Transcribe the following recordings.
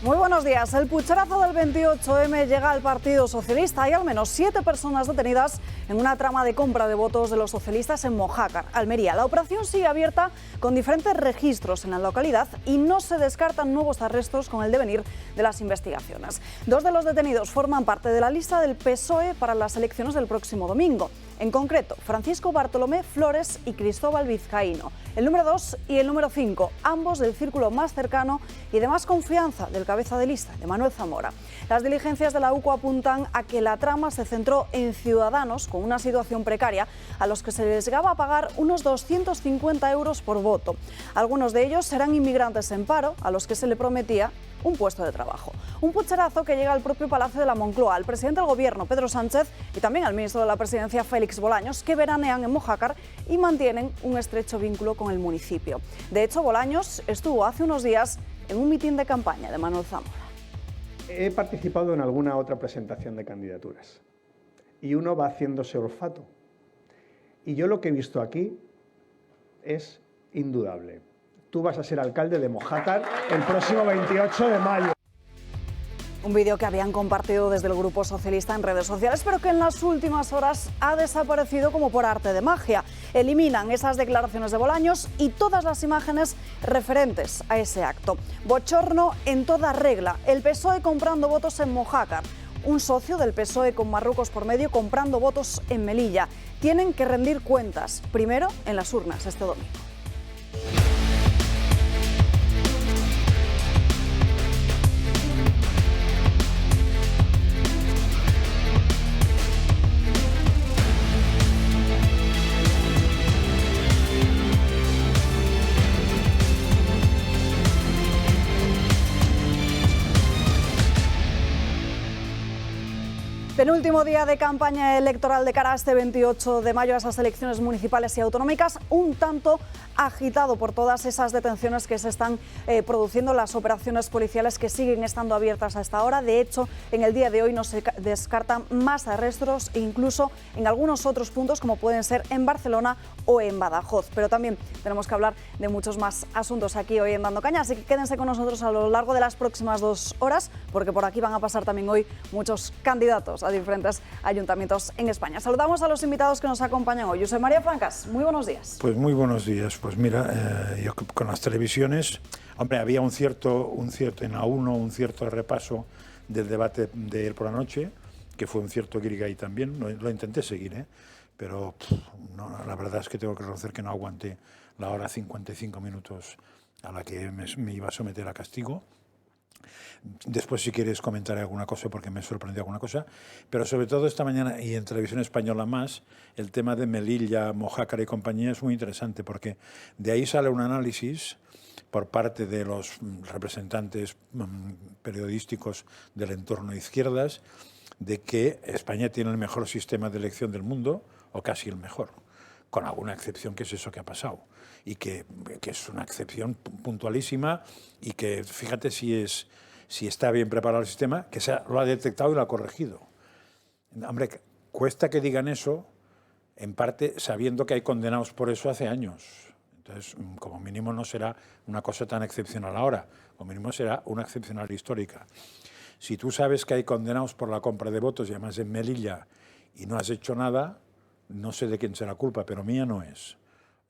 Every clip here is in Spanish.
Muy buenos días. El pucherazo del 28M llega al Partido Socialista. Hay al menos 7 personas detenidas en una trama de compra de votos de los socialistas en Mojácar, Almería. La operación sigue abierta con diferentes registros en la localidad y no se descartan nuevos arrestos con el devenir de las investigaciones. 2 de los detenidos forman parte de la lista del PSOE para las elecciones del próximo domingo. En concreto, Francisco Bartolomé Flores y Cristóbal Vizcaíno, el número 2 y el número 5, ambos del círculo más cercano y de más confianza del cabeza de lista, de Manuel Zamora. Las diligencias de la UCO apuntan a que la trama se centró en ciudadanos con una situación precaria a los que se les llegaba a pagar unos 250 euros por voto. Algunos de ellos eran inmigrantes en paro a los que se le prometía un puesto de trabajo. Un pucherazo que llega al propio Palacio de la Moncloa, al presidente del Gobierno, Pedro Sánchez, y también al ministro de la Presidencia, Félix Bolaños, que veranean en Mojácar y mantienen un estrecho vínculo con el municipio. De hecho, Bolaños estuvo hace unos días en un mitin de campaña de Manuel Zamora. He participado en alguna otra presentación de candidaturas y uno va haciéndose olfato. Y yo lo que he visto aquí es indudable. Tú vas a ser alcalde de Mojácar el próximo 28 de mayo. Un vídeo que habían compartido desde el Grupo Socialista en redes sociales, pero que en las últimas horas ha desaparecido como por arte de magia. Eliminan esas declaraciones de Bolaños y todas las imágenes referentes a ese acto. Bochorno en toda regla. El PSOE comprando votos en Mojácar. Un socio del PSOE con Marruecos por medio comprando votos en Melilla. Tienen que rendir cuentas, primero en las urnas este domingo. Penúltimo día de campaña electoral de cara a este 28 de mayo, a esas elecciones municipales y autonómicas, un tanto agitado por todas esas detenciones que se están produciendo, las operaciones policiales que siguen estando abiertas a esta hora. De hecho, en el día de hoy no se descartan más arrestos e incluso en algunos otros puntos, como pueden ser en Barcelona o en Badajoz. Pero también tenemos que hablar de muchos más asuntos aquí hoy en Dando Caña, así que quédense con nosotros a lo largo de las próximas 2 horas, porque por aquí van a pasar también hoy muchos candidatos a diferentes ayuntamientos en España. Saludamos a los invitados que nos acompañan hoy. José María Francas, muy buenos días. Pues muy buenos días. Pues mira, yo con las televisiones, hombre, había un cierto en la 1, un cierto repaso del debate de él por la noche, que fue un cierto guirigay también, lo intenté seguir, pero no, la verdad es que tengo que reconocer que no aguanté la hora 55 minutos a la que me iba a someter a castigo. Después, si quieres, comentaré alguna cosa porque me sorprendió alguna cosa, pero sobre todo esta mañana y en Televisión Española más, el tema de Melilla, Mojácar y compañía es muy interesante porque de ahí sale un análisis por parte de los representantes periodísticos del entorno de izquierdas de que España tiene el mejor sistema de elección del mundo, o casi el mejor, con alguna excepción que es eso que ha pasado, y que es una excepción puntualísima y que, fíjate si está bien preparado el sistema, que lo ha detectado y lo ha corregido. Hombre, cuesta que digan eso, en parte sabiendo que hay condenados por eso hace años. Entonces, como mínimo no será una cosa tan excepcional ahora, como mínimo será una excepcional histórica. Si tú sabes que hay condenados por la compra de votos, y además en Melilla, y no has hecho nada, no sé de quién será culpa, pero mía no es.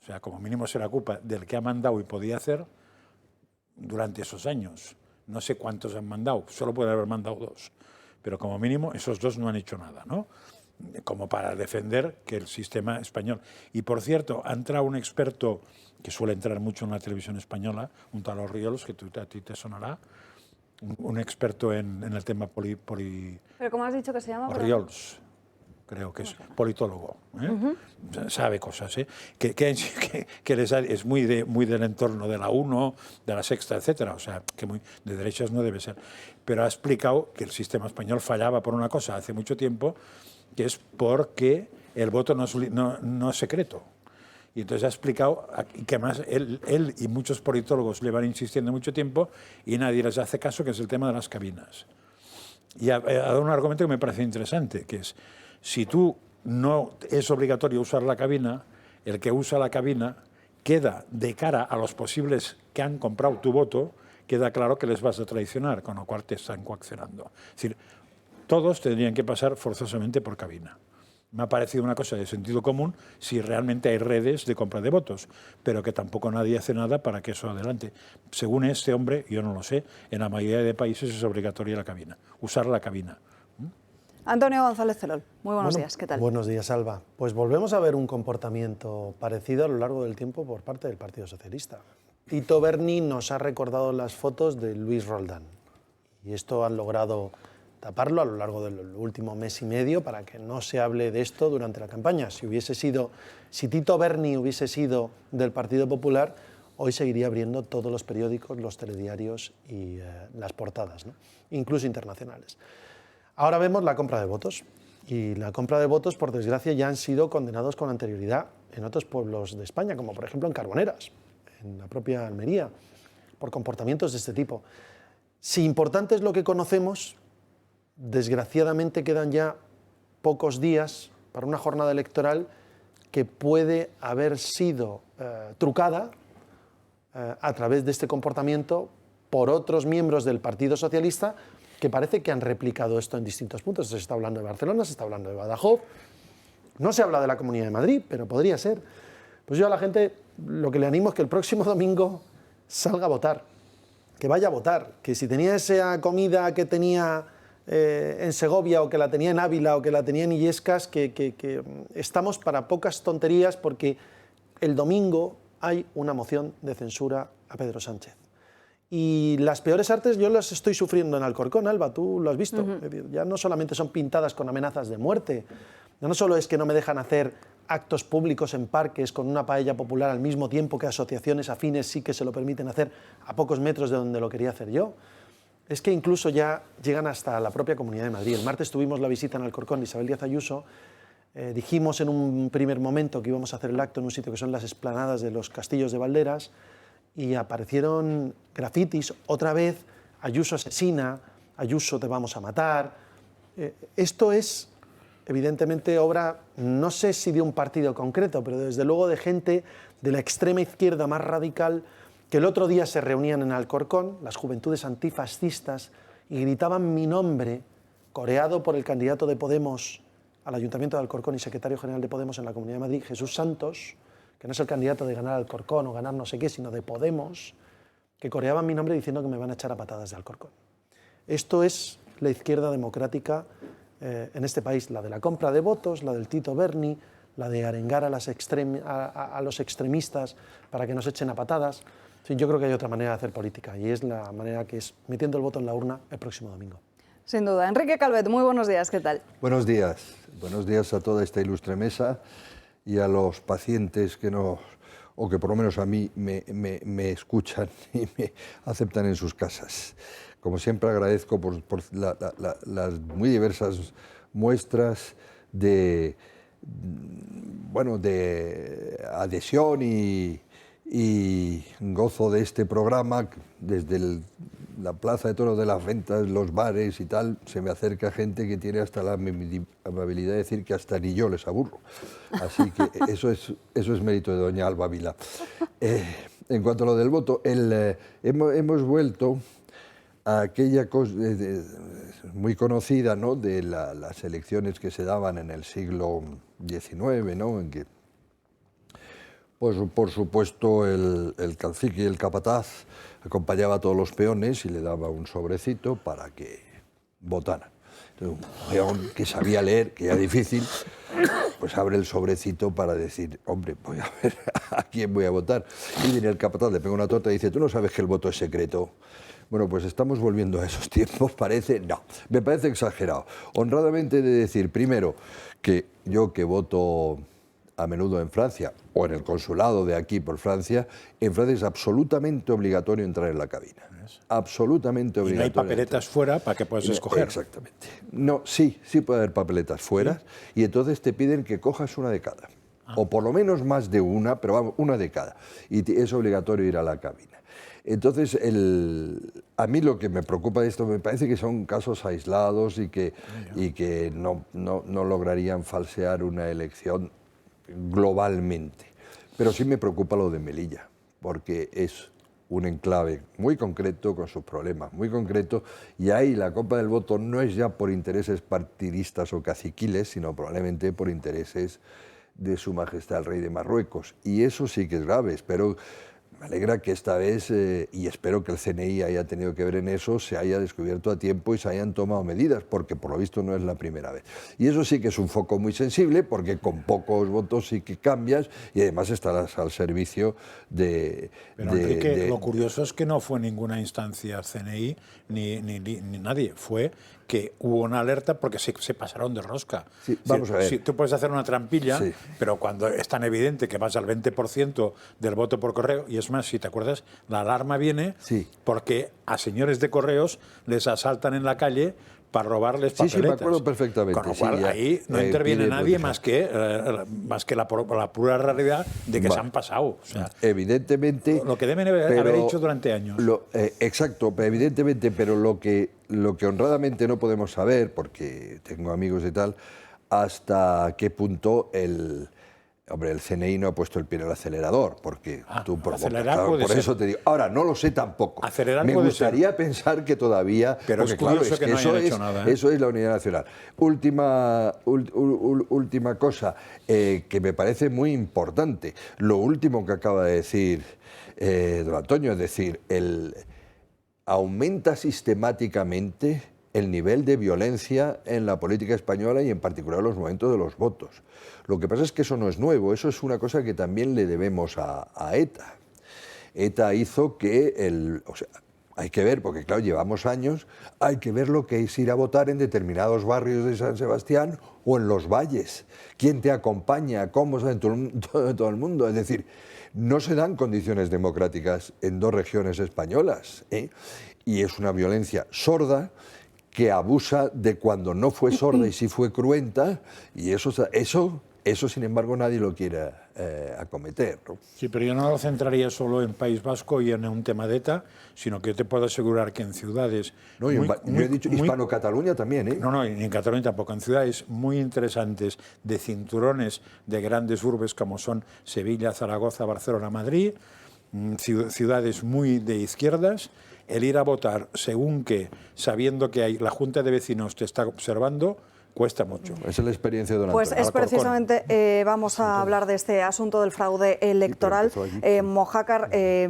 O sea, como mínimo será culpa del que ha mandado y podía hacer durante esos años. No sé cuántos han mandado, solo pueden haber mandado 2, pero como mínimo esos 2 no han hecho nada, ¿no? Como para defender que el sistema español. Y por cierto, ha entrado un experto que suele entrar mucho en la televisión española, un tal Orriols, que a ti te sonará, un experto en el tema ¿Pero cómo has dicho que se llama? Orriols. Creo que es politólogo, sabe cosas, que es muy del entorno de la 1, de la Sexta, etcétera, o sea, que de derechas no debe ser. Pero ha explicado que el sistema español fallaba por una cosa hace mucho tiempo, que es porque el voto no es secreto. Y entonces ha explicado que además él y muchos politólogos le van insistiendo mucho tiempo y nadie les hace caso, que es el tema de las cabinas. Y ha dado un argumento que me parece interesante, que es: si tú no es obligatorio usar la cabina, el que usa la cabina queda de cara a los posibles que han comprado tu voto, queda claro que les vas a traicionar, con lo cual te están coaccionando. Es decir, todos tendrían que pasar forzosamente por cabina. Me ha parecido una cosa de sentido común si realmente hay redes de compra de votos, pero que tampoco nadie hace nada para que eso adelante. Según este hombre, yo no lo sé, en la mayoría de países es obligatoria la cabina, usar la cabina. Antonio González Celol, muy buenos días, ¿qué tal? Buenos días, Alba. Pues volvemos a ver un comportamiento parecido a lo largo del tiempo por parte del Partido Socialista. Tito Berni nos ha recordado las fotos de Luis Roldán, y esto han logrado taparlo a lo largo del último mes y medio para que no se hable de esto durante la campaña. Si Tito Berni hubiese sido del Partido Popular, hoy seguiría abriendo todos los periódicos, los telediarios y las portadas, ¿no? Incluso internacionales. Ahora vemos la compra de votos, y la compra de votos, por desgracia, ya han sido condenados con anterioridad en otros pueblos de España, como por ejemplo en Carboneras, en la propia Almería, por comportamientos de este tipo. Si importante es lo que conocemos, desgraciadamente quedan ya pocos días para una jornada electoral que puede haber sido trucada a través de este comportamiento por otros miembros del Partido Socialista, que parece que han replicado esto en distintos puntos. Se está hablando de Barcelona, se está hablando de Badajoz, no se habla de la Comunidad de Madrid, pero podría ser. Pues yo a la gente lo que le animo es que el próximo domingo salga a votar, que vaya a votar, que si tenía esa comida que tenía en Segovia, o que la tenía en Ávila, o que la tenía en Illescas, que estamos para pocas tonterías, porque el domingo hay una moción de censura a Pedro Sánchez. Y las peores artes yo las estoy sufriendo en Alcorcón, Alba, tú lo has visto. Ya no solamente son pintadas con amenazas de muerte, ya no solo es que no me dejan hacer actos públicos en parques con una paella popular al mismo tiempo que asociaciones afines sí que se lo permiten hacer a pocos metros de donde lo quería hacer yo. Es que incluso ya llegan hasta la propia Comunidad de Madrid. El martes tuvimos la visita en Alcorcón de Isabel Díaz Ayuso. Dijimos en un primer momento que íbamos a hacer el acto en un sitio que son las explanadas de los Castillos de Valderas, y aparecieron grafitis, otra vez, Ayuso asesina, Ayuso te vamos a matar. Esto es, evidentemente, obra, no sé si de un partido concreto, pero desde luego de gente de la extrema izquierda más radical, que el otro día se reunían en Alcorcón, las juventudes antifascistas, y gritaban mi nombre, coreado por el candidato de Podemos al Ayuntamiento de Alcorcón y secretario general de Podemos en la Comunidad de Madrid, Jesús Santos, que no es el candidato de ganar Alcorcón o ganar no sé qué, sino de Podemos, que coreaban mi nombre diciendo que me van a echar a patadas de Alcorcón. Esto es la izquierda democrática en este país, la de la compra de votos, la del Tito Berni, la de arengar a los extremistas para que nos echen a patadas. Sí, yo creo que hay otra manera de hacer política, y es la manera que es metiendo el voto en la urna el próximo domingo. Sin duda. Enrique Calvet, muy buenos días, ¿qué tal? Buenos días a toda esta ilustre mesa y a los pacientes que nos, o que por lo menos a mí me escuchan y me aceptan en sus casas. Como siempre agradezco por las muy diversas muestras de adhesión y gozo de este programa. Desde la Plaza de Toros de las Ventas, los bares y tal, se me acerca gente que tiene hasta la amabilidad de decir que hasta ni yo les aburro. Así que eso es mérito de doña Alba Vila. En cuanto a lo del voto, hemos vuelto a aquella cosa muy conocida, ¿no?, de las elecciones que se daban en el siglo XIX, ¿no?, en que, pues, por supuesto, el cacique y el capataz acompañaba a todos los peones y le daba un sobrecito para que votaran. Entonces, un peón que sabía leer, que era difícil, pues abre el sobrecito para decir, hombre, voy a ver a quién voy a votar. Y viene el capataz, le pega una torta y dice, ¿tú no sabes que el voto es secreto? Bueno, pues estamos volviendo a esos tiempos, parece, no, me parece exagerado. Honradamente he de decir, primero, que yo que voto a menudo en Francia, o en el consulado de aquí por Francia, en Francia es absolutamente obligatorio entrar en la cabina. Absolutamente obligatorio. Y no hay papeletas fuera para que puedas escoger. Exactamente. No, sí puede haber papeletas fuera, ¿sí? Y entonces te piden que cojas una de cada. O por lo menos más de una, pero vamos, una de cada. Y es obligatorio ir a la cabina. Entonces, a mí lo que me preocupa de esto, me parece que son casos aislados y que no lograrían falsear una elección globalmente. Pero sí me preocupa lo de Melilla, porque es un enclave muy concreto, con sus problemas muy concretos, y ahí la compra del voto no es ya por intereses partidistas o caciquiles, sino probablemente por intereses de Su Majestad el Rey de Marruecos. Y eso sí que es grave. Me alegra que esta vez, y espero que el CNI haya tenido que ver en eso, se haya descubierto a tiempo y se hayan tomado medidas, porque por lo visto no es la primera vez. Y eso sí que es un foco muy sensible, porque con pocos votos sí que cambias y además estarás al servicio de... Pero Enrique, lo curioso es que no fue ninguna instancia CNI ni nadie, fue que hubo una alerta porque se pasaron de rosca. Sí, vamos a ver. Si tú puedes hacer una trampilla, sí, pero cuando es tan evidente que vas al 20% del voto por correo, y es más, si te acuerdas, la alarma viene sí, porque a señores de correos les asaltan en la calle para robarles papeletas. Sí, me acuerdo perfectamente. Con lo cual, ahí no interviene nadie más que la pura realidad de que se han pasado. O sea, evidentemente... Lo que deben haber hecho durante años. Exacto, evidentemente, pero lo que honradamente no podemos saber, porque tengo amigos y tal, hasta qué punto el CNI no ha puesto el pie en el acelerador, porque tú acelerar por ser. Eso te digo. Ahora, no lo sé tampoco. Acelerar Me puede gustaría ser. Pensar que todavía... Pero porque, es curioso claro, que no hayan hecho nada. Eso es la unidad nacional. Última cosa que me parece muy importante. Lo último que acaba de decir don Antonio, es decir, aumenta sistemáticamente el nivel de violencia en la política española y en particular en los momentos de los votos. Lo que pasa es que eso no es nuevo, eso es una cosa que también le debemos a ETA. ETA hizo que hay que ver, porque claro, llevamos años, hay que ver lo que es ir a votar en determinados barrios de San Sebastián o en los valles. ¿Quién te acompaña? ¿Cómo sabe todo el mundo? Es decir, no se dan condiciones democráticas en dos regiones españolas, ¿eh? Y es una violencia sorda que abusa de cuando no fue sorda y sí fue cruenta, y eso sin embargo nadie lo quiere acometer, ¿no? Sí, pero yo no lo centraría solo en País Vasco y en un tema de ETA, sino que yo te puedo asegurar que en ciudades... No, yo he dicho Hispano-Cataluña también, ¿eh? No, ni en Cataluña tampoco. En ciudades muy interesantes de cinturones de grandes urbes como son Sevilla, Zaragoza, Barcelona, Madrid, ciudades muy de izquierdas, el ir a votar según que, sabiendo que la Junta de Vecinos te está observando, cuesta mucho. Esa es la experiencia de don Pues Antonio. es precisamente, vamos a hablar de este asunto del fraude electoral, Mojácar,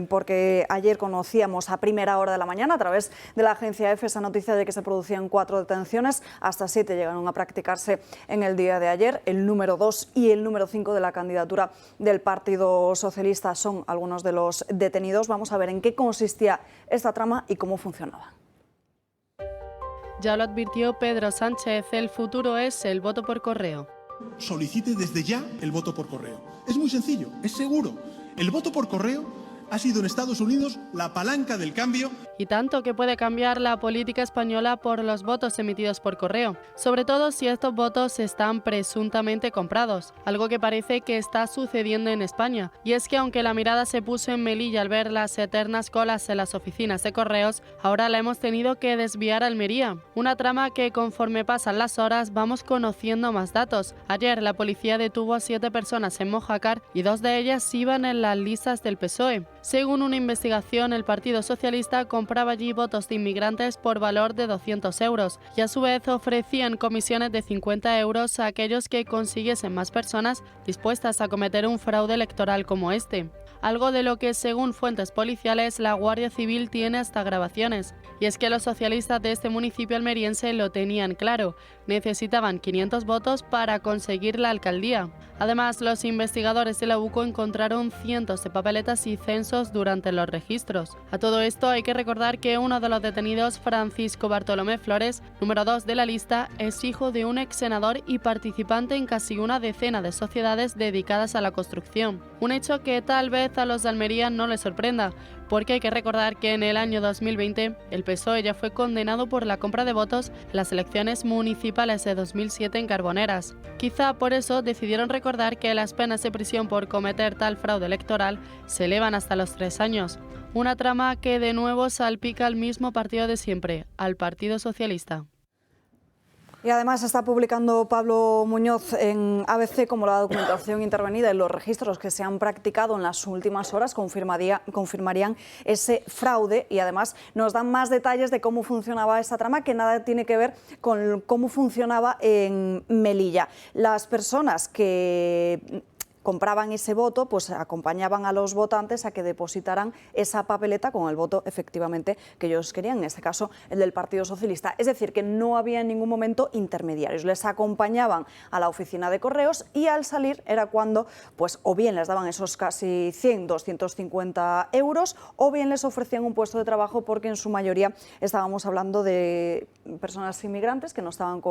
porque ayer conocíamos a primera hora de la mañana a través de la agencia EFE esa noticia de que se producían 4 detenciones, hasta 7 llegaron a practicarse en el día de ayer. El número 2 y el número 5 de la candidatura del Partido Socialista son algunos de los detenidos. Vamos a ver en qué consistía esta trama y cómo funcionaba. Ya lo advirtió Pedro Sánchez, el futuro es el voto por correo. Solicite desde ya el voto por correo. Es muy sencillo, es seguro. El voto por correo ha sido en Estados Unidos la palanca del cambio. Y tanto que puede cambiar la política española por los votos emitidos por correo, sobre todo si estos votos están presuntamente comprados, algo que parece que está sucediendo en España. Y es que aunque la mirada se puso en Melilla al ver las eternas colas en las oficinas de correos, ahora la hemos tenido que desviar a Almería. Una trama que conforme pasan las horas vamos conociendo más datos. Ayer la policía detuvo a 7 personas en Mojácar y 2 de ellas iban en las listas del PSOE. Según una investigación, el Partido Socialista compraba allí votos de inmigrantes por valor de 200 euros y a su vez ofrecían comisiones de 50 euros a aquellos que consiguiesen más personas dispuestas a cometer un fraude electoral como este. Algo de lo que, según fuentes policiales, la Guardia Civil tiene hasta grabaciones. Y es que los socialistas de este municipio almeriense lo tenían claro, necesitaban 500 votos para conseguir la alcaldía. Además, los investigadores de la UCO encontraron cientos de papeletas y censos durante los registros. A todo esto hay que recordar que uno de los detenidos, Francisco Bartolomé Flores, número 2 de la lista, es hijo de un ex senador y participante en casi una decena de sociedades dedicadas a la construcción. Un hecho que tal vez a los de Almería no les sorprenda, porque hay que recordar que en el año 2020 el PSOE ya fue condenado por la compra de votos en las elecciones municipales de 2007 en Carboneras. Quizá por eso decidieron recordar que las penas de prisión por cometer tal fraude electoral se elevan hasta los 3 años. Una trama que de nuevo salpica al mismo partido de siempre, al Partido Socialista. Y además está publicando Pablo Muñoz en ABC como la documentación intervenida y los registros que se han practicado en las últimas horas confirmarían ese fraude, y además nos dan más detalles de cómo funcionaba esta trama, que nada tiene que ver con cómo funcionaba en Melilla. Las personas que compraban ese voto, pues acompañaban a los votantes a que depositaran esa papeleta con el voto efectivamente que ellos querían, en este caso el del Partido Socialista. Es decir, que no había en ningún momento intermediarios, les acompañaban a la oficina de correos y al salir era cuando pues o bien les daban esos casi 100, 250 euros o bien les ofrecían un puesto de trabajo, porque en su mayoría estábamos hablando de personas inmigrantes que no estaban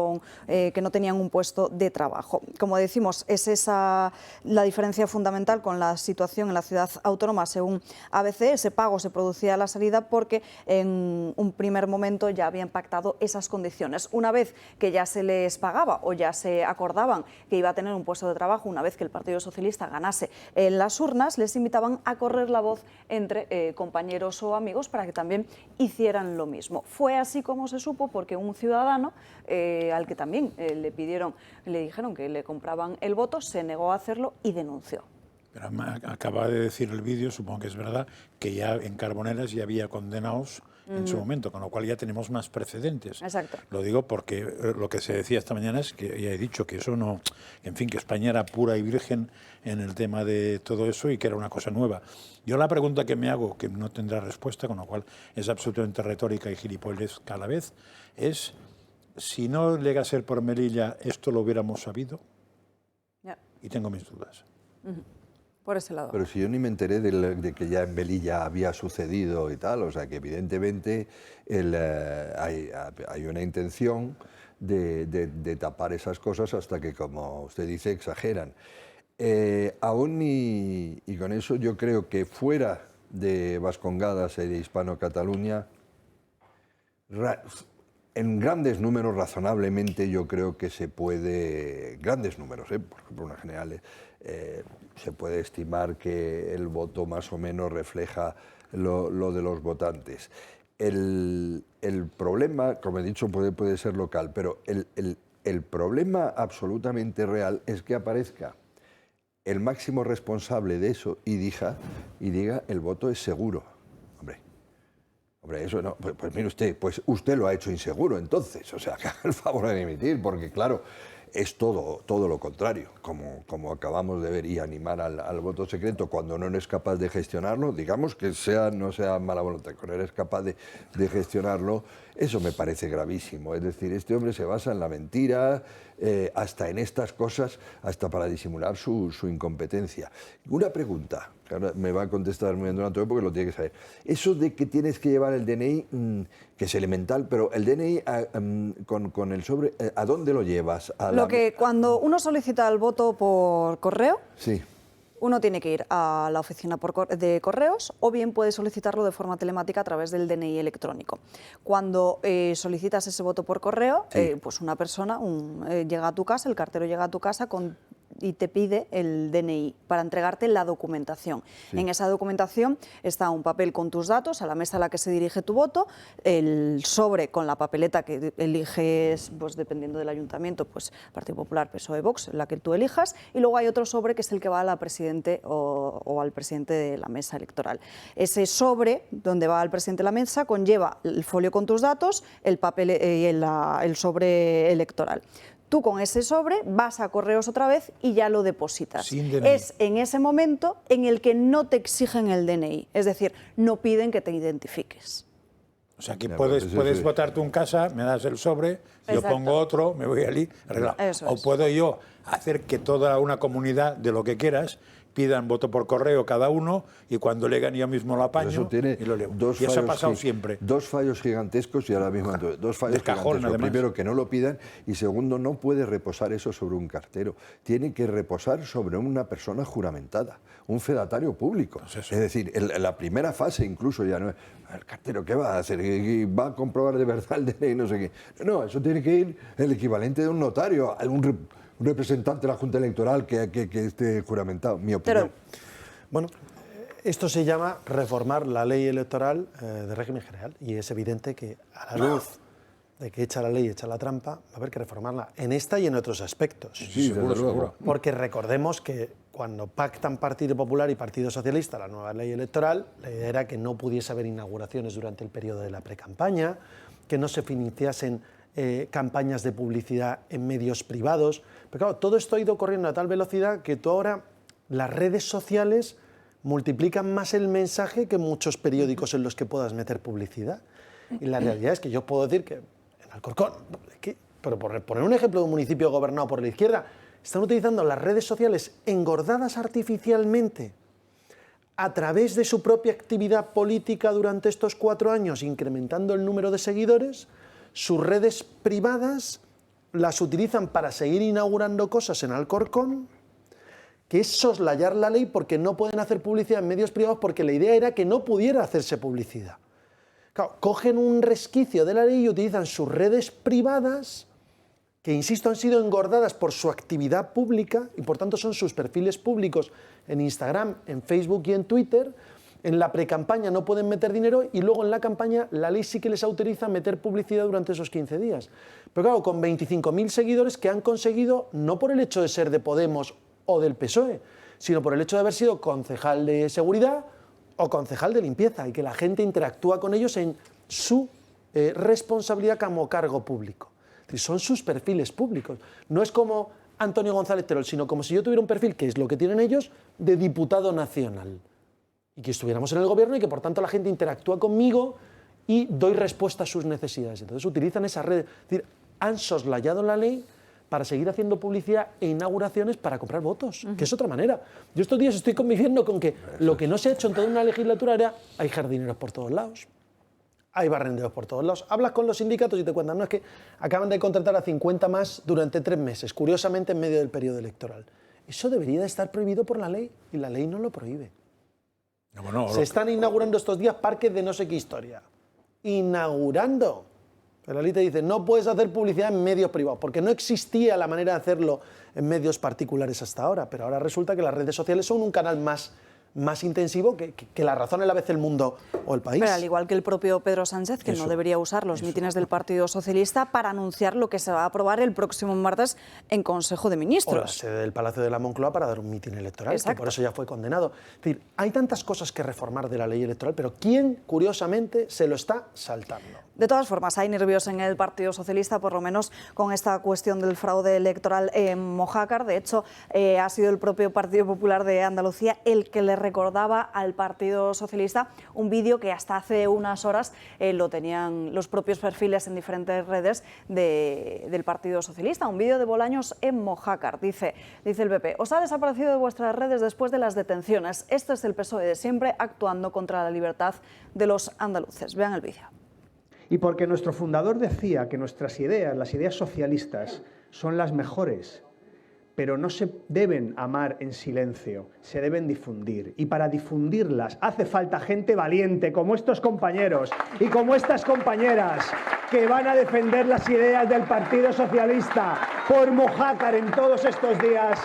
que no tenían un puesto de trabajo. Como decimos, es esa la diferencia fundamental con la situación en la ciudad autónoma, según ABC. Ese pago se producía a la salida porque en un primer momento ya habían pactado esas condiciones. Una vez que ya se les pagaba o ya se acordaban que iba a tener un puesto de trabajo, una vez que el Partido Socialista ganase en las urnas, les invitaban a correr la voz entre compañeros o amigos para que también hicieran lo mismo. Fue así como se supo, porque un ciudadano al que también le dijeron que le compraban el voto, se negó a hacerlo y denunció. Pero acaba de decir el vídeo, supongo que es verdad, que ya en Carboneras ya había condenados en su momento, con lo cual ya tenemos más precedentes. Exacto. Lo digo porque lo que se decía esta mañana es que ya he dicho que eso no, en fin, que España era pura y virgen en el tema de todo eso y que era una cosa nueva. Yo la pregunta que me hago, que no tendrá respuesta, con lo cual es absolutamente retórica y gilipollesca a la vez, es si no llega a ser por Melilla, ¿esto lo hubiéramos sabido? Ya. Y tengo mis dudas. Por ese lado. Pero si yo ni me enteré de que ya en Melilla había sucedido y tal, o sea que evidentemente hay una intención de tapar esas cosas hasta que, como usted dice, exageran. Aún y con eso yo creo que fuera de Vascongadas y de Hispano-Cataluña, en grandes números, razonablemente, yo creo que se puede, grandes números, por ejemplo, una general, se puede estimar que el voto más o menos refleja lo de los votantes. El problema, como he dicho, puede ser local, pero el problema absolutamente real es que aparezca el máximo responsable de eso y diga el voto es seguro. Hombre, eso no, pues mire usted, pues usted lo ha hecho inseguro entonces, o sea, que haga el favor de dimitir, porque claro, es todo lo contrario, como acabamos de ver, y animar al voto secreto cuando no eres capaz de gestionarlo, digamos que no sea mala voluntad, cuando eres capaz de gestionarlo, eso me parece gravísimo. Es decir, este hombre se basa en la mentira, hasta en estas cosas, hasta para disimular su incompetencia. Una pregunta, que ahora me va a contestar muy bien Antonio porque lo tiene que saber. Eso de que tienes que llevar el DNI, que es elemental, pero el DNI con el sobre, ¿a dónde lo llevas? Cuando uno solicita el voto por correo, sí, uno tiene que ir a la oficina de correos o bien puede solicitarlo de forma telemática a través del DNI electrónico. Cuando solicitas ese voto por correo, sí, pues una persona llega a tu casa, el cartero llega a tu casa y te pide el DNI para entregarte la documentación. Sí. En esa documentación está un papel con tus datos, a la mesa a la que se dirige tu voto, el sobre con la papeleta que eliges, pues dependiendo del ayuntamiento, pues Partido Popular, PSOE, Vox, la que tú elijas, y luego hay otro sobre que es el que va a la presidente o al presidente de la mesa electoral. Ese sobre, donde va al presidente de la mesa, conlleva el folio con tus datos, el papel y el sobre electoral. Tú con ese sobre vas a correos otra vez y ya lo depositas. Sin DNI. Es en ese momento en el que no te exigen el DNI, es decir, no piden que te identifiques. O sea, que puedes votar tú en casa, me das el sobre, yo pongo otro, me voy allí, arreglado. O puedo yo hacer que toda una comunidad, de lo que quieras, pidan voto por correo cada uno y cuando legan yo mismo lo apaño eso tiene y lo leo. Y eso ha pasado siempre. Dos fallos gigantescos y ahora mismo dos fallos gigantescos. Primero, que no lo pidan, y segundo, no puede reposar eso sobre un cartero. Tiene que reposar sobre una persona juramentada, un fedatario público. Pues es decir, la primera fase incluso ya no es el cartero, ¿qué va a hacer? ¿Va a comprobar de verdad el DNI? No sé qué. No, eso tiene que ir el equivalente de un notario, un representante de la Junta Electoral que esté juramentado, mi opinión. Bueno, esto se llama reformar la ley electoral de régimen general y es evidente que a la luz de que echa la ley, echa la trampa, va a haber que reformarla en esta y en otros aspectos. Sí, desde luego. Porque recordemos que cuando pactan Partido Popular y Partido Socialista la nueva ley electoral, la idea era que no pudiese haber inauguraciones durante el periodo de la precampaña, que no se financiasen campañas de publicidad en medios privados. Pero claro, todo esto ha ido corriendo a tal velocidad que tú ahora las redes sociales multiplican más el mensaje que muchos periódicos en los que puedas meter publicidad. Y la realidad es que yo puedo decir que en Alcorcón, pero por poner un ejemplo de un municipio gobernado por la izquierda, están utilizando las redes sociales engordadas artificialmente a través de su propia actividad política durante estos 4 años, incrementando el número de seguidores. Sus redes privadas las utilizan para seguir inaugurando cosas en Alcorcón, que es soslayar la ley porque no pueden hacer publicidad en medios privados porque la idea era que no pudiera hacerse publicidad. Claro, cogen un resquicio de la ley y utilizan sus redes privadas, que insisto han sido engordadas por su actividad pública y por tanto son sus perfiles públicos en Instagram, en Facebook y en Twitter. En la precampaña no pueden meter dinero y luego en la campaña la ley sí que les autoriza meter publicidad durante esos 15 días. Pero claro, con 25.000 seguidores que han conseguido no por el hecho de ser de Podemos o del PSOE, sino por el hecho de haber sido concejal de seguridad o concejal de limpieza y que la gente interactúa con ellos en su responsabilidad como cargo público. Es decir, son sus perfiles públicos. No es como Antonio González Terol, sino como si yo tuviera un perfil, que es lo que tienen ellos, de diputado nacional. Y que estuviéramos en el gobierno y que por tanto la gente interactúa conmigo y doy respuesta a sus necesidades. Entonces utilizan esa red. Es decir, han soslayado la ley para seguir haciendo publicidad e inauguraciones para comprar votos, que es otra manera. Yo estos días estoy conviviendo con que lo que no se ha hecho en toda una legislatura era hay jardineros por todos lados, hay barrenderos por todos lados. Hablas con los sindicatos y te cuentan, no, es que acaban de contratar a 50 más durante 3 meses, curiosamente en medio del periodo electoral. Eso debería de estar prohibido por la ley y la ley no lo prohíbe. Bueno, se están inaugurando estos días parques de no sé qué historia. Inaugurando. Pero la ley te dice, no puedes hacer publicidad en medios privados, porque no existía la manera de hacerlo en medios particulares hasta ahora, pero ahora resulta que las redes sociales son un canal más intensivo que La Razón, El ABC, El Mundo o El País. Pero al igual que el propio Pedro Sánchez, que no debería usar los mítines del Partido Socialista para anunciar lo que se va a aprobar el próximo martes en Consejo de Ministros. O la sede del Palacio de la Moncloa para dar un mitin electoral, Exacto. que por eso ya fue condenado. Es decir, hay tantas cosas que reformar de la ley electoral, pero ¿quién, curiosamente, se lo está saltando? De todas formas, hay nervios en el Partido Socialista, por lo menos con esta cuestión del fraude electoral en Mojácar. De hecho, ha sido el propio Partido Popular de Andalucía el que le recordaba al Partido Socialista un vídeo que hasta hace unas horas lo tenían los propios perfiles en diferentes redes del Partido Socialista. Un vídeo de Bolaños en Mojácar. Dice el PP, os ha desaparecido de vuestras redes después de las detenciones. Este es el PSOE de siempre actuando contra la libertad de los andaluces. Vean el vídeo. Y porque nuestro fundador decía que nuestras ideas, las ideas socialistas, son las mejores, pero no se deben amar en silencio, se deben difundir. Y para difundirlas hace falta gente valiente, como estos compañeros y como estas compañeras, que van a defender las ideas del Partido Socialista por Mojácar en todos estos días,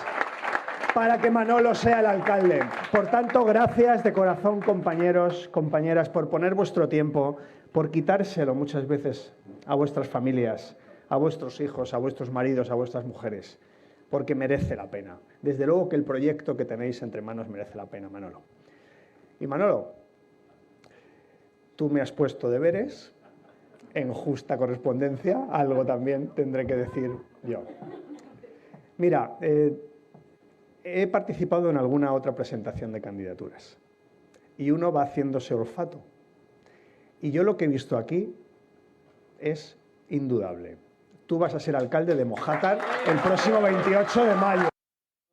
para que Manolo sea el alcalde. Por tanto, gracias de corazón, compañeros, compañeras, por poner vuestro tiempo, por quitárselo muchas veces a vuestras familias, a vuestros hijos, a vuestros maridos, a vuestras mujeres, porque merece la pena. Desde luego que el proyecto que tenéis entre manos merece la pena, Manolo. Y Manolo, tú me has puesto deberes, en justa correspondencia, algo también tendré que decir yo. Mira, he participado en alguna otra presentación de candidaturas y uno va haciéndose olfato. Y yo lo que he visto aquí es indudable. Tú vas a ser alcalde de Mojácar el próximo 28 de mayo.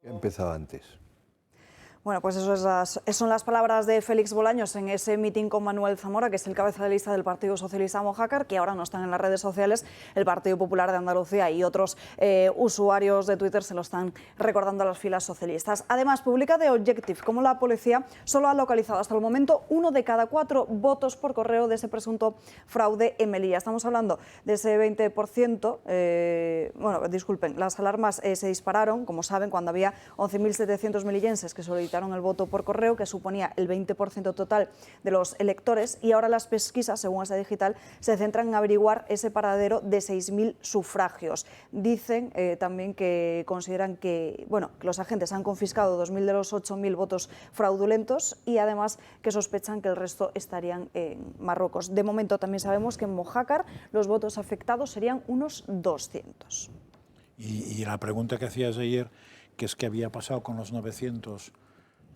He empezado antes. Bueno, pues eso son las palabras de Félix Bolaños en ese mitin con Manuel Zamora, que es el cabeza de lista del Partido Socialista Mojácar, que ahora no están en las redes sociales. El Partido Popular de Andalucía y otros usuarios de Twitter se lo están recordando a las filas socialistas. Además, publica The Objective cómo la policía solo ha localizado hasta el momento 1 de cada 4 votos por correo de ese presunto fraude en Melilla. Estamos hablando de ese 20%. Bueno, disculpen, las alarmas se dispararon, como saben, cuando había 11.700 melillenses que solicitaban solicitaron el voto por correo, que suponía el 20% total de los electores, y ahora las pesquisas, según esta digital, se centran en averiguar ese paradero de 6.000 sufragios. Dicen también que consideran que, que los agentes han confiscado 2.000 de los 8.000 votos fraudulentos y además que sospechan que el resto estarían en Marruecos. De momento también sabemos que en Mojácar los votos afectados serían unos 200. Y la pregunta que hacías ayer, que es qué había pasado con los 900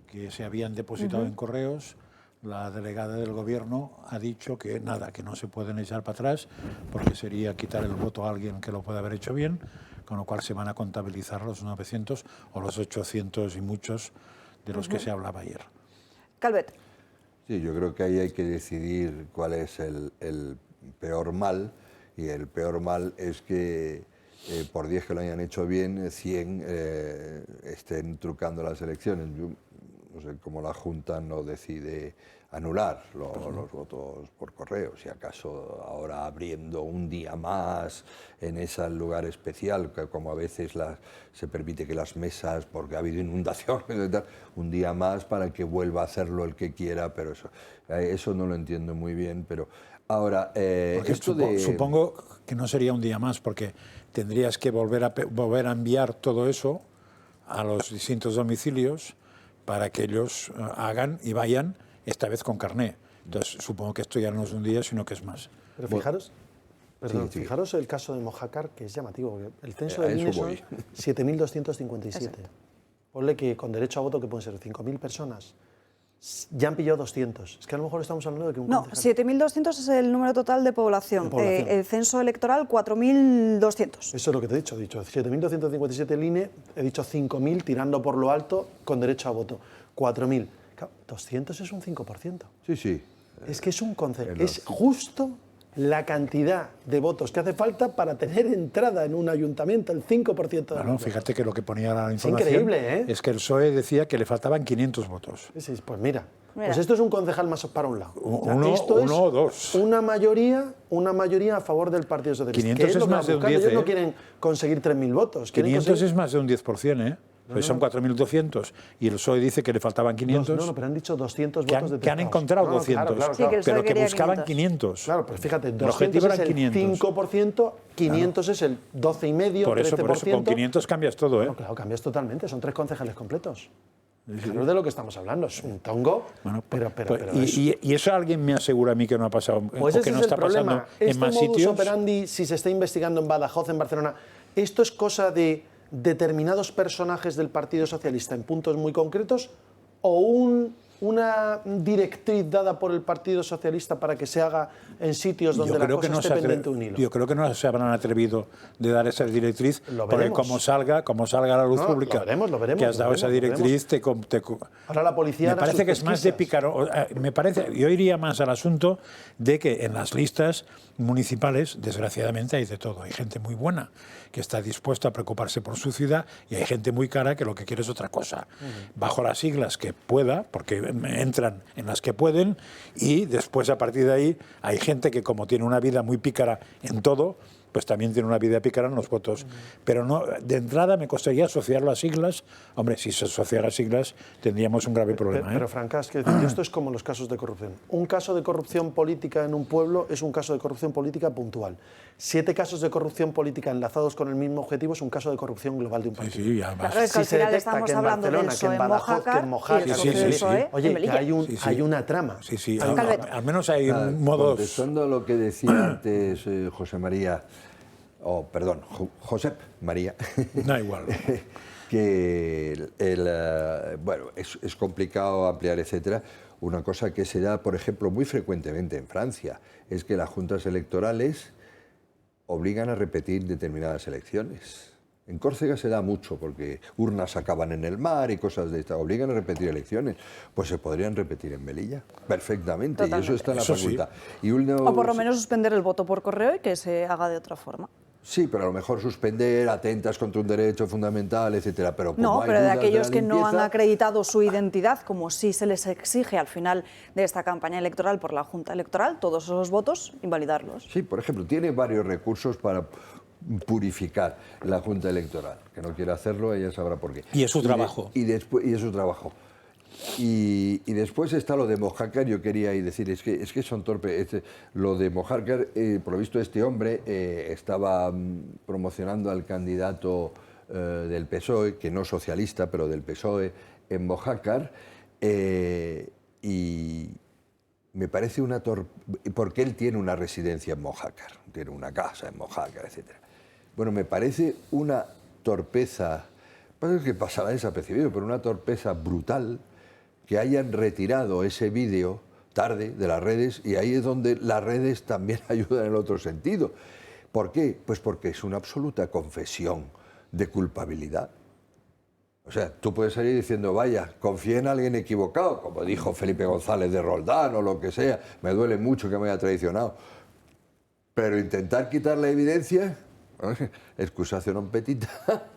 que se habían depositado en correos, la delegada del Gobierno ha dicho que nada, que no se pueden echar para atrás porque sería quitar el voto a alguien que lo puede haber hecho bien, con lo cual se van a contabilizar los 900 o los 800 y muchos de los que se hablaba ayer. Calvet. Sí, yo creo que ahí hay que decidir cuál es el peor mal, y el peor mal es que por 10 que lo hayan hecho bien, 100 estén trucando las elecciones. Yo no sé cómo la Junta no decide anular los votos por correo, si acaso ahora abriendo un día más en ese lugar especial, que como a veces se permite que las mesas, porque ha habido inundaciones, un día más para que vuelva a hacerlo el que quiera, pero eso no lo entiendo muy bien. Pero ahora, supongo que no sería un día más, porque tendrías que volver a enviar todo eso a los distintos domicilios para que ellos hagan y vayan, esta vez con carné. Entonces, supongo que esto ya no es un día, sino que es más. Pero fijaros el caso de Mojácar, que es llamativo, porque el censo de INE son 7.257. Ponle que con derecho a voto, que pueden ser 5.000 personas, ya han pillado 200. Es que a lo mejor estamos hablando de que un concejal... 7.200 es el número total de población. El censo electoral, 4.200. Eso es lo que te he dicho. 7.257 el INE, he dicho 5.000 tirando por lo alto con derecho a voto. 4.000. 200 es un 5%. Sí, sí. Es que es un concepto. Es justo la cantidad de votos que hace falta para tener entrada en un ayuntamiento, el 5% de Bueno, fíjate que lo que ponía la información increíble, ¿eh? Es que el PSOE decía que le faltaban 500 votos. Sí, pues mira, pues esto es un concejal más para un lado. Uno o dos. Una mayoría a favor del Partido Socialista. 500 es más de un 10%. Ellos no quieren conseguir 3.000 votos. 500 es más de un 10%, ¿eh? Pues son 4.200 y el PSOE dice que le faltaban 500. No, pero han dicho 200 votos de que han encontrado 200, claro. Sí, pero que buscaban 500. Claro, pues fíjate, 200 el objetivo eran es el 500. 5%, 500 es el 12,5%, por eso, 13%. con 500 cambias todo, ¿eh? No, claro, cambias totalmente, son 3 concejales completos. Claro, es de lo que estamos hablando, es un tongo, Bueno, pero y eso alguien me asegura a mí que no ha pasado, pues o ese que no es el está problema. pasando en más modus sitios. operandi, si se está investigando en Badajoz, en Barcelona, esto es cosa de determinados personajes del Partido Socialista en puntos muy concretos, o una directriz dada por el Partido Socialista para que se haga en sitios donde la cosa esté pendiente de un hilo. Yo creo que no se habrán atrevido de dar esa directriz, porque como salga a la luz pública lo veremos, que has dado esa directriz, ahora la policía me parece que es más de pícaro. Yo iría más al asunto de que en las listas municipales, desgraciadamente, hay de todo. Hay gente muy buena que está dispuesta a preocuparse por su ciudad y hay gente muy cara que lo que quiere es otra cosa. Bajo las siglas que pueda, porque entran en las que pueden, y después a partir de ahí hay gente que, como tiene una vida muy pícara en todo, pues también tiene una vida pícara en los votos. Pero no, de entrada me costaría asociar las siglas. Hombre, si se asociara siglas tendríamos un grave problema. Pero Francas, que decir, esto es como los casos de corrupción. Un caso de corrupción política en un pueblo es un caso de corrupción política puntual. 7 casos de corrupción política enlazados con el mismo objetivo es un caso de corrupción global de un partido. Sí, ya claro, es que al final estamos hablando del PSOE en Mojácar y el PSOE Oye, en Melilla. hay una trama. Sí, al menos hay un modo... Contestando a lo que decía antes José María, Josep María, Da igual. que es complicado ampliar, etcétera. Una cosa que se da, por ejemplo, muy frecuentemente en Francia, es que las juntas electorales obligan a repetir determinadas elecciones. En Córcega se da mucho porque urnas acaban en el mar y cosas de estas. Obligan a repetir elecciones. Pues se podrían repetir en Melilla perfectamente. Totalmente. Y eso está en la facultad. Sí. O por lo menos suspender el voto por correo y que se haga de otra forma. Sí, pero a lo mejor suspender, atentas contra un derecho fundamental, etcétera. Pero no, pero de aquellos que no han acreditado su identidad, como sí se les exige al final de esta campaña electoral por la Junta Electoral, todos esos votos, invalidarlos. Sí, por ejemplo, tiene varios recursos para purificar la Junta Electoral. Que no quiere hacerlo, ella sabrá por qué. Y es su trabajo. Y es su trabajo. Y después está lo de Mojácar. Yo quería decir, es que son torpes. Lo de Mojácar, por lo visto este hombre estaba promocionando al candidato del PSOE, que no socialista, pero del PSOE, en Mojácar, y me parece una porque él tiene una residencia en Mojácar, tiene una casa en Mojácar, etc. Bueno, me parece una torpeza, parece que pasaba desapercibido, pero una torpeza brutal que hayan retirado ese vídeo tarde de las redes, y ahí es donde las redes también ayudan en el otro sentido. ¿Por qué? Pues porque es una absoluta confesión de culpabilidad. O sea, tú puedes salir diciendo, vaya, confié en alguien equivocado, como dijo Felipe González de Roldán o lo que sea, me duele mucho que me haya traicionado. Pero intentar quitar la evidencia, excusatio non petita,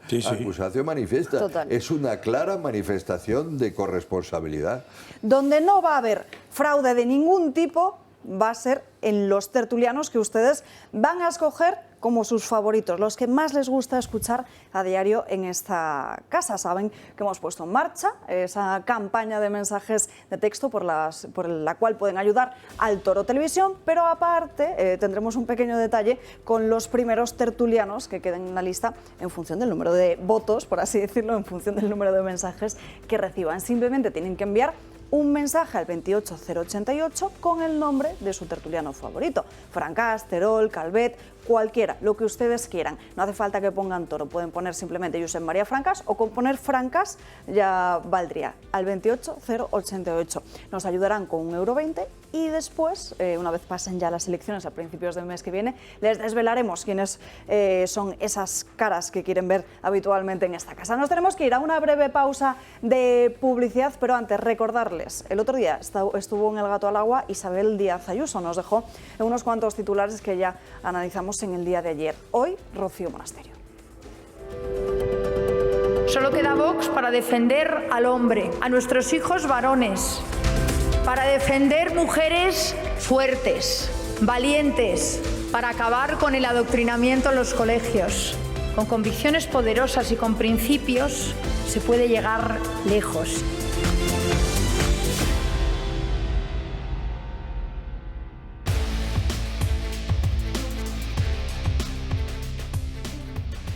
sí, sí. Accusatio manifiesta. Total. Es una clara manifestación de corresponsabilidad. Donde no va a haber fraude de ningún tipo va a ser en los tertulianos que ustedes van a escoger como sus favoritos, los que más les gusta escuchar a diario en esta casa. Saben que hemos puesto en marcha esa campaña de mensajes de texto por la cual pueden ayudar al Toro Televisión, pero aparte tendremos un pequeño detalle con los primeros tertulianos que queden en la lista en función del número de votos, por así decirlo, en función del número de mensajes que reciban. Simplemente tienen que enviar un mensaje al 28088 con el nombre de su tertuliano favorito. Francás, Terol, Calvet, cualquiera, lo que ustedes quieran. No hace falta que pongan Toro, pueden poner simplemente Josep María Francás, o con poner Francás ya valdría, al 28088. Nos ayudarán con €1,20 y después, una vez pasen ya las elecciones a principios del mes que viene, les desvelaremos quiénes son esas caras que quieren ver habitualmente en esta casa. Nos tenemos que ir a una breve pausa de publicidad, pero antes recordarles, el otro día estuvo en El Gato al Agua Isabel Díaz Ayuso, nos dejó unos cuantos titulares que ya analizamos en el día de ayer. Hoy, Rocío Monasterio. Solo queda Vox para defender al hombre, a nuestros hijos varones, para defender mujeres fuertes, valientes, para acabar con el adoctrinamiento en los colegios. Con convicciones poderosas y con principios se puede llegar lejos.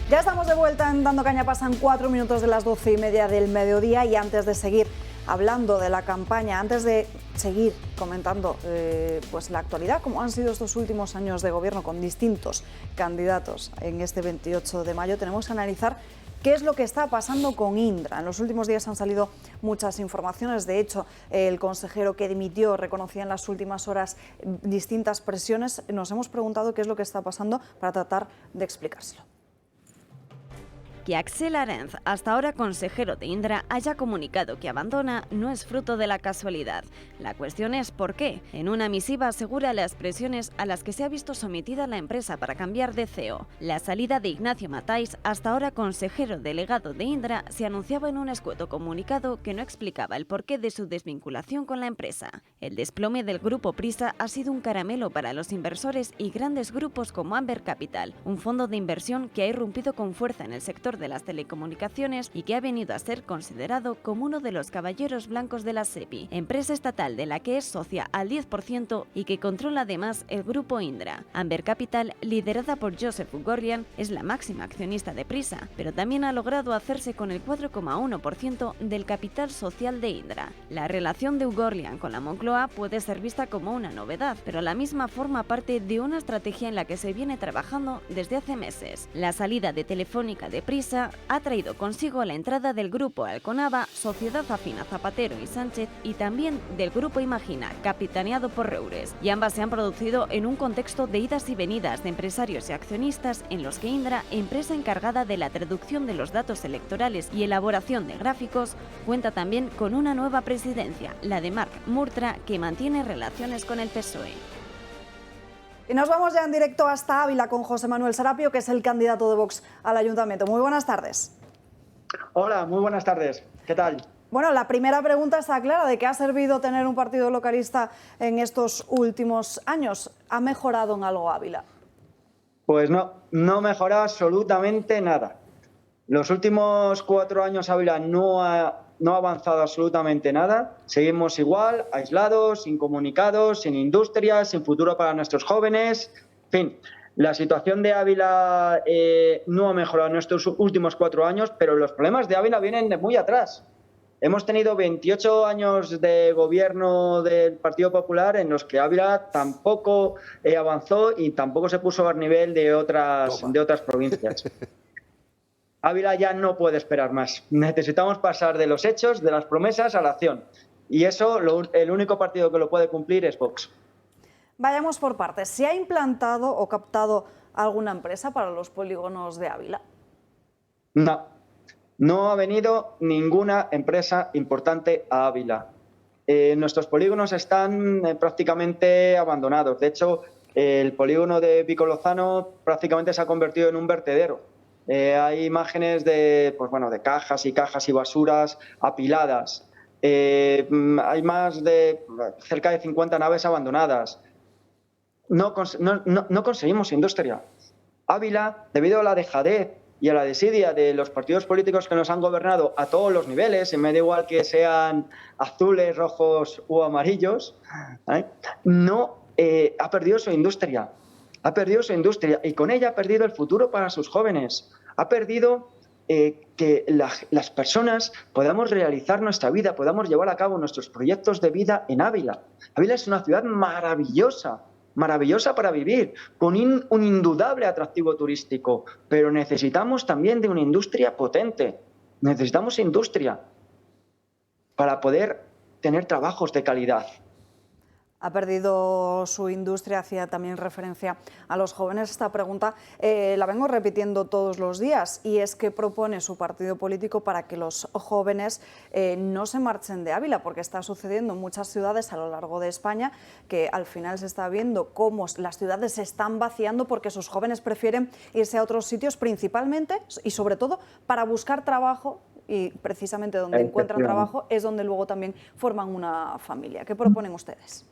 Ya estamos de vuelta en Dando Caña, pasan 4 minutos de las 12:30 del mediodía, y antes de seguir hablando de la campaña, antes de seguir comentando pues la actualidad, como han sido estos últimos años de gobierno con distintos candidatos en este 28 de mayo, tenemos que analizar qué es lo que está pasando con Indra. En los últimos días han salido muchas informaciones. De hecho, el consejero que dimitió reconocía en las últimas horas distintas presiones. Nos hemos preguntado qué es lo que está pasando para tratar de explicárselo. Que Axel Arenz, hasta ahora consejero de Indra, haya comunicado que abandona no es fruto de la casualidad. La cuestión es por qué. En una misiva asegura las presiones a las que se ha visto sometida la empresa para cambiar de CEO. La salida de Ignacio Matáis, hasta ahora consejero delegado de Indra, se anunciaba en un escueto comunicado que no explicaba el porqué de su desvinculación con la empresa. El desplome del grupo Prisa ha sido un caramelo para los inversores y grandes grupos como Amber Capital, un fondo de inversión que ha irrumpido con fuerza en el sector de las telecomunicaciones y que ha venido a ser considerado como uno de los caballeros blancos de la SEPI, empresa estatal de la que es socia al 10% y que controla además el grupo Indra. Amber Capital, liderada por Joseph Ugorlian, es la máxima accionista de Prisa, pero también ha logrado hacerse con el 4,1% del capital social de Indra. La relación de Ugorlian con la Moncloa puede ser vista como una novedad, pero la misma forma parte de una estrategia en la que se viene trabajando desde hace meses. La salida de Telefónica de Prisa ha traído consigo la entrada del grupo Alconava, sociedad afín a Zapatero y Sánchez, y también del grupo Imagina, capitaneado por Reures, y ambas se han producido en un contexto de idas y venidas de empresarios y accionistas en los que Indra, empresa encargada de la traducción de los datos electorales y elaboración de gráficos, cuenta también con una nueva presidencia, la de Marc Murtra, que mantiene relaciones con el PSOE. Y nos vamos ya en directo hasta Ávila con José Manuel Sarapio, que es el candidato de Vox al Ayuntamiento. Muy buenas tardes. Hola, muy buenas tardes. ¿Qué tal? Bueno, la primera pregunta está clara. ¿De qué ha servido tener un partido localista en estos últimos años? ¿Ha mejorado en algo Ávila? Pues no mejora absolutamente nada. Los últimos 4 años Ávila no ha no ha avanzado absolutamente nada. Seguimos igual, aislados, incomunicados, sin industria, sin futuro para nuestros jóvenes. En fin, la situación de Ávila no ha mejorado en estos últimos 4 años, pero los problemas de Ávila vienen de muy atrás. Hemos tenido 28 años de gobierno del Partido Popular en los que Ávila tampoco avanzó y tampoco se puso al nivel de otras provincias. Ávila ya no puede esperar más. Necesitamos pasar de los hechos, de las promesas, a la acción. Y eso, el único partido que lo puede cumplir es Vox. Vayamos por partes. ¿Se ha implantado o captado alguna empresa para los polígonos de Ávila? No ha venido ninguna empresa importante a Ávila. Nuestros polígonos están prácticamente abandonados. De hecho, el polígono de Pico Lozano prácticamente se ha convertido en un vertedero. Hay imágenes de cajas y cajas y basuras apiladas. Hay más de cerca de 50 naves abandonadas. No conseguimos industria. Ávila, debido a la dejadez y a la desidia de los partidos políticos que nos han gobernado a todos los niveles, y me da igual que sean azules, rojos o amarillos, ha perdido su industria. Ha perdido su industria y con ella ha perdido el futuro para sus jóvenes. Ha perdido que las personas podamos realizar nuestra vida, podamos llevar a cabo nuestros proyectos de vida en Ávila. Ávila es una ciudad maravillosa para vivir, con un indudable atractivo turístico, pero necesitamos también de una industria potente. Necesitamos industria para poder tener trabajos de calidad. Ha perdido su industria, hacía también referencia a los jóvenes. Esta pregunta la vengo repitiendo todos los días y es ¿qué propone su partido político para que los jóvenes no se marchen de Ávila? Porque está sucediendo en muchas ciudades a lo largo de España que al final se está viendo cómo las ciudades se están vaciando porque sus jóvenes prefieren irse a otros sitios principalmente y sobre todo para buscar trabajo, y precisamente donde encuentran trabajo es donde luego también forman una familia. ¿Qué proponen ustedes?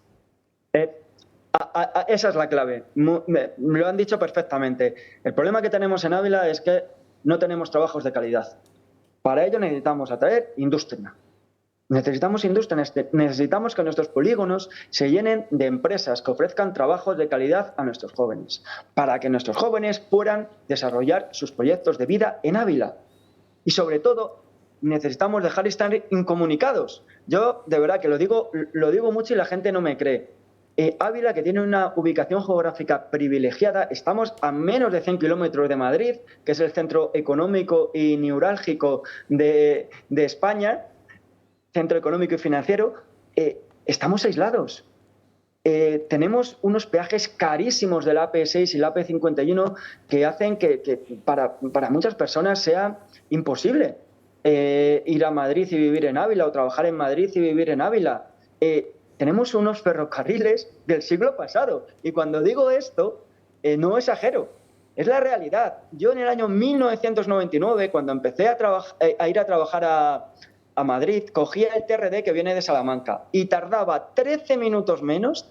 Esa es la clave. Me lo han dicho perfectamente. El problema que tenemos en Ávila es que no tenemos trabajos de calidad. Para ello necesitamos atraer industria. Necesitamos industria, necesitamos que nuestros polígonos se llenen de empresas que ofrezcan trabajos de calidad a nuestros jóvenes, para que nuestros jóvenes puedan desarrollar sus proyectos de vida en Ávila. Y sobre todo, necesitamos dejar de estar incomunicados. Yo, de verdad, que lo digo mucho y la gente no me cree. Ávila, que tiene una ubicación geográfica privilegiada, estamos a menos de 100 kilómetros de Madrid, que es el centro económico y neurálgico de España, centro económico y financiero, estamos aislados. Tenemos unos peajes carísimos de la AP6 y la AP51 que hacen que para muchas personas sea imposible ir a Madrid y vivir en Ávila o trabajar en Madrid y vivir en Ávila. Tenemos unos ferrocarriles del siglo pasado y cuando digo esto no exagero, es la realidad. Yo en el año 1999, cuando empecé a ir a trabajar a Madrid, cogía el TRD que viene de Salamanca y tardaba 13 minutos menos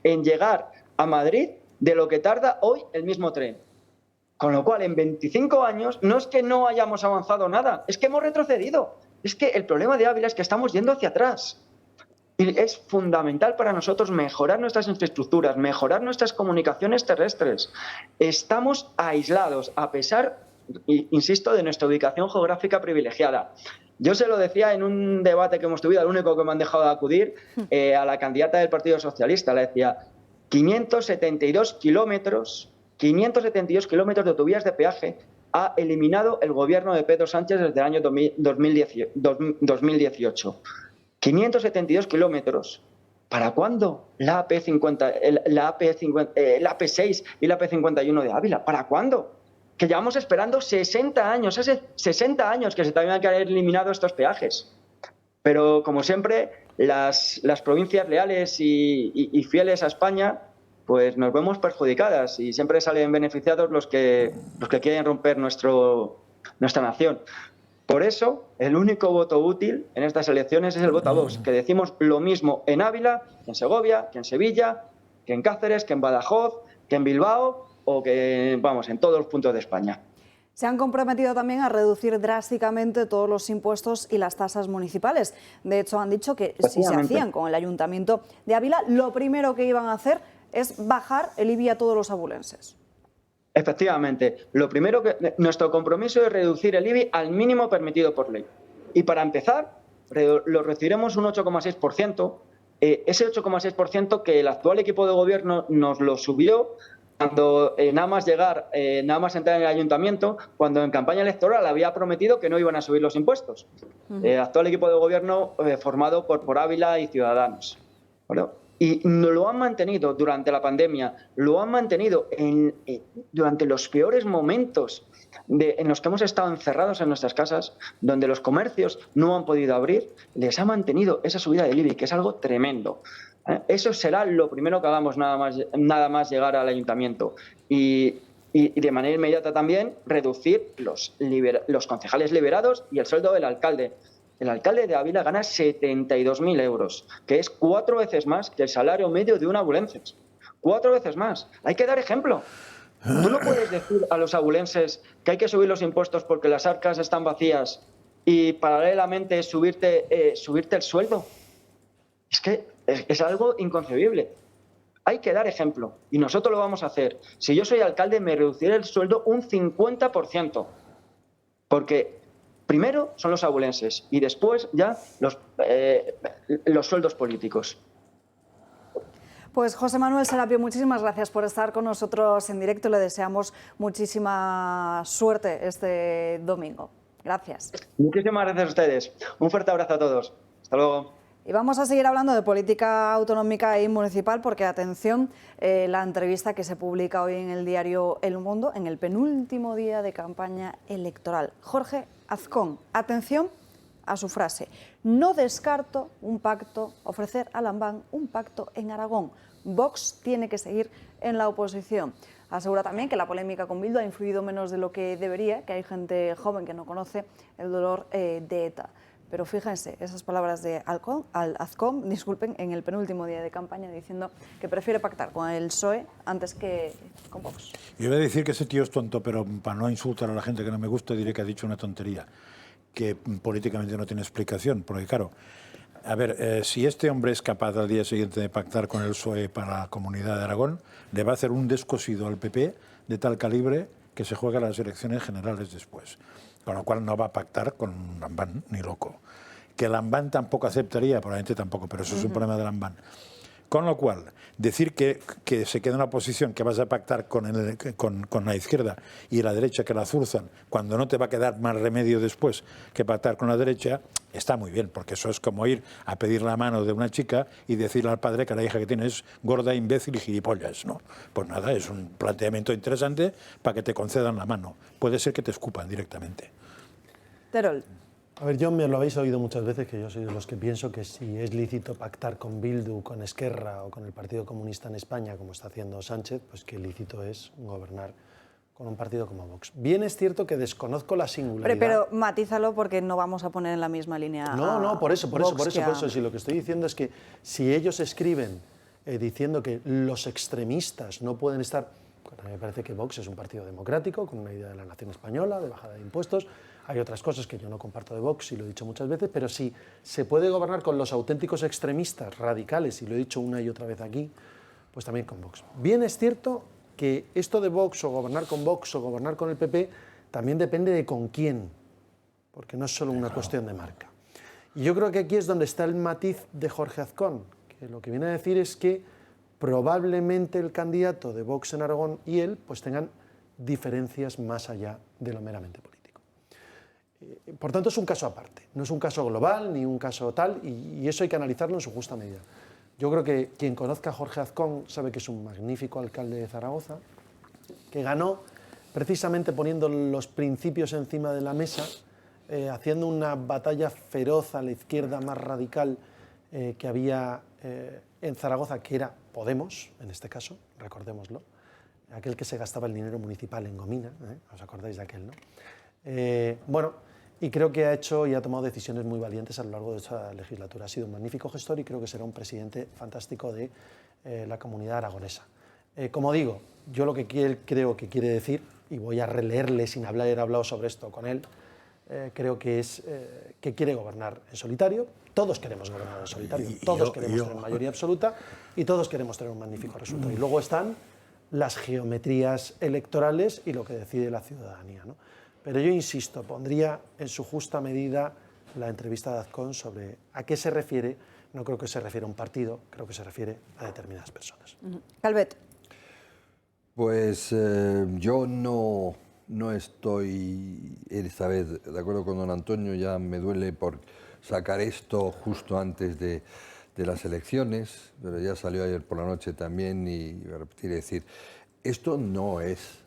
en llegar a Madrid de lo que tarda hoy el mismo tren. Con lo cual, en 25 años, no es que no hayamos avanzado nada, es que hemos retrocedido. Es que el problema de Ávila es que estamos yendo hacia atrás. Y es fundamental para nosotros mejorar nuestras infraestructuras, mejorar nuestras comunicaciones terrestres. Estamos aislados, a pesar, insisto, de nuestra ubicación geográfica privilegiada. Yo se lo decía en un debate que hemos tenido, al único que me han dejado de acudir, a la candidata del Partido Socialista. Le decía, 572 kilómetros de autovías de peaje ha eliminado el gobierno de Pedro Sánchez desde el año 2018. 572 kilómetros. ¿Para cuándo la AP6 y la AP51 de Ávila? ¿Para cuándo? Que llevamos esperando 60 años, hace 60 años que se tenían que haber eliminado estos peajes. Pero, como siempre, las provincias leales y fieles a España, pues nos vemos perjudicadas y siempre salen beneficiados los que quieren romper nuestra nación. Por eso, el único voto útil en estas elecciones es el voto a Vox, que decimos lo mismo en Ávila, que en Segovia, que en Sevilla, que en Cáceres, que en Badajoz, que en Bilbao o que, en todos los puntos de España. Se han comprometido también a reducir drásticamente todos los impuestos y las tasas municipales. De hecho, han dicho que si se hacían con el Ayuntamiento de Ávila, lo primero que iban a hacer es bajar el IBI a todos los abulenses. Efectivamente, nuestro compromiso es reducir el IBI al mínimo permitido por ley. Y para empezar, lo reduciremos un 8,6%. Ese 8,6% que el actual equipo de gobierno nos lo subió cuando nada más entrar en el ayuntamiento, cuando en campaña electoral había prometido que no iban a subir los impuestos. El actual equipo de gobierno formado por Ávila y Ciudadanos. ¿Vale? Y lo han mantenido durante la pandemia, lo han mantenido durante los peores momentos en los que hemos estado encerrados en nuestras casas, donde los comercios no han podido abrir, les ha mantenido esa subida del IBI, que es algo tremendo. Eso será lo primero que hagamos nada más llegar al ayuntamiento. Y de manera inmediata también reducir los concejales liberados y el sueldo del alcalde. El alcalde de Ávila gana 72.000 euros, que es 4 veces más que el salario medio de un abulenses. 4 veces más. Hay que dar ejemplo. Tú no puedes decir a los abulenses que hay que subir los impuestos porque las arcas están vacías y paralelamente subirte el sueldo. Es que es algo inconcebible. Hay que dar ejemplo y nosotros lo vamos a hacer. Si yo soy alcalde, me reduciré el sueldo un 50%. Porque primero son los abulenses y después ya los sueldos políticos. Pues José Manuel Serapio, muchísimas gracias por estar con nosotros en directo. Le deseamos muchísima suerte este domingo. Gracias. Muchísimas gracias a ustedes. Un fuerte abrazo a todos. Hasta luego. Y vamos a seguir hablando de política autonómica y municipal porque, atención, la entrevista que se publica hoy en el diario El Mundo, en el penúltimo día de campaña electoral. Jorge Azcón, atención a su frase: no descarto un pacto, ofrecer a Lambán un pacto en Aragón. Vox tiene que seguir en la oposición. Asegura también que la polémica con Bildu ha influido menos de lo que debería, que hay gente joven que no conoce el dolor de ETA. Pero fíjense, esas palabras de Azcón, disculpen, en el penúltimo día de campaña, diciendo que prefiere pactar con el PSOE antes que con Vox. Yo voy a decir que ese tío es tonto, pero para no insultar a la gente que no me gusta, diré que ha dicho una tontería, que políticamente no tiene explicación, porque claro, a ver, si este hombre es capaz al día siguiente de pactar con el PSOE para la Comunidad de Aragón, le va a hacer un descosido al PP de tal calibre que se juega las elecciones generales después. Con lo cual no va a pactar con Lambán, ni loco. Que Lambán tampoco aceptaría, probablemente tampoco, pero eso es un problema de Lambán. Con lo cual, decir que se queda en una posición que vas a pactar con la izquierda y la derecha que la zurzan, cuando no te va a quedar más remedio después que pactar con la derecha, está muy bien, porque eso es como ir a pedir la mano de una chica y decirle al padre que la hija que tiene es gorda, imbécil y gilipollas, ¿no? Pues nada, es un planteamiento interesante para que te concedan la mano. Puede ser que te escupan directamente. Terol. A ver, yo me lo habéis oído muchas veces, que yo soy de los que pienso que si es lícito pactar con Bildu, con Esquerra o con el Partido Comunista en España, como está haciendo Sánchez, pues que lícito es gobernar con un partido como Vox. Bien es cierto que desconozco la singularidad. Pero matízalo, porque no vamos a poner en la misma línea. No, por eso. Si lo que estoy diciendo es que si ellos escriben diciendo que los extremistas no pueden estar... A mí me parece que Vox es un partido democrático, con una idea de la nación española, de bajada de impuestos. Hay otras cosas que yo no comparto de Vox, y lo he dicho muchas veces, pero si se puede gobernar con los auténticos extremistas radicales, y lo he dicho una y otra vez aquí, pues también con Vox. Bien es cierto que esto de Vox, o gobernar con Vox, o gobernar con el PP, también depende de con quién, porque no es solo una cuestión de marca. Y yo creo que aquí es donde está el matiz de Jorge Azcón, que lo que viene a decir es que probablemente el candidato de Vox en Aragón y él pues tengan diferencias más allá de lo meramente político. Por tanto, es un caso aparte, no es un caso global ni un caso tal, y eso hay que analizarlo en su justa medida. Yo creo que quien conozca a Jorge Azcón sabe que es un magnífico alcalde de Zaragoza, que ganó precisamente poniendo los principios encima de la mesa, haciendo una batalla feroz a la izquierda más radical que había en Zaragoza, que era Podemos, en este caso, recordémoslo, aquel que se gastaba el dinero municipal en gomina, ¿os acordáis de aquel, no? Bueno, y creo que ha hecho y ha tomado decisiones muy valientes a lo largo de esta legislatura. Ha sido un magnífico gestor y creo que será un presidente fantástico de la comunidad aragonesa. Como digo, yo lo que creo que quiere decir, y voy a releerle sin haber hablado sobre esto con él, creo que es que quiere gobernar en solitario. Todos queremos gobernar en solitario, todos queremos tener mayoría absoluta y todos queremos tener un magnífico resultado. Y luego están las geometrías electorales y lo que decide la ciudadanía, ¿no? Pero yo insisto, pondría en su justa medida la entrevista de Azcón sobre a qué se refiere. No creo que se refiere a un partido, creo que se refiere a determinadas personas. Calvet. Pues yo no estoy esta vez de acuerdo con don Antonio, ya me duele por sacar esto justo antes de las elecciones, pero ya salió ayer por la noche también y voy a repetir y decir, esto no es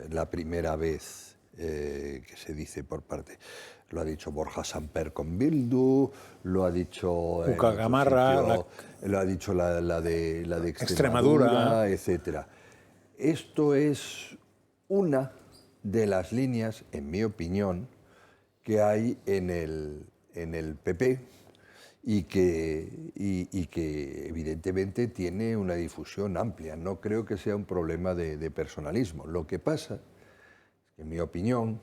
la primera vez que se dice por parte. Lo ha dicho Borja Samper con Bildu, lo ha dicho Cuca Gamarra, lo ha dicho la de Extremadura, etcétera. Esto es una de las líneas, en mi opinión, que hay en el PP y que evidentemente tiene una difusión amplia. No creo que sea un problema de personalismo. Lo que pasa, en mi opinión,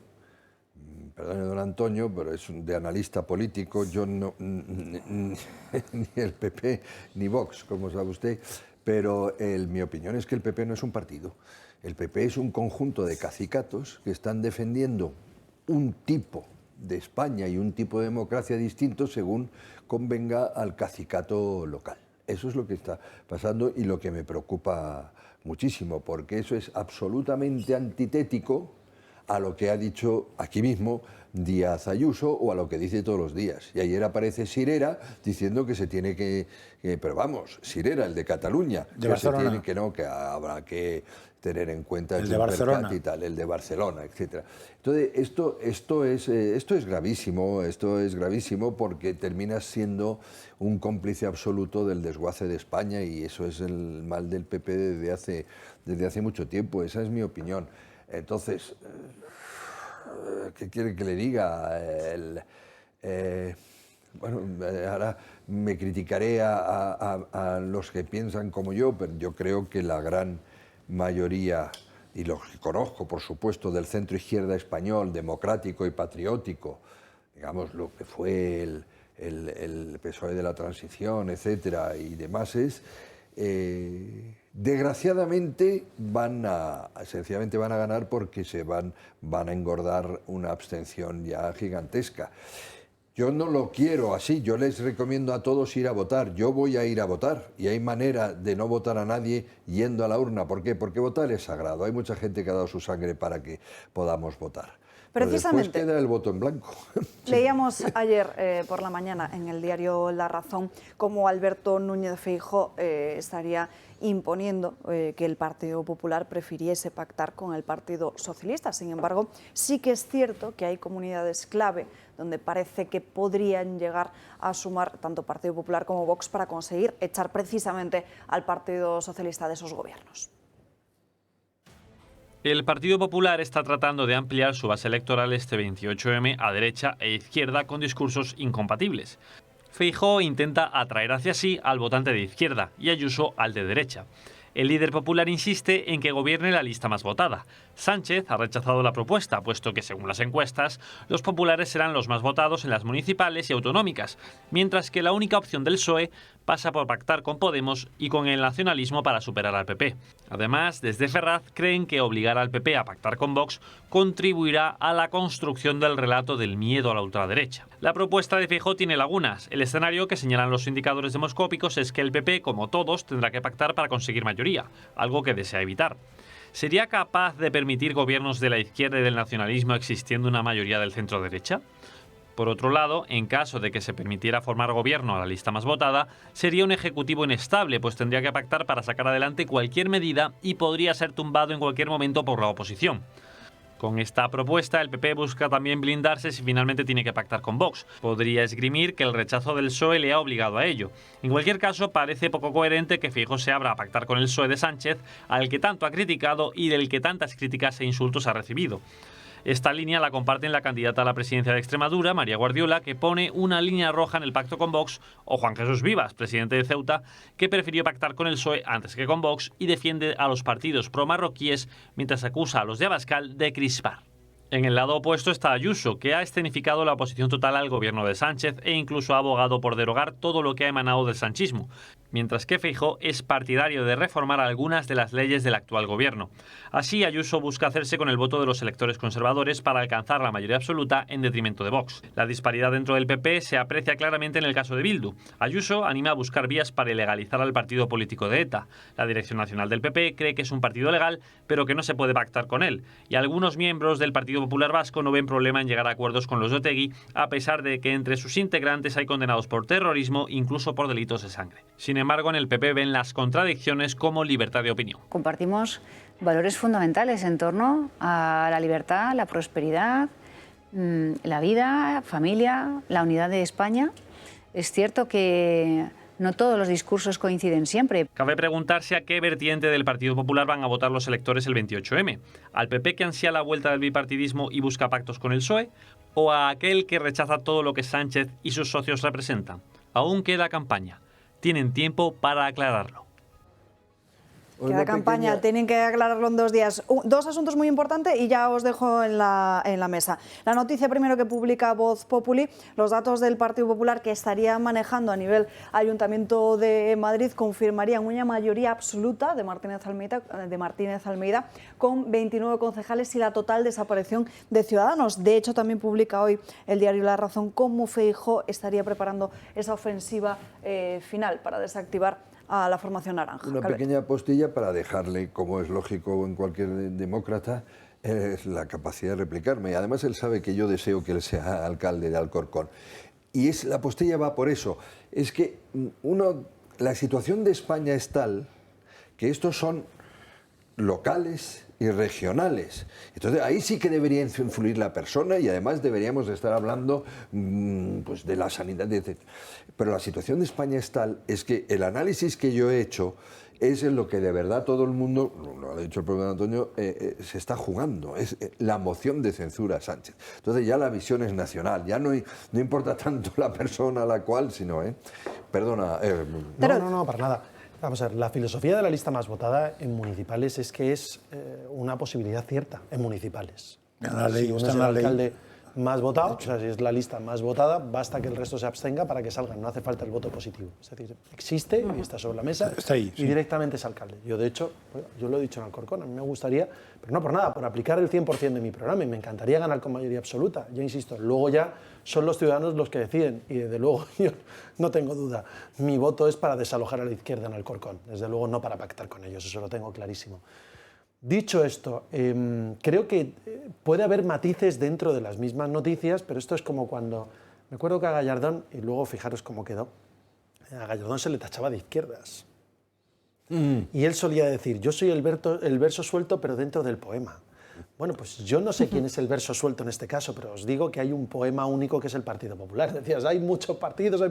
perdone don Antonio, pero es de analista político, yo no, ni el PP ni Vox, como sabe usted, pero mi opinión es que el PP no es un partido. El PP es un conjunto de cacicatos que están defendiendo un tipo de España y un tipo de democracia distinto según convenga al cacicato local. Eso es lo que está pasando y lo que me preocupa muchísimo, porque eso es absolutamente antitético a lo que ha dicho aquí mismo Díaz Ayuso o a lo que dice todos los días. Y ayer aparece Sirera diciendo que se tiene pero vamos, Sirera, el de Cataluña, de Barcelona. Que habrá que tener en cuenta el de Barcelona y tal, el de Barcelona, etcétera. Entonces, esto es gravísimo porque terminas siendo un cómplice absoluto del desguace de España y eso es el mal del PP desde hace mucho tiempo. Esa es mi opinión. Entonces, ¿qué quiere que le diga? Bueno, ahora me criticaré a los que piensan como yo, pero yo creo que la gran mayoría, y los que conozco, por supuesto, del centro izquierda español, democrático y patriótico, digamos, lo que fue el PSOE de la transición, etcétera, y demás, desgraciadamente sencillamente van a ganar porque van a engordar una abstención ya gigantesca. Yo no lo quiero así, yo les recomiendo a todos ir a votar, yo voy a ir a votar y hay manera de no votar a nadie yendo a la urna. ¿Por qué? Porque votar es sagrado, hay mucha gente que ha dado su sangre para que podamos votar. Precisamente, pero después queda el voto en blanco. Leíamos ayer por la mañana en el diario La Razón cómo Alberto Núñez Feijóo estaría imponiendo que el Partido Popular prefiriese pactar con el Partido Socialista. Sin embargo, sí que es cierto que hay comunidades clave donde parece que podrían llegar a sumar tanto Partido Popular como Vox para conseguir echar precisamente al Partido Socialista de esos gobiernos. El Partido Popular está tratando de ampliar su base electoral este 28M a derecha e izquierda con discursos incompatibles. Feijóo intenta atraer hacia sí al votante de izquierda y Ayuso al de derecha. El líder popular insiste en que gobierne la lista más votada. Sánchez ha rechazado la propuesta, puesto que, según las encuestas, los populares serán los más votados en las municipales y autonómicas, mientras que la única opción del PSOE pasa por pactar con Podemos y con el nacionalismo para superar al PP. Además, desde Ferraz creen que obligar al PP a pactar con Vox contribuirá a la construcción del relato del miedo a la ultraderecha. La propuesta de Feijóo tiene lagunas. El escenario que señalan los indicadores demoscópicos es que el PP, como todos, tendrá que pactar para conseguir mayoría, algo que desea evitar. ¿Sería capaz de permitir gobiernos de la izquierda y del nacionalismo existiendo una mayoría del centro-derecha? Por otro lado, en caso de que se permitiera formar gobierno a la lista más votada, sería un ejecutivo inestable, pues tendría que pactar para sacar adelante cualquier medida y podría ser tumbado en cualquier momento por la oposición. Con esta propuesta, el PP busca también blindarse si finalmente tiene que pactar con Vox. Podría esgrimir que el rechazo del PSOE le ha obligado a ello. En cualquier caso, parece poco coherente que Feijóo se abra a pactar con el PSOE de Sánchez, al que tanto ha criticado y del que tantas críticas e insultos ha recibido. Esta línea la comparten la candidata a la presidencia de Extremadura, María Guardiola, que pone una línea roja en el pacto con Vox, o Juan Jesús Vivas, presidente de Ceuta, que prefirió pactar con el PSOE antes que con Vox y defiende a los partidos pro-marroquíes mientras acusa a los de Abascal de crispar. En el lado opuesto está Ayuso, que ha escenificado la oposición total al gobierno de Sánchez e incluso ha abogado por derogar todo lo que ha emanado del sanchismo, mientras que Feijóo es partidario de reformar algunas de las leyes del actual gobierno. Así, Ayuso busca hacerse con el voto de los electores conservadores para alcanzar la mayoría absoluta en detrimento de Vox. La disparidad dentro del PP se aprecia claramente en el caso de Bildu. Ayuso anima a buscar vías para ilegalizar al partido político de ETA. La dirección nacional del PP cree que es un partido legal, pero que no se puede pactar con él. Y algunos miembros del Partido Popular Vasco no ven problema en llegar a acuerdos con los de Otegi, a pesar de que entre sus integrantes hay condenados por terrorismo, incluso por delitos de sangre. Sin embargo, en el PP ven las contradicciones como libertad de opinión. Compartimos valores fundamentales en torno a la libertad, la prosperidad, la vida, familia, la unidad de España. Es cierto que no todos los discursos coinciden siempre. Cabe preguntarse a qué vertiente del Partido Popular van a votar los electores el 28M. ¿Al PP que ansía la vuelta del bipartidismo y busca pactos con el PSOE? ¿O a aquel que rechaza todo lo que Sánchez y sus socios representan? Aún queda campaña. Tienen tiempo para aclararlo. Queda campaña, tienen que aclararlo en 2 días. Dos asuntos muy importantes y ya os dejo en la mesa. La noticia primero que publica Voz Populi, los datos del Partido Popular que estaría manejando a nivel Ayuntamiento de Madrid confirmarían una mayoría absoluta de Martínez Almeida con 29 concejales y la total desaparición de Ciudadanos. De hecho, también publica hoy el diario La Razón cómo Feijóo estaría preparando esa ofensiva final para desactivar a la formación naranja. Una pequeña postilla para dejarle, como es lógico en cualquier demócrata, la capacidad de replicarme. Además, él sabe que yo deseo que él sea alcalde de Alcorcón. Y la postilla va por eso. Es que la situación de España es tal que estos son locales y regionales. Entonces ahí sí que debería influir la persona y además deberíamos estar hablando pues, de la sanidad, etc. Pero la situación de España es tal, es que el análisis que yo he hecho es en lo que de verdad todo el mundo, lo ha dicho el propio Antonio, se está jugando, es la moción de censura a Sánchez. Entonces ya la visión es nacional, ya no importa tanto la persona a la cual, sino... Perdona... No, para nada. Vamos a ver, la filosofía de la lista más votada en municipales es que es una posibilidad cierta en municipales. La ley, si uno es el alcalde más votado, o sea, si es la lista más votada, basta que el resto se abstenga para que salgan, no hace falta el voto positivo. Es decir, existe y está sobre la mesa está ahí, y directamente es alcalde. Yo, de hecho, yo lo he dicho en Alcorcón, a mí me gustaría, pero no por nada, por aplicar el 100% de mi programa y me encantaría ganar con mayoría absoluta. Yo insisto, luego ya son los ciudadanos los que deciden y desde luego yo no tengo duda. Mi voto es para desalojar a la izquierda en Alcorcón, desde luego no para pactar con ellos, eso lo tengo clarísimo. Dicho esto, creo que puede haber matices dentro de las mismas noticias, pero esto es como cuando... Me acuerdo que a Gallardón, y luego fijaros cómo quedó, a Gallardón se le tachaba de izquierdas. Y él solía decir, yo soy el verso suelto, pero dentro del poema. Bueno, pues yo no sé quién es el verso suelto en este caso, pero os digo que hay un poema único que es el Partido Popular. Decías, hay muchos partidos,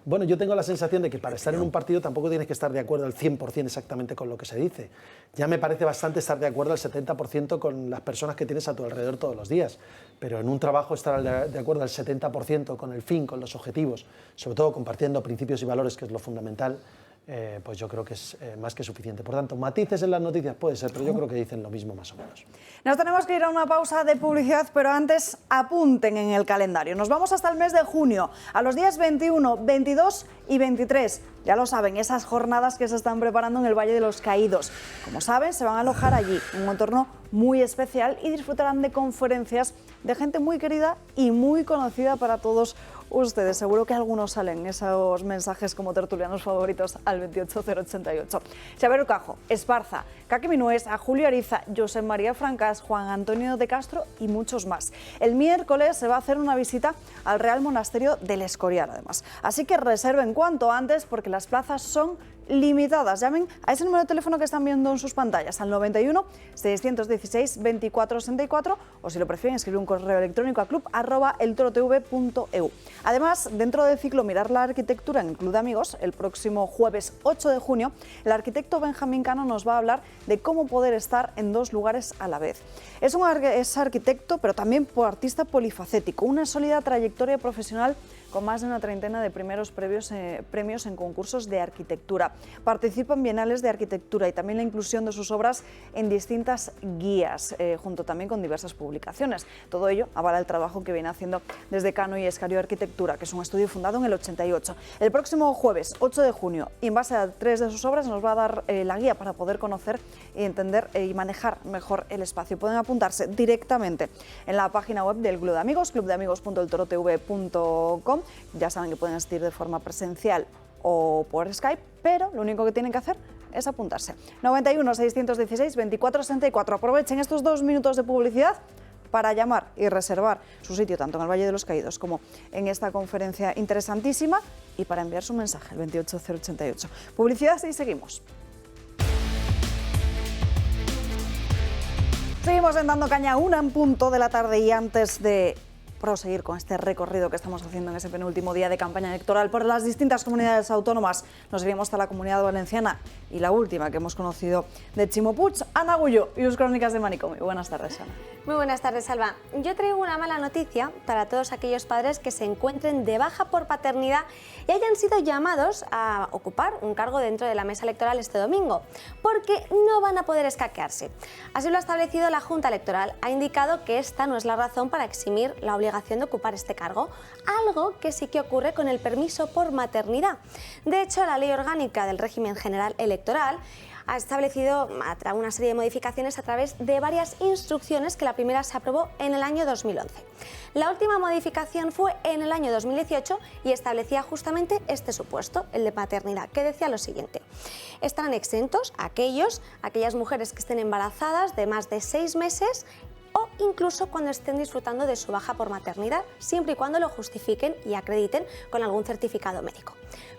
Bueno, yo tengo la sensación de que para estar en un partido tampoco tienes que estar de acuerdo al 100% exactamente con lo que se dice. Ya me parece bastante estar de acuerdo al 70% con las personas que tienes a tu alrededor todos los días. Pero en un trabajo estar de acuerdo al 70% con el fin, con los objetivos, sobre todo compartiendo principios y valores, que es lo fundamental, pues yo creo que es más que suficiente. Por tanto, matices en las noticias puede ser, pero yo creo que dicen lo mismo más o menos. Nos tenemos que ir a una pausa de publicidad, pero antes apunten en el calendario. Nos vamos hasta el mes de junio, a los días 21, 22 y 23. Ya lo saben, esas jornadas que se están preparando en el Valle de los Caídos. Como saben, se van a alojar allí, en un entorno muy especial y disfrutarán de conferencias de gente muy querida y muy conocida para todos ustedes. Seguro que algunos salen esos mensajes como tertulianos favoritos al 28088. Xavier Cajo, Esparza, Kaki Minuesa, Julio Ariza, Josep María Francas, Juan Antonio de Castro y muchos más. El miércoles se va a hacer una visita al Real Monasterio del Escorial, además. Así que reserven cuanto antes porque las plazas son limitadas. Llamen a ese número de teléfono que están viendo en sus pantallas, al 91 616 24 64, o si lo prefieren, escribir un correo electrónico a club@eltorotv.eu. Además, dentro del ciclo Mirar la Arquitectura en el Club de Amigos, el próximo jueves 8 de junio, el arquitecto Benjamín Cano nos va a hablar de cómo poder estar en dos lugares a la vez. Es arquitecto, pero también artista polifacético, una sólida trayectoria profesional con más de una treintena de premios en concursos de arquitectura. Participa en bienales de arquitectura y también la inclusión de sus obras en distintas guías, junto también con diversas publicaciones. Todo ello avala el trabajo que viene haciendo desde Cano y Escario Arquitectura, que es un estudio fundado en el 88. El próximo jueves 8 de junio, y en base a 3 de sus obras, nos va a dar la guía para poder conocer y entender y manejar mejor el espacio. Pueden apuntarse directamente en la página web del Club de Amigos, clubdeamigos.eltorotv.com. Ya saben que pueden asistir de forma presencial o por Skype, pero lo único que tienen que hacer es apuntarse. 91 616 24 64. Aprovechen estos 2 minutos de publicidad para llamar y reservar su sitio tanto en el Valle de los Caídos como en esta conferencia interesantísima y para enviar su mensaje, el 28088. Publicidad y seguimos. Seguimos en Dando Caña, 1 en punto de la tarde, y antes de proseguir con este recorrido que estamos haciendo en ese penúltimo día de campaña electoral por las distintas comunidades autónomas, nos iremos hasta la Comunidad Valenciana y la última que hemos conocido de Ximo Puig, Ana Agulló y sus crónicas de manicomio. Buenas tardes, Ana. Muy buenas tardes, Alba. Yo traigo una mala noticia para todos aquellos padres que se encuentren de baja por paternidad y hayan sido llamados a ocupar un cargo dentro de la mesa electoral este domingo, porque no van a poder escaquearse. Así lo ha establecido la Junta Electoral. Ha indicado que esta no es la razón para eximir la obligación de ocupar este cargo, algo que sí que ocurre con el permiso por maternidad. De hecho, la Ley Orgánica del Régimen General Electoral ha establecido una serie de modificaciones a través de varias instrucciones, que la primera se aprobó en el año 2011. La última modificación fue en el año 2018 y establecía justamente este supuesto, el de paternidad, que decía lo siguiente: estarán exentos aquellas mujeres que estén embarazadas de más de 6 meses o incluso cuando estén disfrutando de su baja por maternidad, siempre y cuando lo justifiquen y acrediten con algún certificado médico.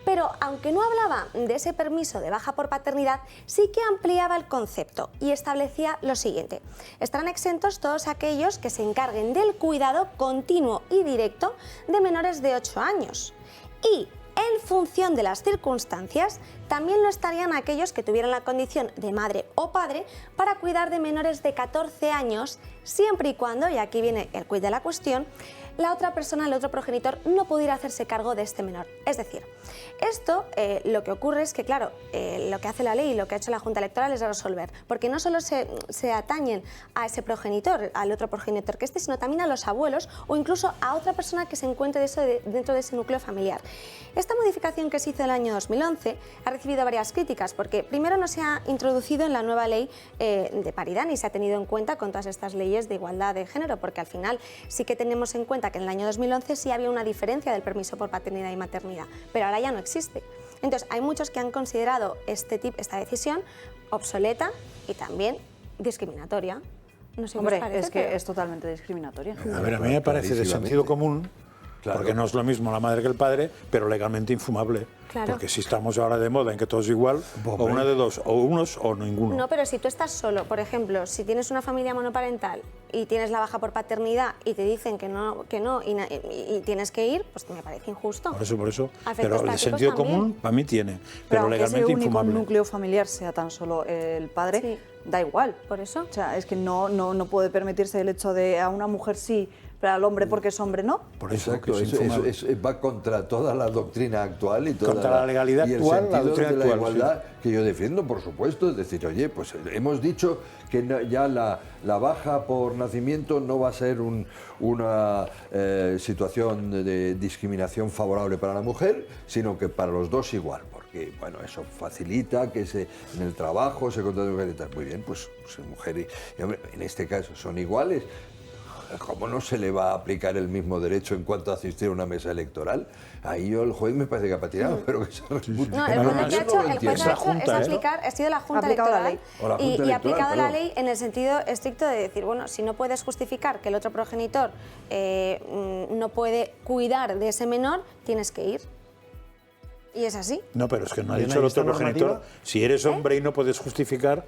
Pero aunque no hablaba de ese permiso de baja por paternidad, sí que ampliaba el concepto y establecía lo siguiente: estarán exentos todos aquellos que se encarguen del cuidado continuo y directo de menores de 8 años. Y en función de las circunstancias, también lo estarían aquellos que tuvieran la condición de madre o padre para cuidar de menores de 14 años, siempre y cuando, y aquí viene el quid de la cuestión, la otra persona, el otro progenitor, no pudiera hacerse cargo de este menor. Es decir, esto lo que ocurre es que, claro, lo que hace la ley y lo que ha hecho la Junta Electoral es resolver, porque no solo se atañen a ese progenitor, al otro progenitor que esté, sino también a los abuelos o incluso a otra persona que se encuentre dentro de ese núcleo familiar. Esta modificación que se hizo en el año 2011 ha recibido varias críticas, porque primero no se ha introducido en la nueva ley de paridad ni se ha tenido en cuenta con todas estas leyes de igualdad de género, porque al final sí que tenemos en cuenta que en el año 2011 sí había una diferencia del permiso por paternidad y maternidad, pero ahora ya no existe. Entonces, hay muchos que han considerado esta decisión obsoleta y también discriminatoria. No sé, hombre, parece, es que es totalmente discriminatoria. A ver, a mí me parece de sentido común, claro, porque no es lo mismo la madre que el padre, pero legalmente infumable. Claro. Porque si estamos ahora de moda en que todo es igual, o una de dos, o unos o ninguno. No, pero si tú estás solo, por ejemplo, si tienes una familia monoparental y tienes la baja por paternidad y te dicen que no y tienes que ir, pues me parece injusto. Por eso. Pero el sentido común para mí tiene, pero legalmente infumable. Aunque ese único núcleo familiar sea tan solo el padre, sí, da igual. Por eso. O sea, es que no puede permitirse el hecho de a una mujer sí, pero al hombre porque es hombre no. Por eso. Exacto, eso va contra toda la doctrina actual y toda contra la legalidad y actual, el sentido la de la igualdad, sí, que yo defiendo, por supuesto. Es decir, oye, pues hemos dicho que ya la baja por nacimiento no va a ser una situación de discriminación favorable para la mujer, sino que para los dos igual, porque bueno, eso facilita que en el trabajo se contrate mujer y tal. Muy bien, pues mujer y hombre, en este caso son iguales. ¿Cómo no se le va a aplicar el mismo derecho en cuanto a asistir a una mesa electoral? Ahí el juez me parece que ha patinado, pero que se repute. No, el juez ha ha sido la Junta Electoral y ha aplicado la ley en el sentido estricto de decir, bueno, si no puedes justificar que el otro progenitor no puede cuidar de ese menor, tienes que ir. Y es así. No, pero es que no ha ¿Y dicho una el otro lista progenitor. normativa? Si eres hombre y no puedes justificar,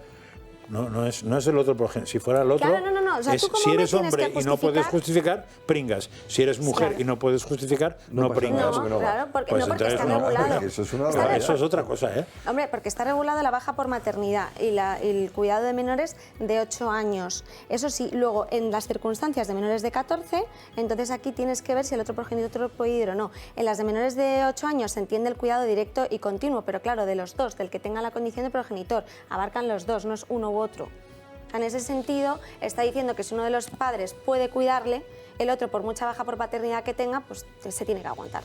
no es el otro progenitor. Si fuera el otro, Claro, no. O sea, tú como si eres hombre hombre tienes y que no puedes justificar, pringas. Si eres mujer Claro. y no puedes justificar, no pasa pringas. nada, No, claro, porque, Pues no porque entonces está no. regulado. Eso es una Está barbaridad. Eso es otra cosa, ¿eh? Hombre, porque está regulado la baja por maternidad y el cuidado de menores de 8 años. Eso sí, luego en las circunstancias de menores de 14, entonces aquí tienes que ver si el otro progenitor puede ir o no. En las de menores de 8 años se entiende el cuidado directo y continuo, pero claro, de los dos, del que tenga la condición de progenitor, abarcan los dos, no es uno u otro. En ese sentido, está diciendo que si uno de los padres puede cuidarle, el otro, por mucha baja por paternidad que tenga, pues se tiene que aguantar.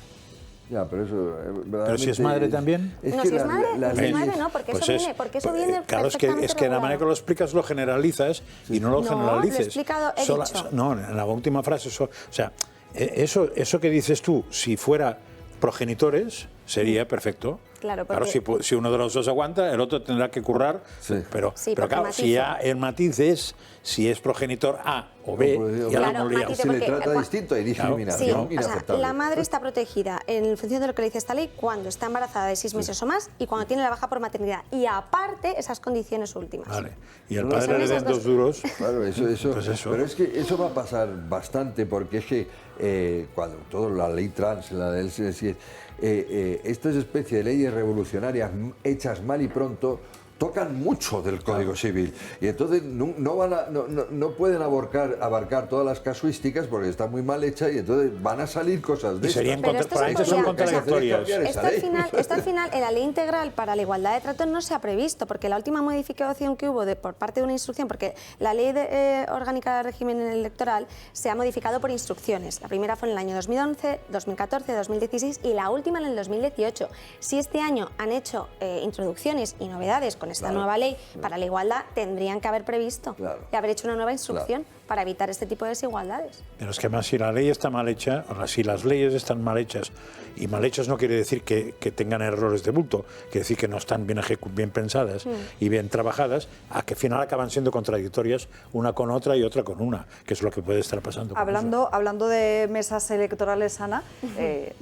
Ya, pero eso... Pero si es madre también. No, si es madre no, porque Pues eso viene claro, es que la regulado. manera que lo explicas lo generalizas y no lo No, generalices. lo he explicado, he dicho. No, en la última frase, o sea, eso que dices tú, si fuera progenitores, sería perfecto. Claro, porque... si uno de los dos aguanta, el otro tendrá que currar, pero claro, si ya el matiz es si es progenitor A o B, ya lo hemos liado. Se le trata distinto, hay discriminación inaceptable. La madre está protegida en función de lo que le dice esta ley cuando está embarazada de 6 meses o más y cuando tiene la baja por maternidad. Y aparte, esas condiciones últimas. Vale. Y el padre le den 2 duros. Claro, eso. Pues eso. Pero es que eso va a pasar bastante porque es que cuando toda la ley trans, la del estas especies de leyes revolucionarias hechas mal y pronto tocan mucho del Código Civil y entonces no pueden abarcar todas las casuísticas porque está muy mal hecha y entonces van a salir cosas de y serían son contradictorias. Esto al final en la ley integral para la igualdad de trato no se ha previsto porque la última modificación que hubo por parte de una instrucción, porque la ley orgánica del régimen electoral se ha modificado por instrucciones. La primera fue en el año 2011, 2014, 2016 y la última en el 2018. Si este año han hecho introducciones y novedades con esta nueva ley para la igualdad, tendrían que haber previsto y haber hecho una nueva instrucción para evitar este tipo de desigualdades. Pero es que además si la ley está mal hecha, si las leyes están mal hechas, y mal hechas no quiere decir que tengan errores de bulto, quiere decir que no están bien pensadas y bien trabajadas, a que al final acaban siendo contradictorias una con otra y otra con una, que es lo que puede estar pasando. Hablando de mesas electorales, Ana,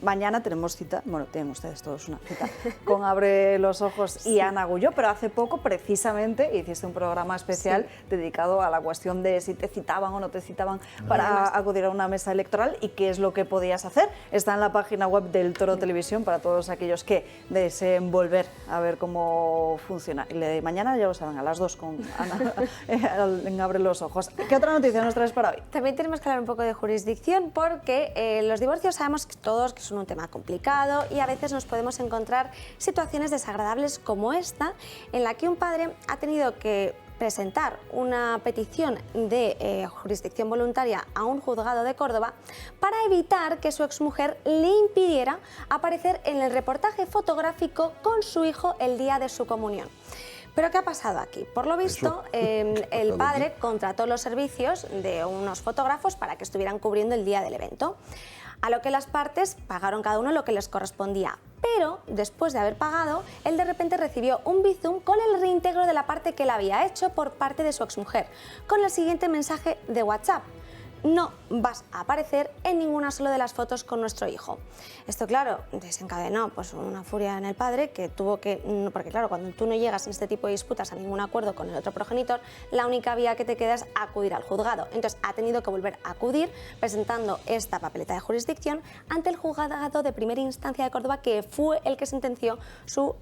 mañana tenemos cita, bueno, tienen ustedes todos una cita, con Abre los Ojos y Ana Agulló, pero hace poco precisamente hiciste un programa especial dedicado a la cuestión de si te citaban o no te citaban para acudir a una mesa electoral y qué es lo que podías hacer. Está en la página web del Toro Televisión para todos aquellos que deseen volver a ver cómo funciona. Y mañana ya lo saben, a las 2 con Ana en Abre los Ojos. ¿Qué otra noticia nos traes para hoy? También tenemos que hablar un poco de jurisdicción porque los divorcios sabemos todos que son un tema complicado y a veces nos podemos encontrar situaciones desagradables como esta, en la que un padre ha tenido que presentar una petición de jurisdicción voluntaria a un juzgado de Córdoba para evitar que su exmujer le impidiera aparecer en el reportaje fotográfico con su hijo el día de su comunión. ¿Pero qué ha pasado aquí? Por lo visto, el padre contrató los servicios de unos fotógrafos para que estuvieran cubriendo el día del evento, a lo que las partes pagaron cada uno lo que les correspondía. Pero después de haber pagado, él de repente recibió un Bizum con el reintegro de la parte que él había hecho por parte de su exmujer, con el siguiente mensaje de WhatsApp: no vas a aparecer en ninguna sola de las fotos con nuestro hijo. Esto, claro, desencadenó pues una furia en el padre que tuvo que... Porque, claro, cuando tú no llegas en este tipo de disputas a ningún acuerdo con el otro progenitor, la única vía que te queda es acudir al juzgado. Entonces, ha tenido que volver a acudir presentando esta papeleta de jurisdicción ante el juzgado de primera instancia de Córdoba, que fue el que sentenció su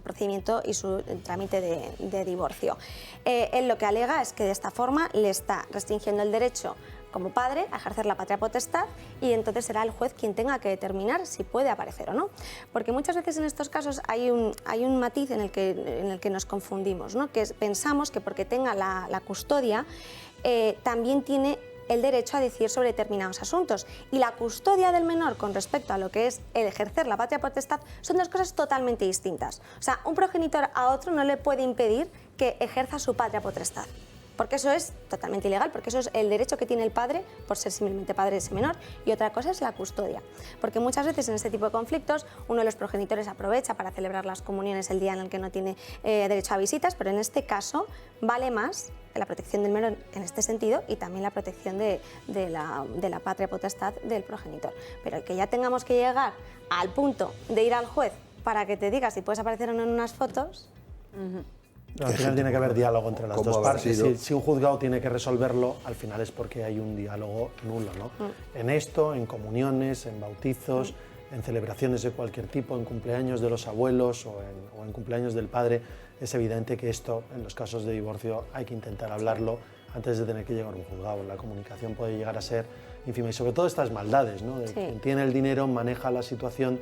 procedimiento y su trámite de divorcio. Él lo que alega es que de esta forma le está restringiendo el derecho como padre a ejercer la patria potestad y entonces será el juez quien tenga que determinar si puede aparecer o no. Porque muchas veces en estos casos hay un matiz en el que nos confundimos, ¿no? Que pensamos que porque tenga la custodia también tiene el derecho a decidir sobre determinados asuntos. Y la custodia del menor con respecto a lo que es el ejercer la patria potestad son dos cosas totalmente distintas. O sea, un progenitor a otro no le puede impedir que ejerza su patria potestad, porque eso es totalmente ilegal, porque eso es el derecho que tiene el padre por ser simplemente padre de ese menor, y otra cosa es la custodia. Porque muchas veces en este tipo de conflictos uno de los progenitores aprovecha para celebrar las comuniones el día en el que no tiene derecho a visitas, pero en este caso vale más la protección del menor en este sentido y también la protección de la patria potestad del progenitor. Pero que ya tengamos que llegar al punto de ir al juez para que te diga si puedes aparecer o no en unas fotos. Al final tiene que haber diálogo entre las dos partes. Si un juzgado tiene que resolverlo, al final es porque hay un diálogo nulo, ¿no? En esto, en comuniones, en bautizos, en celebraciones de cualquier tipo, en cumpleaños de los abuelos o en cumpleaños del padre, es evidente que esto, en los casos de divorcio, hay que intentar hablarlo antes de tener que llegar a un juzgado. La comunicación puede llegar a ser ínfima y sobre todo estas maldades, ¿no? Quien tiene el dinero maneja la situación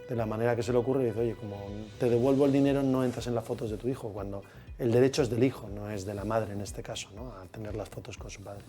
de la manera que se le ocurre y dice, oye, como te devuelvo el dinero no entras en las fotos de tu hijo, cuando el derecho es del hijo, no es de la madre en este caso, ¿no? A tener las fotos con su padre.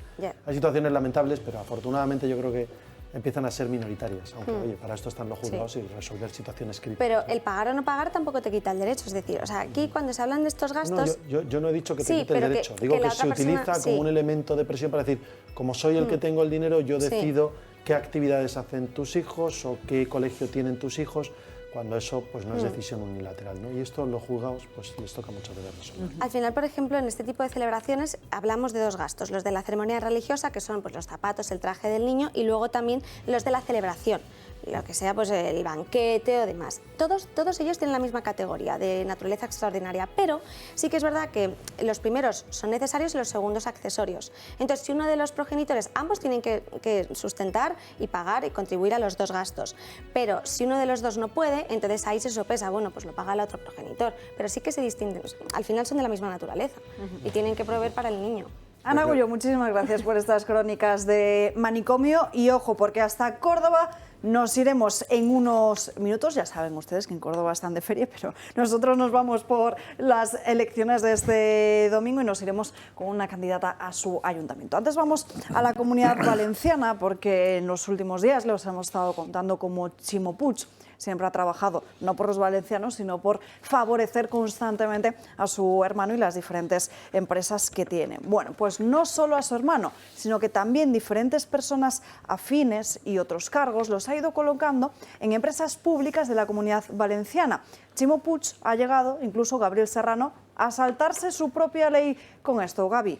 Hay situaciones lamentables, pero afortunadamente yo creo que empiezan a ser minoritarias, aunque oye, para esto están los juzgados y resolver situaciones críticas. Pero el pagar o no pagar tampoco te quita el derecho, es decir, o sea, aquí cuando se hablan de estos gastos... No, yo no he dicho que te quite el derecho, digo que se utiliza como un elemento de presión para decir, como soy el que tengo el dinero, yo decido qué actividades hacen tus hijos o qué colegio tienen tus hijos, cuando eso pues no es decisión unilateral, ¿no? Y esto los juzgados pues les toca muchas veces resolver. Al final, por ejemplo, en este tipo de celebraciones hablamos de dos gastos, los de la ceremonia religiosa, que son pues, los zapatos, el traje del niño, y luego también los de la celebración, lo que sea pues el banquete o demás. Todos ellos tienen la misma categoría de naturaleza extraordinaria, pero sí que es verdad que los primeros son necesarios y los segundos accesorios. Entonces, si uno de los progenitores, ambos tienen que sustentar y pagar y contribuir a los dos gastos, pero si uno de los dos no puede, entonces ahí se sopesa, bueno, pues lo paga el otro progenitor, pero sí que se distinguen, al final son de la misma naturaleza y tienen que proveer para el niño. Ana Gullo, muchísimas gracias por estas crónicas de manicomio y ojo, porque hasta Córdoba nos iremos en unos minutos. Ya saben ustedes que en Córdoba están de feria, pero nosotros nos vamos por las elecciones de este domingo y nos iremos con una candidata a su ayuntamiento. Antes vamos a la Comunidad Valenciana, porque en los últimos días les hemos estado contando cómo Ximo Puig siempre ha trabajado, no por los valencianos, sino por favorecer constantemente a su hermano y las diferentes empresas que tiene. Bueno, pues no solo a su hermano, sino que también diferentes personas afines y otros cargos los ha ido colocando en empresas públicas de la Comunidad Valenciana. Ximo Puig ha llegado, incluso Gabriel Serrano, a saltarse su propia ley con esto. Gaby.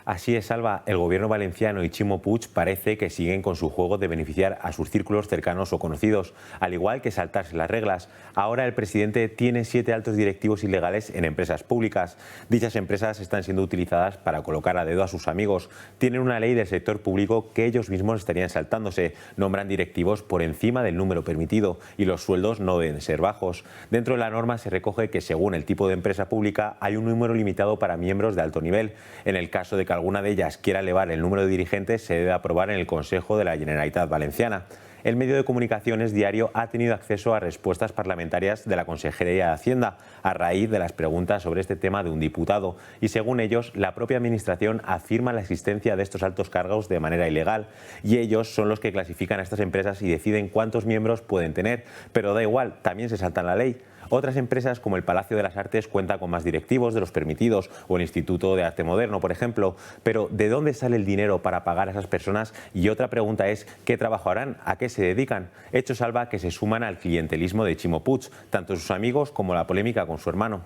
Así es, Alba. El gobierno valenciano y Ximo Puig parece que siguen con su juego de beneficiar a sus círculos cercanos o conocidos, al igual que saltarse las reglas. Ahora el presidente tiene 7 altos directivos ilegales en empresas públicas. Dichas empresas están siendo utilizadas para colocar a dedo a sus amigos. Tienen una ley del sector público que ellos mismos estarían saltándose. Nombran directivos por encima del número permitido y los sueldos no deben ser bajos. Dentro de la norma se recoge que según el tipo de empresa pública hay un número limitado para miembros de alto nivel. En el caso de que alguna de ellas quiera elevar el número de dirigentes, se debe aprobar en el Consejo de la Generalitat Valenciana. El medio de comunicaciones Diario ha tenido acceso a respuestas parlamentarias de la Consejería de Hacienda a raíz de las preguntas sobre este tema de un diputado y según ellos la propia Administración afirma la existencia de estos altos cargos de manera ilegal y ellos son los que clasifican a estas empresas y deciden cuántos miembros pueden tener, pero da igual, también se saltan la ley. Otras empresas como el Palacio de las Artes cuentan con más directivos de los permitidos o el Instituto de Arte Moderno, por ejemplo. Pero ¿de dónde sale el dinero para pagar a esas personas? Y otra pregunta es ¿qué trabajo harán? ¿A qué se dedican? Hechos, Alba, que se suman al clientelismo de Ximo Puig, tanto sus amigos como la polémica con su hermano.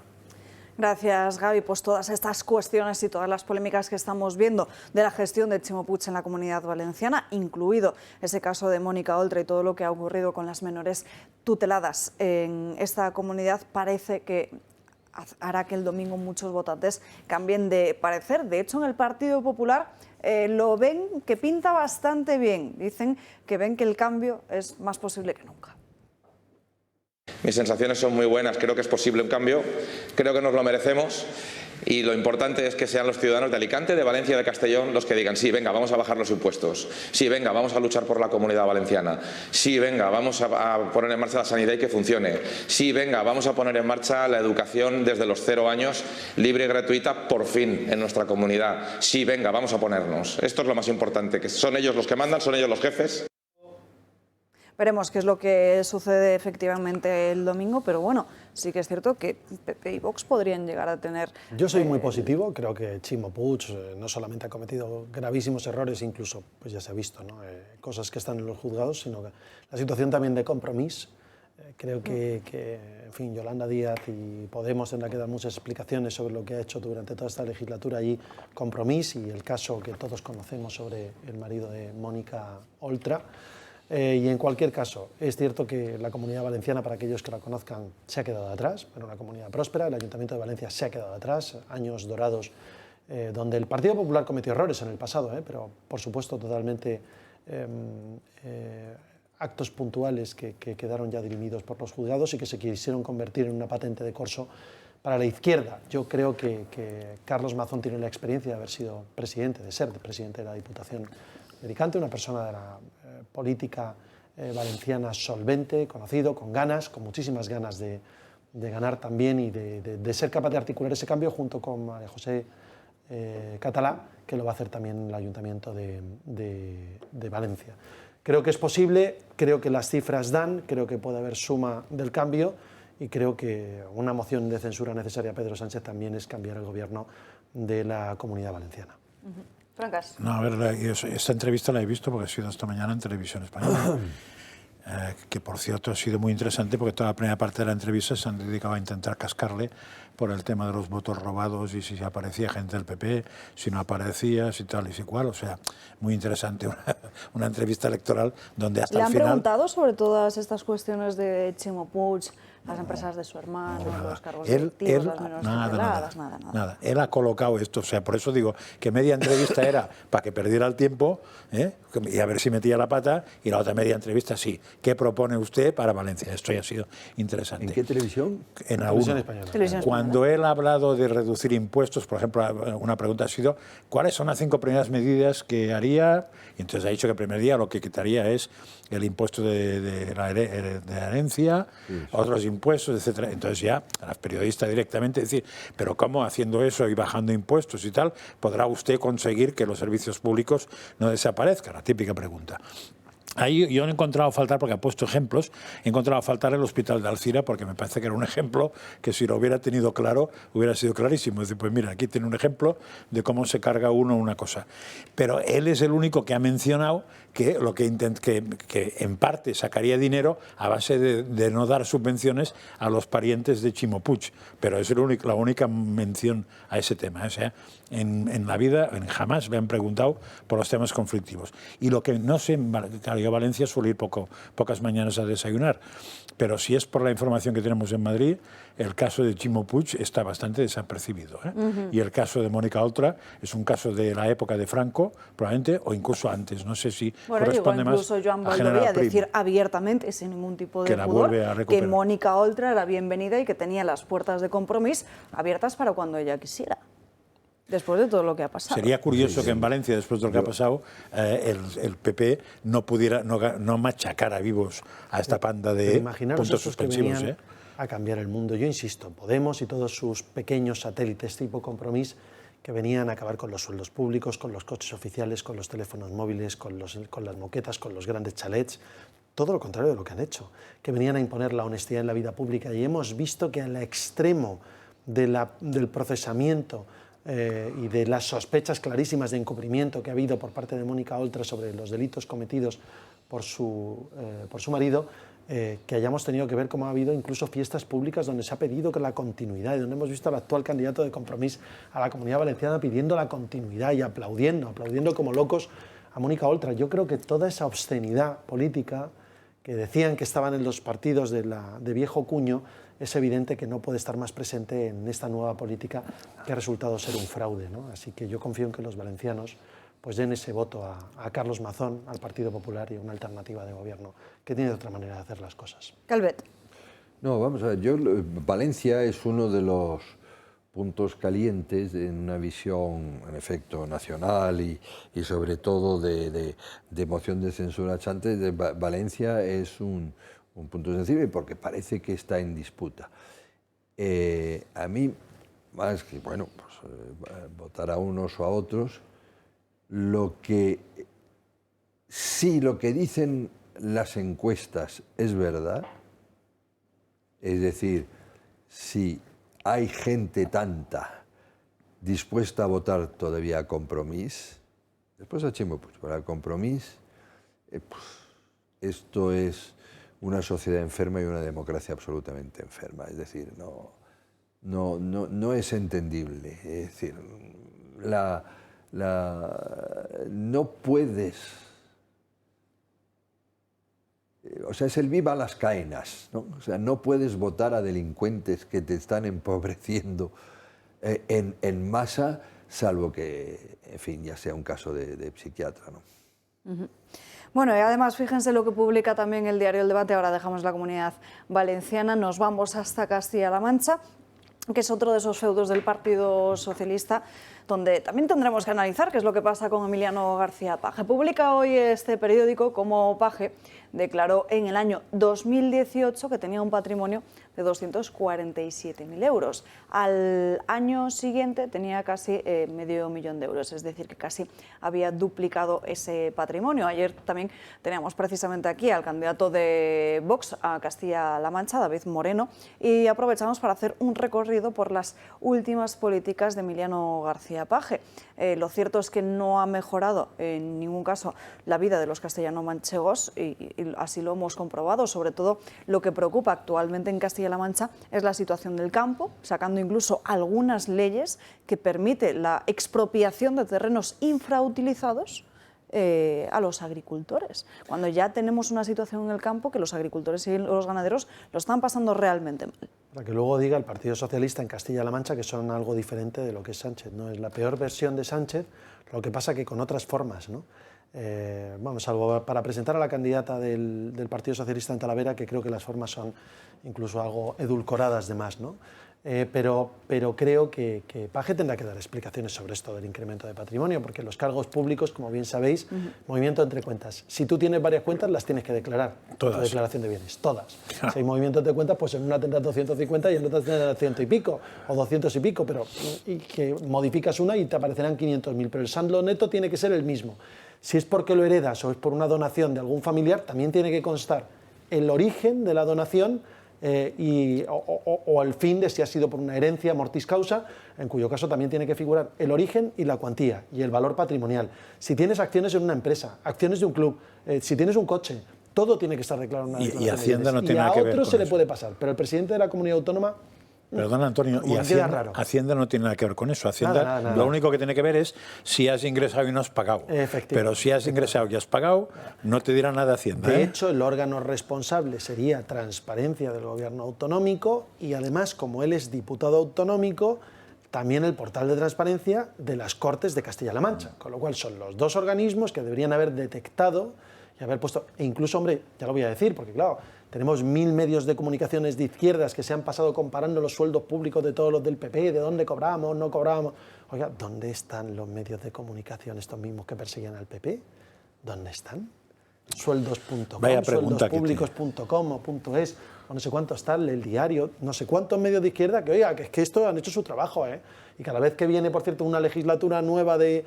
Gracias, Gaby. Pues todas estas cuestiones y todas las polémicas que estamos viendo de la gestión de Ximo Puig en la Comunidad Valenciana, incluido ese caso de Mónica Oltra y todo lo que ha ocurrido con las menores tuteladas en esta comunidad, parece que hará que el domingo muchos votantes cambien de parecer. De hecho, en el Partido Popular lo ven que pinta bastante bien. Dicen que ven que el cambio es más posible que nunca. Mis sensaciones son muy buenas, creo que es posible un cambio, creo que nos lo merecemos y lo importante es que sean los ciudadanos de Alicante, de Valencia, de Castellón los que digan sí, venga, vamos a bajar los impuestos, sí, venga, vamos a luchar por la Comunidad Valenciana, sí, venga, vamos a poner en marcha la sanidad y que funcione, sí, venga, vamos a poner en marcha la educación desde los 0 años, libre y gratuita, por fin, en nuestra comunidad, sí, venga, vamos a ponernos. Esto es lo más importante, que son ellos los que mandan, son ellos los jefes. Veremos qué es lo que sucede efectivamente el domingo, pero bueno, sí que es cierto que PP y Vox podrían llegar a tener... Yo soy muy positivo, creo que Ximo Puig no solamente ha cometido gravísimos errores, incluso, pues ya se ha visto, ¿no? Cosas que están en los juzgados, sino que la situación también de Compromís. Creo que, en fin, Yolanda Díaz y Podemos tendrá que dar muchas explicaciones sobre lo que ha hecho durante toda esta legislatura allí Compromís y el caso que todos conocemos sobre el marido de Mónica Oltra. Y en cualquier caso, es cierto que la Comunidad Valenciana, para aquellos que la conozcan, se ha quedado atrás, era una comunidad próspera, el Ayuntamiento de Valencia se ha quedado atrás, años dorados donde el Partido Popular cometió errores en el pasado, pero por supuesto totalmente actos puntuales que quedaron ya dirimidos por los juzgados y que se quisieron convertir en una patente de corso para la izquierda. Yo creo que Carlos Mazón tiene la experiencia de haber sido presidente, de ser presidente de la Diputación de Alicante, una persona de la política valenciana solvente, conocido, con ganas, con muchísimas ganas de ganar también y de ser capaz de articular ese cambio junto con María José Catalá, que lo va a hacer también el Ayuntamiento de Valencia. Creo que es posible, creo que las cifras dan, creo que puede haber suma del cambio y creo que una moción de censura necesaria a Pedro Sánchez también es cambiar el gobierno de la Comunidad Valenciana. Francas. No, a ver, esta entrevista la he visto porque ha sido esta mañana en Televisión Española. Que por cierto ha sido muy interesante porque toda la primera parte de la entrevista se han dedicado a intentar cascarle por el tema de los votos robados y si aparecía gente del PP, si no aparecía, si tal y si cual. O sea, muy interesante una entrevista electoral donde hasta el final... ¿Le han preguntado sobre todas estas cuestiones de Chimo Puig, las empresas de su hermano, los cargos directivos, las menores tuteladas? Nada. Él ha colocado esto, o sea, por eso digo que media entrevista era para que perdiera el tiempo y a ver si metía la pata, y la otra media entrevista sí. ¿Qué propone usted para Valencia? Esto ya ha sido interesante. ¿En qué televisión? En Televisión A1. Española. Televisión Española. Cuando él ha hablado de reducir impuestos, por ejemplo, una pregunta ha sido ¿cuáles son las 5 primeras medidas que haría? Y entonces ha dicho que el primer día lo que quitaría es el impuesto de la herencia, otros impuestos, etcétera. Entonces ya a los periodistas directamente decir, pero ¿cómo haciendo eso y bajando impuestos y tal podrá usted conseguir que los servicios públicos no desaparezcan? La típica pregunta. Ahí yo he encontrado faltar, porque ha puesto ejemplos, he encontrado faltar el hospital de Alcira, porque me parece que era un ejemplo que si lo hubiera tenido claro, hubiera sido clarísimo. Es decir, pues mira, aquí tiene un ejemplo de cómo se carga uno una cosa. Pero él es el único que ha mencionado que lo que en parte sacaría dinero a base de no dar subvenciones a los parientes de Chimo Puig. Pero es la única mención a ese tema. O sea, en la vida jamás me han preguntado por los temas conflictivos. Y lo que no sé, claro, yo a Valencia suelo ir pocas mañanas a desayunar, pero si es por la información que tenemos en Madrid, el caso de Chimo Puig está bastante desapercibido. Y el caso de Mónica Oltra es un caso de la época de Franco, probablemente, o incluso antes. No sé si corresponde más incluso Joan a Baldoví General a decir abiertamente, sin ningún tipo de que la pudor, vuelve a recuperar. que Mónica Oltra era bienvenida y que tenía las puertas de Compromís abiertas para cuando ella quisiera. Después de todo lo que ha pasado. Sería curioso que en Valencia, después de lo que ha pasado, el PP no pudiera no machacar a vivos a esta panda de puntos suspensivos. A cambiar el mundo. Yo insisto, Podemos y todos sus pequeños satélites tipo Compromís que venían a acabar con los sueldos públicos, con los coches oficiales, con los teléfonos móviles, con las moquetas, con los grandes chalets. Todo lo contrario de lo que han hecho, que venían a imponer la honestidad en la vida pública. Y hemos visto que al extremo del procesamiento y de las sospechas clarísimas de encubrimiento que ha habido por parte de Mónica Oltra sobre los delitos cometidos por su marido, que hayamos tenido que ver cómo ha habido incluso fiestas públicas donde se ha pedido que la continuidad y donde hemos visto al actual candidato de Compromís a la Comunidad Valenciana pidiendo la continuidad y aplaudiendo como locos a Mónica Oltra. Yo creo que toda esa obscenidad política que decían que estaban en los partidos de viejo cuño, es evidente que no puede estar más presente en esta nueva política que ha resultado ser un fraude, ¿no? Así que yo confío en que los valencianos pues den ese voto a Carlos Mazón, al Partido Popular y a una alternativa de gobierno que tiene otra manera de hacer las cosas. Calvet. No, vamos a ver, Valencia es uno de los puntos calientes en una visión, en efecto, nacional y sobre todo de moción de censura chantes. Valencia es un punto sensible porque parece que está en disputa. A mí, más que, bueno, pues, votar a unos o a otros, lo que dicen las encuestas es verdad, es decir, si hay gente tanta dispuesta a votar todavía a Compromís, después a Chimo Puig, para Compromís, pues, esto es una sociedad enferma y una democracia absolutamente enferma. Es decir, no es entendible. Es decir, no puedes o sea, es el viva las caenas, ¿no? O sea, no puedes votar a delincuentes que te están empobreciendo en masa, salvo que, en fin, ya sea un caso de psiquiatra, ¿no? Bueno, y además fíjense lo que publica también el diario El Debate. Ahora dejamos la Comunidad Valenciana, nos vamos hasta Castilla-La Mancha, que es otro de esos feudos del Partido Socialista, donde también tendremos que analizar qué es lo que pasa con Emiliano García Paje. Publica hoy este periódico cómo Paje declaró en el año 2018 que tenía un patrimonio de 247.000 euros. Al año siguiente tenía casi medio millón de euros, es decir, que casi había duplicado ese patrimonio. Ayer también teníamos precisamente aquí al candidato de Vox a Castilla-La Mancha, David Moreno, y aprovechamos para hacer un recorrido por las últimas políticas de Emiliano García Paje. Lo cierto es que no ha mejorado en ningún caso la vida de los castellano-manchegos y así lo hemos comprobado. Sobre todo lo que preocupa actualmente en Castilla-La Mancha es la situación del campo, sacando incluso algunas leyes que permiten la expropiación de terrenos infrautilizados a los agricultores, cuando ya tenemos una situación en el campo que los agricultores y los ganaderos lo están pasando realmente mal. Para que luego diga el Partido Socialista en Castilla-La Mancha que son algo diferente de lo que es Sánchez, ¿no? Es la peor versión de Sánchez, lo que pasa que con otras formas, ¿no? Salvo para presentar a la candidata del Partido Socialista en Talavera, que creo que las formas son incluso algo edulcoradas de más, ¿no? Pero creo que Paje tendrá que dar explicaciones sobre esto del incremento de patrimonio, porque los cargos públicos, como bien sabéis, movimiento entre cuentas. Si tú tienes varias cuentas, las tienes que declarar. Todas. La declaración de bienes, todas. Claro. Si hay movimientos de cuentas, pues en una tendrás 250 y en otra tendrás 100 y pico, o 200 y pico, pero y que modificas una y te aparecerán 500.000, pero el saldo neto tiene que ser el mismo. Si es porque lo heredas o es por una donación de algún familiar, también tiene que constar el origen de la donación o el fin de si ha sido por una herencia mortis causa, en cuyo caso también tiene que figurar el origen y la cuantía y el valor patrimonial. Si tienes acciones en una empresa, acciones de un club, si tienes un coche, todo tiene que estar declarado en una declaración. Y Hacienda no tiene nada que ver con eso. Y a otro se le puede pasar, pero el presidente de la comunidad autónoma... Perdona, Antonio, y Hacienda no tiene nada que ver con eso. Hacienda nada. Lo único que tiene que ver es si has ingresado y no has pagado. Pero si has ingresado y has pagado, no te dirá nada Hacienda. De hecho, el órgano responsable sería Transparencia del Gobierno Autonómico y además, como él es diputado autonómico, también el portal de transparencia de las Cortes de Castilla-La Mancha. Con lo cual son los dos organismos que deberían haber detectado y haber puesto... E incluso, hombre, ya lo voy a decir, porque claro... Tenemos 1000 medios de comunicaciones de izquierdas que se han pasado comparando los sueldos públicos de todos los del PP, de dónde cobramos, no cobramos. Oiga, ¿dónde están los medios de comunicación estos mismos que perseguían al PP? ¿Dónde están? Sueldos.com, sueldospúblicos.com o .es, o no sé cuántos tal, el diario, no sé cuántos medios de izquierda que, oiga, que es que estos han hecho su trabajo, ¿eh? Y cada vez que viene, por cierto, una legislatura nueva del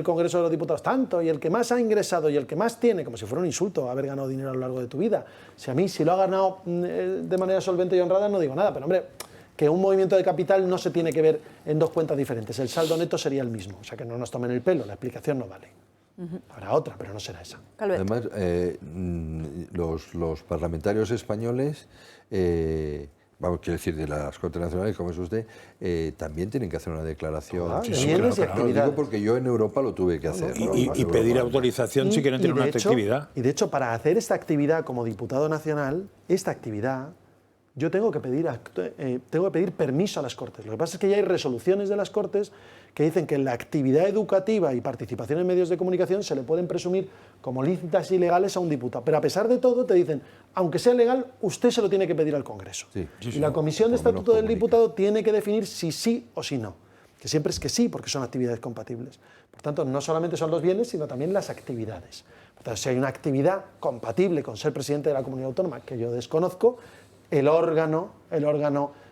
Congreso de los Diputados, tanto, y el que más ha ingresado y el que más tiene, como si fuera un insulto haber ganado dinero a lo largo de tu vida. Si lo ha ganado de manera solvente y honrada, no digo nada, pero hombre, que un movimiento de capital no se tiene que ver en dos cuentas diferentes, el saldo neto sería el mismo, o sea que no nos tomen el pelo, la explicación no vale. Habrá otra, pero no será esa. Además, los parlamentarios españoles, quiero decir, de las Cortes Nacionales, como es usted, también tienen que hacer una declaración. Lo digo porque yo en Europa lo tuve que hacer. Y pedir autorización si quieren tener una actividad. Y de hecho, para hacer esta actividad como diputado nacional, esta actividad, yo tengo que pedir permiso a las Cortes. Lo que pasa es que ya hay resoluciones de las Cortes que dicen que la actividad educativa y participación en medios de comunicación se le pueden presumir como lícitas y legales a un diputado. Pero a pesar de todo te dicen, aunque sea legal, usted se lo tiene que pedir al Congreso. Y la Comisión de Estatuto del Diputado tiene que definir si sí o si no. Que siempre es que sí, porque son actividades compatibles. Por tanto, no solamente son los bienes, sino también las actividades. Por tanto, si hay una actividad compatible con ser presidente de la comunidad autónoma, que yo desconozco, el órgano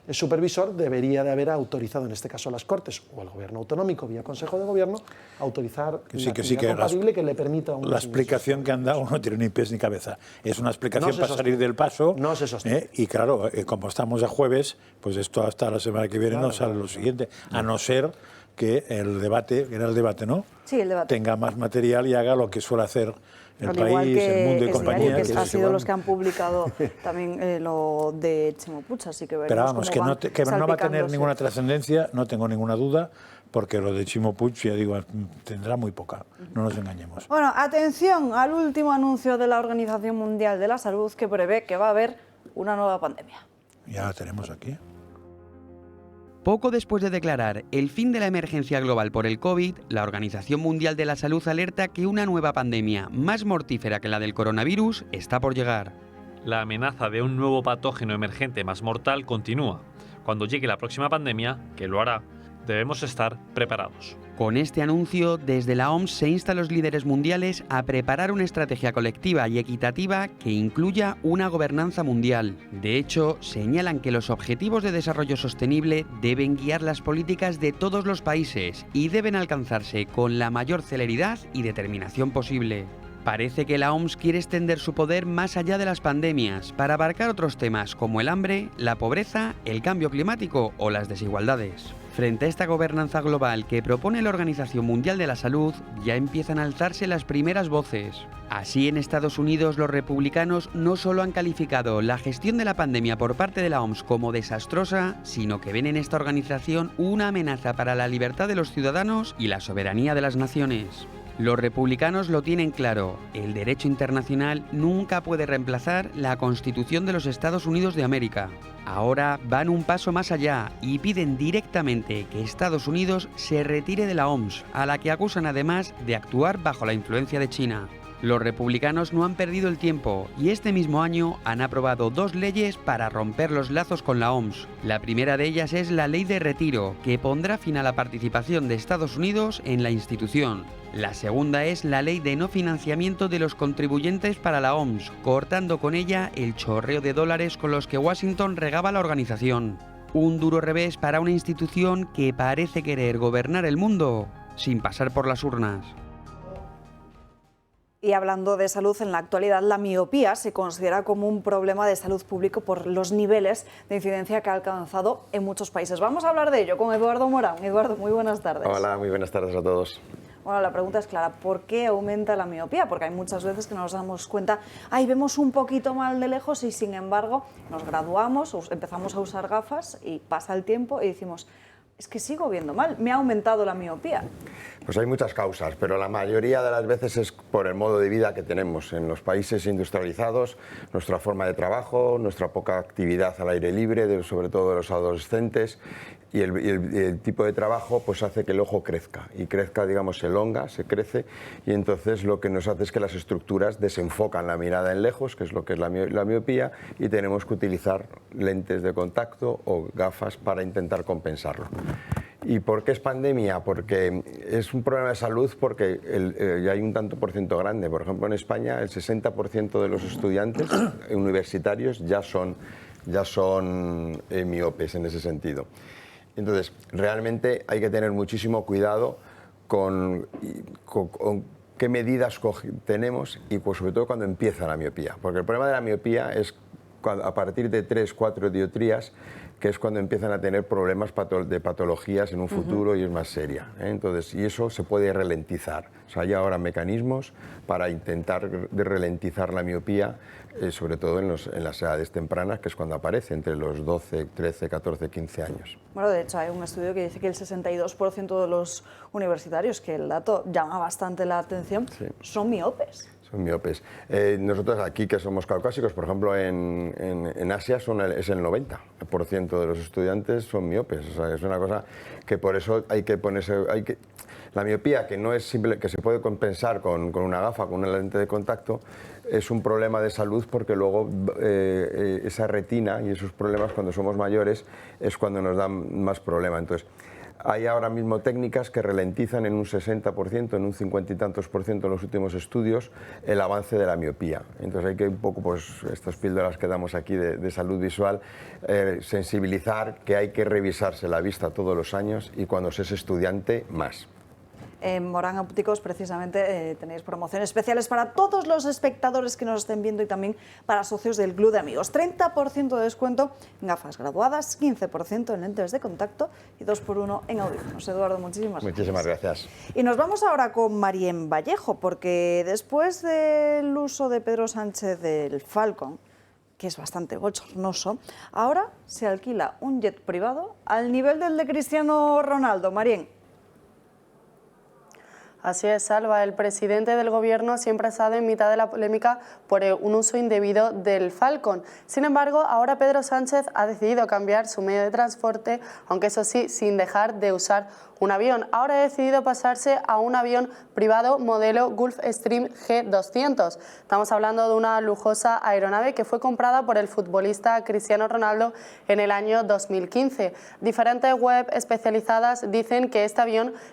supervisor debería de haber autorizado, en este caso las Cortes o el Gobierno autonómico vía Consejo de Gobierno, autorizar una actividad compatible que le permita... La explicación que han dado no tiene ni pies ni cabeza. Es una explicación para salir del paso. No se sostiene. Y claro, como estamos a jueves, pues esto hasta la semana que viene no sale lo siguiente, a no ser que el debate, ¿no? Sí, el debate. Tenga más material y haga lo que suele hacer el país, el mundo y compañía. Que ha sido los que han publicado también lo de Chimo Puig, así que veremos. Pero vamos, que no va a tener ninguna trascendencia, no tengo ninguna duda, porque lo de Chimo Puig, ya digo, tendrá muy poca, no nos engañemos. Bueno, atención al último anuncio de la Organización Mundial de la Salud, que prevé que va a haber una nueva pandemia. Ya la tenemos aquí. Poco después de declarar el fin de la emergencia global por el COVID, la Organización Mundial de la Salud alerta que una nueva pandemia más mortífera que la del coronavirus está por llegar. La amenaza de un nuevo patógeno emergente más mortal continúa. Cuando llegue la próxima pandemia, que lo hará, debemos estar preparados. Con este anuncio, desde la OMS se insta a los líderes mundiales a preparar una estrategia colectiva y equitativa que incluya una gobernanza mundial. De hecho, señalan que los objetivos de desarrollo sostenible deben guiar las políticas de todos los países y deben alcanzarse con la mayor celeridad y determinación posible. Parece que la OMS quiere extender su poder más allá de las pandemias para abarcar otros temas como el hambre, la pobreza, el cambio climático o las desigualdades. Frente a esta gobernanza global que propone la Organización Mundial de la Salud, ya empiezan a alzarse las primeras voces. Así, en Estados Unidos, los republicanos no solo han calificado la gestión de la pandemia por parte de la OMS como desastrosa, sino que ven en esta organización una amenaza para la libertad de los ciudadanos y la soberanía de las naciones. Los republicanos lo tienen claro, el derecho internacional nunca puede reemplazar la Constitución de los Estados Unidos de América. Ahora van un paso más allá y piden directamente que Estados Unidos se retire de la OMS, a la que acusan además de actuar bajo la influencia de China. Los republicanos no han perdido el tiempo y este mismo año han aprobado 2 leyes para romper los lazos con la OMS. La primera de ellas es la Ley de Retiro, que pondrá fin a la participación de Estados Unidos en la institución. La segunda es la Ley de No Financiamiento de los Contribuyentes para la OMS, cortando con ella el chorreo de dólares con los que Washington regaba la organización. Un duro revés para una institución que parece querer gobernar el mundo sin pasar por las urnas. Y hablando de salud, en la actualidad la miopía se considera como un problema de salud pública por los niveles de incidencia que ha alcanzado en muchos países. Vamos a hablar de ello con Eduardo Morán. Eduardo, muy buenas tardes. Hola, muy buenas tardes a todos. Bueno, la pregunta es clara, ¿por qué aumenta la miopía? Porque hay muchas veces que nos damos cuenta, vemos un poquito mal de lejos y sin embargo nos graduamos, empezamos a usar gafas y pasa el tiempo y decimos, es que sigo viendo mal, me ha aumentado la miopía. Pues hay muchas causas, pero la mayoría de las veces es por el modo de vida que tenemos en los países industrializados, nuestra forma de trabajo, nuestra poca actividad al aire libre, sobre todo de los adolescentes, y el tipo de trabajo pues hace que el ojo crezca, y crezca, digamos, se elonga, se crece, y entonces lo que nos hace es que las estructuras desenfocan la mirada en lejos, que es lo que es la miopía, y tenemos que utilizar lentes de contacto o gafas para intentar compensarlo. ¿Y por qué es pandemia? Porque es un problema de salud porque ya hay un tanto por ciento grande. Por ejemplo, en España el 60% de los estudiantes universitarios ya son miopes en ese sentido. Entonces, realmente hay que tener muchísimo cuidado con qué medidas tenemos y pues, sobre todo cuando empieza la miopía. Porque el problema de la miopía es a partir de 3-4 dioptrías, que es cuando empiezan a tener problemas de patologías en un futuro y es más seria. Entonces, y eso se puede ralentizar. O sea, hay ahora mecanismos para intentar ralentizar la miopía, sobre todo en las edades tempranas, que es cuando aparece, entre los 12, 13, 14, 15 años. Bueno, de hecho hay un estudio que dice que el 62% de los universitarios, que el dato llama bastante la atención, son miopes. Miopes. Nosotros aquí, que somos caucásicos, por ejemplo, en Asia es el 90% de los estudiantes son miopes. O sea, es una cosa que por eso hay que ponerse... La miopía, que no es simple, que se puede compensar con una gafa, con una lente de contacto, es un problema de salud porque luego esa retina y esos problemas cuando somos mayores es cuando nos dan más problema. Entonces, hay ahora mismo técnicas que ralentizan en un 60%, en un 50 y tantos % en los últimos estudios el avance de la miopía. Entonces hay que un poco, pues estas píldoras que damos aquí de salud visual, sensibilizar que hay que revisarse la vista todos los años y cuando se es estudiante más. En Morán Ópticos, precisamente, tenéis promociones especiales para todos los espectadores que nos estén viendo y también para socios del Club de Amigos. 30% de descuento en gafas graduadas, 15% en lentes de contacto y 2x1 en audífonos. Eduardo, muchísimas gracias. Y nos vamos ahora con Marien Vallejo, porque después del uso de Pedro Sánchez del Falcon, que es bastante bochornoso, ahora se alquila un jet privado al nivel del de Cristiano Ronaldo. Marien. Así es, Salva. El presidente del Gobierno siempre ha estado en mitad de la polémica por un uso indebido del Falcon. Sin embargo, ahora Pedro Sánchez ha decidido cambiar su medio de transporte, aunque eso sí, sin dejar de usar un avión. Ahora ha decidido pasarse a un avión privado modelo Gulfstream G200. Estamos hablando de una lujosa aeronave que fue comprada por el futbolista Cristiano Ronaldo en el año 2015. Diferentes webs especializadas dicen que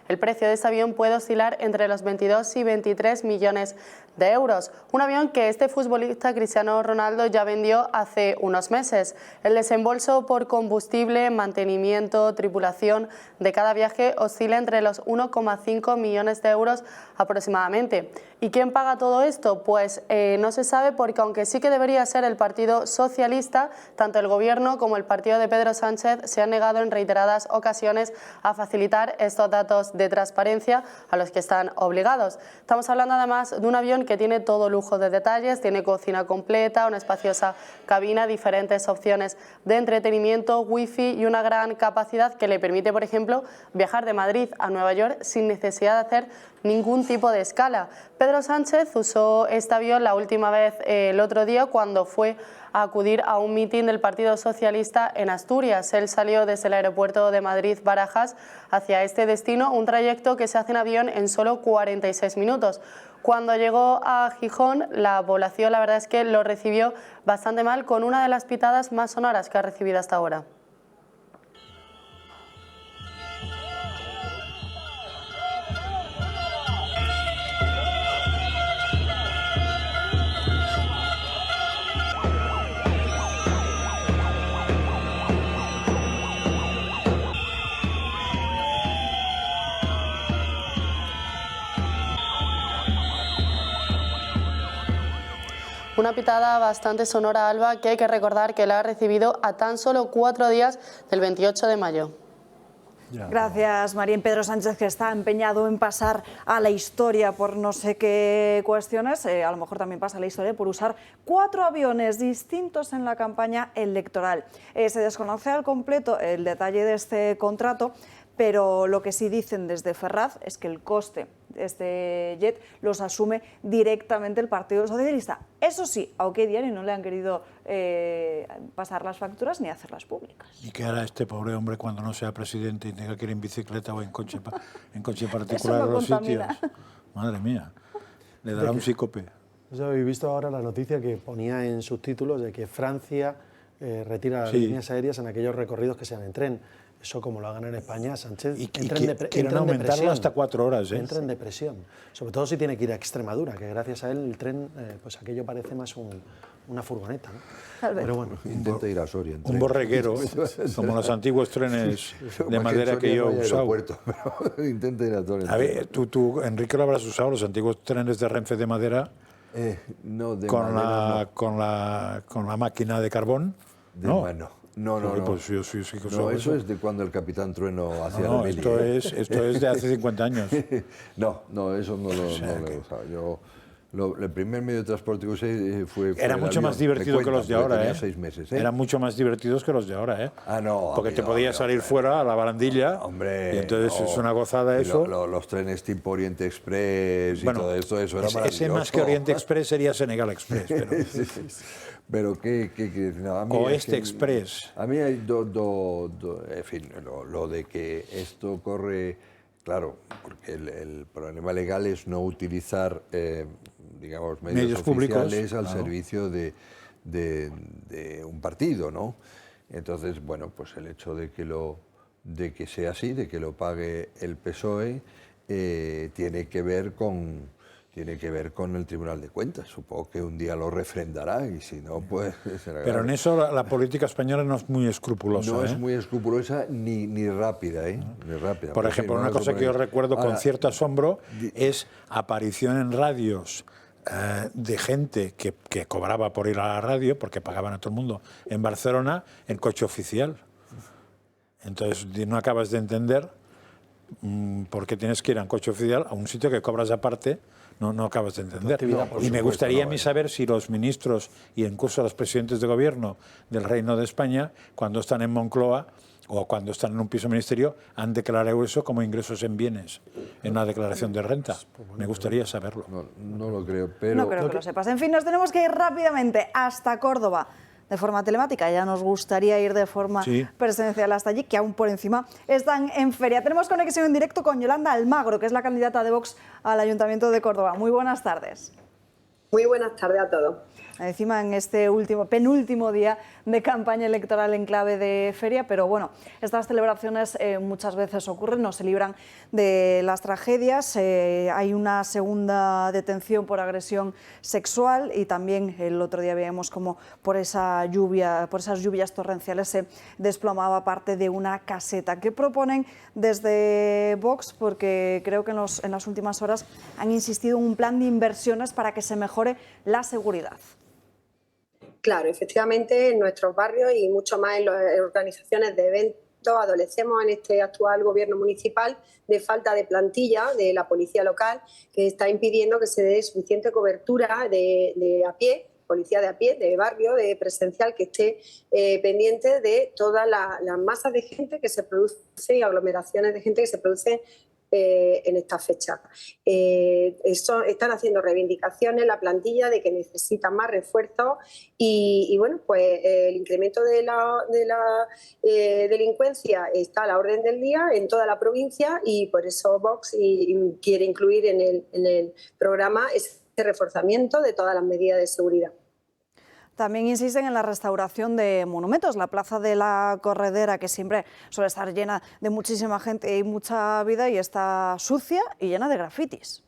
el precio de este avión puede oscilar entre los 22 y 23 millones de euros. Un avión que este futbolista Cristiano Ronaldo ya vendió hace unos meses. El desembolso por combustible, mantenimiento, tripulación de cada viaje oscila entre los 1,5 millones de euros aproximadamente. ¿Y quién paga todo esto? Pues no se sabe, porque aunque sí que debería ser el Partido Socialista, tanto el Gobierno como el partido de Pedro Sánchez se han negado en reiteradas ocasiones a facilitar estos datos de transparencia a los que están obligados. Estamos hablando además de un avión que tiene todo lujo de detalles, tiene cocina completa, una espaciosa cabina, diferentes opciones de entretenimiento, wifi y una gran capacidad que le permite, por ejemplo, viajar de Madrid a Nueva York sin necesidad de hacer ningún tipo de escala. Pedro Sánchez usó este avión la última vez el otro día cuando fue a acudir a un mitin del Partido Socialista en Asturias. Él salió desde el aeropuerto de Madrid-Barajas hacia este destino, un trayecto que se hace en avión en solo 46 minutos. Cuando llegó a Gijón, la población, la verdad es que lo recibió bastante mal, con una de las pitadas más sonoras que ha recibido hasta ahora. Una pitada bastante sonora, Alba, que hay que recordar que la ha recibido a tan solo 4 días del 28 de mayo. Gracias, Marín. Pedro Sánchez, que está empeñado en pasar a la historia por no sé qué cuestiones, a lo mejor también pasa a la historia por usar 4 aviones distintos en la campaña electoral. Se desconoce al completo el detalle de este contrato, pero lo que sí dicen desde Ferraz es que el coste de este jet los asume directamente el Partido Socialista. Eso sí, a OK Diario no le han querido pasar las facturas ni hacerlas públicas. ¿Y qué hará este pobre hombre cuando no sea presidente y tenga que ir en bicicleta o en coche particular a los sitios? Madre mía, le dará un sícope. ¿Habéis visto ahora la noticia que ponía en subtítulos de que Francia retira las líneas aéreas en aquellos recorridos que sean en tren? Eso, como lo hagan en España, Sánchez quieren aumentarlo hasta 4 horas. Entra en depresión. Sobre todo si tiene que ir a Extremadura, que gracias a él el tren, pues aquello parece más una furgoneta, ¿no? Pero bueno, intenta ir a Soria. Un borreguero, como los antiguos trenes de madera que yo he usado. Intenta ir a Soria. A ver, tú, Enrique, lo habrás usado, los antiguos trenes de Renfe de madera, no, de con madera, con la máquina de carbón. No. No, pues yo sí que no, eso es de cuando el Capitán Trueno hacía la mili. Esto es de hace 50 años. No, eso no lo he usado. El primer medio de transporte que usé fue Era mucho más divertido que los de ahora, tenía 6 meses. Eran mucho más divertidos que los de ahora, Ah, no. Porque te podías salir fuera a la barandilla. Hombre. Y entonces es una gozada eso. Los trenes tipo Oriente Express y todo esto, eso era maravilloso. Ese más que Oriente Express sería Senegal Express. Pero... Pero ¿qué quiere decir? No, Oeste Express. A mí hay en fin, lo de que esto corre, claro, porque el problema legal es no utilizar, digamos, medios oficiales al servicio de un partido, ¿no? Entonces, bueno, pues el hecho de que sea así, de que lo pague el PSOE, tiene que ver con el Tribunal de Cuentas. Supongo que un día lo refrendará y si no, pues... Pero en eso la política española no es muy escrupulosa. No es muy escrupulosa ni rápida, Ni rápida. Por ejemplo, una cosa que yo recuerdo con cierto asombro es aparición en radios de gente que cobraba por ir a la radio, porque pagaban a todo el mundo, en Barcelona, en coche oficial. Entonces no acabas de entender por qué tienes que ir en coche oficial a un sitio que cobras aparte. No acabas de entender. Y me gustaría a mí saber si los ministros y incluso los presidentes de gobierno del Reino de España, cuando están en Moncloa, o cuando están en un piso ministerio, han declarado eso como ingresos en bienes en una declaración de renta. Me gustaría saberlo. No lo creo, pero... No creo que lo sepas. En fin, nos tenemos que ir rápidamente hasta Córdoba de forma telemática. Ya nos gustaría ir de forma presencial hasta allí, que aún por encima están en feria. Tenemos conexión en directo con Yolanda Almagro, que es la candidata de Vox al Ayuntamiento de Córdoba. Muy buenas tardes. Muy buenas tardes a todos. Encima en este penúltimo día de campaña electoral en clave de feria, pero bueno, estas celebraciones muchas veces ocurren, no se libran de las tragedias. Hay una segunda detención por agresión sexual y también el otro día veíamos como por esas lluvias torrenciales se desplomaba parte de una caseta. ¿Qué proponen desde Vox? Porque creo que en las últimas horas han insistido en un plan de inversiones para que se mejore la seguridad. Claro, efectivamente en nuestros barrios y mucho más en las organizaciones de eventos adolecemos en este actual gobierno municipal de falta de plantilla de la policía local, que está impidiendo que se dé suficiente cobertura de a pie, policía de a pie, de barrio, de presencial, que esté pendiente de todas las masas de gente que se produce y aglomeraciones de gente que se producen en esta fecha. Están haciendo reivindicaciones la plantilla de que necesitan más refuerzos y bueno, pues el incremento de la delincuencia está a la orden del día en toda la provincia y por eso Vox quiere incluir en el programa ese reforzamiento de todas las medidas de seguridad. También insisten en la restauración de monumentos. La Plaza de la Corredera, que siempre suele estar llena de muchísima gente y mucha vida, y está sucia y llena de grafitis.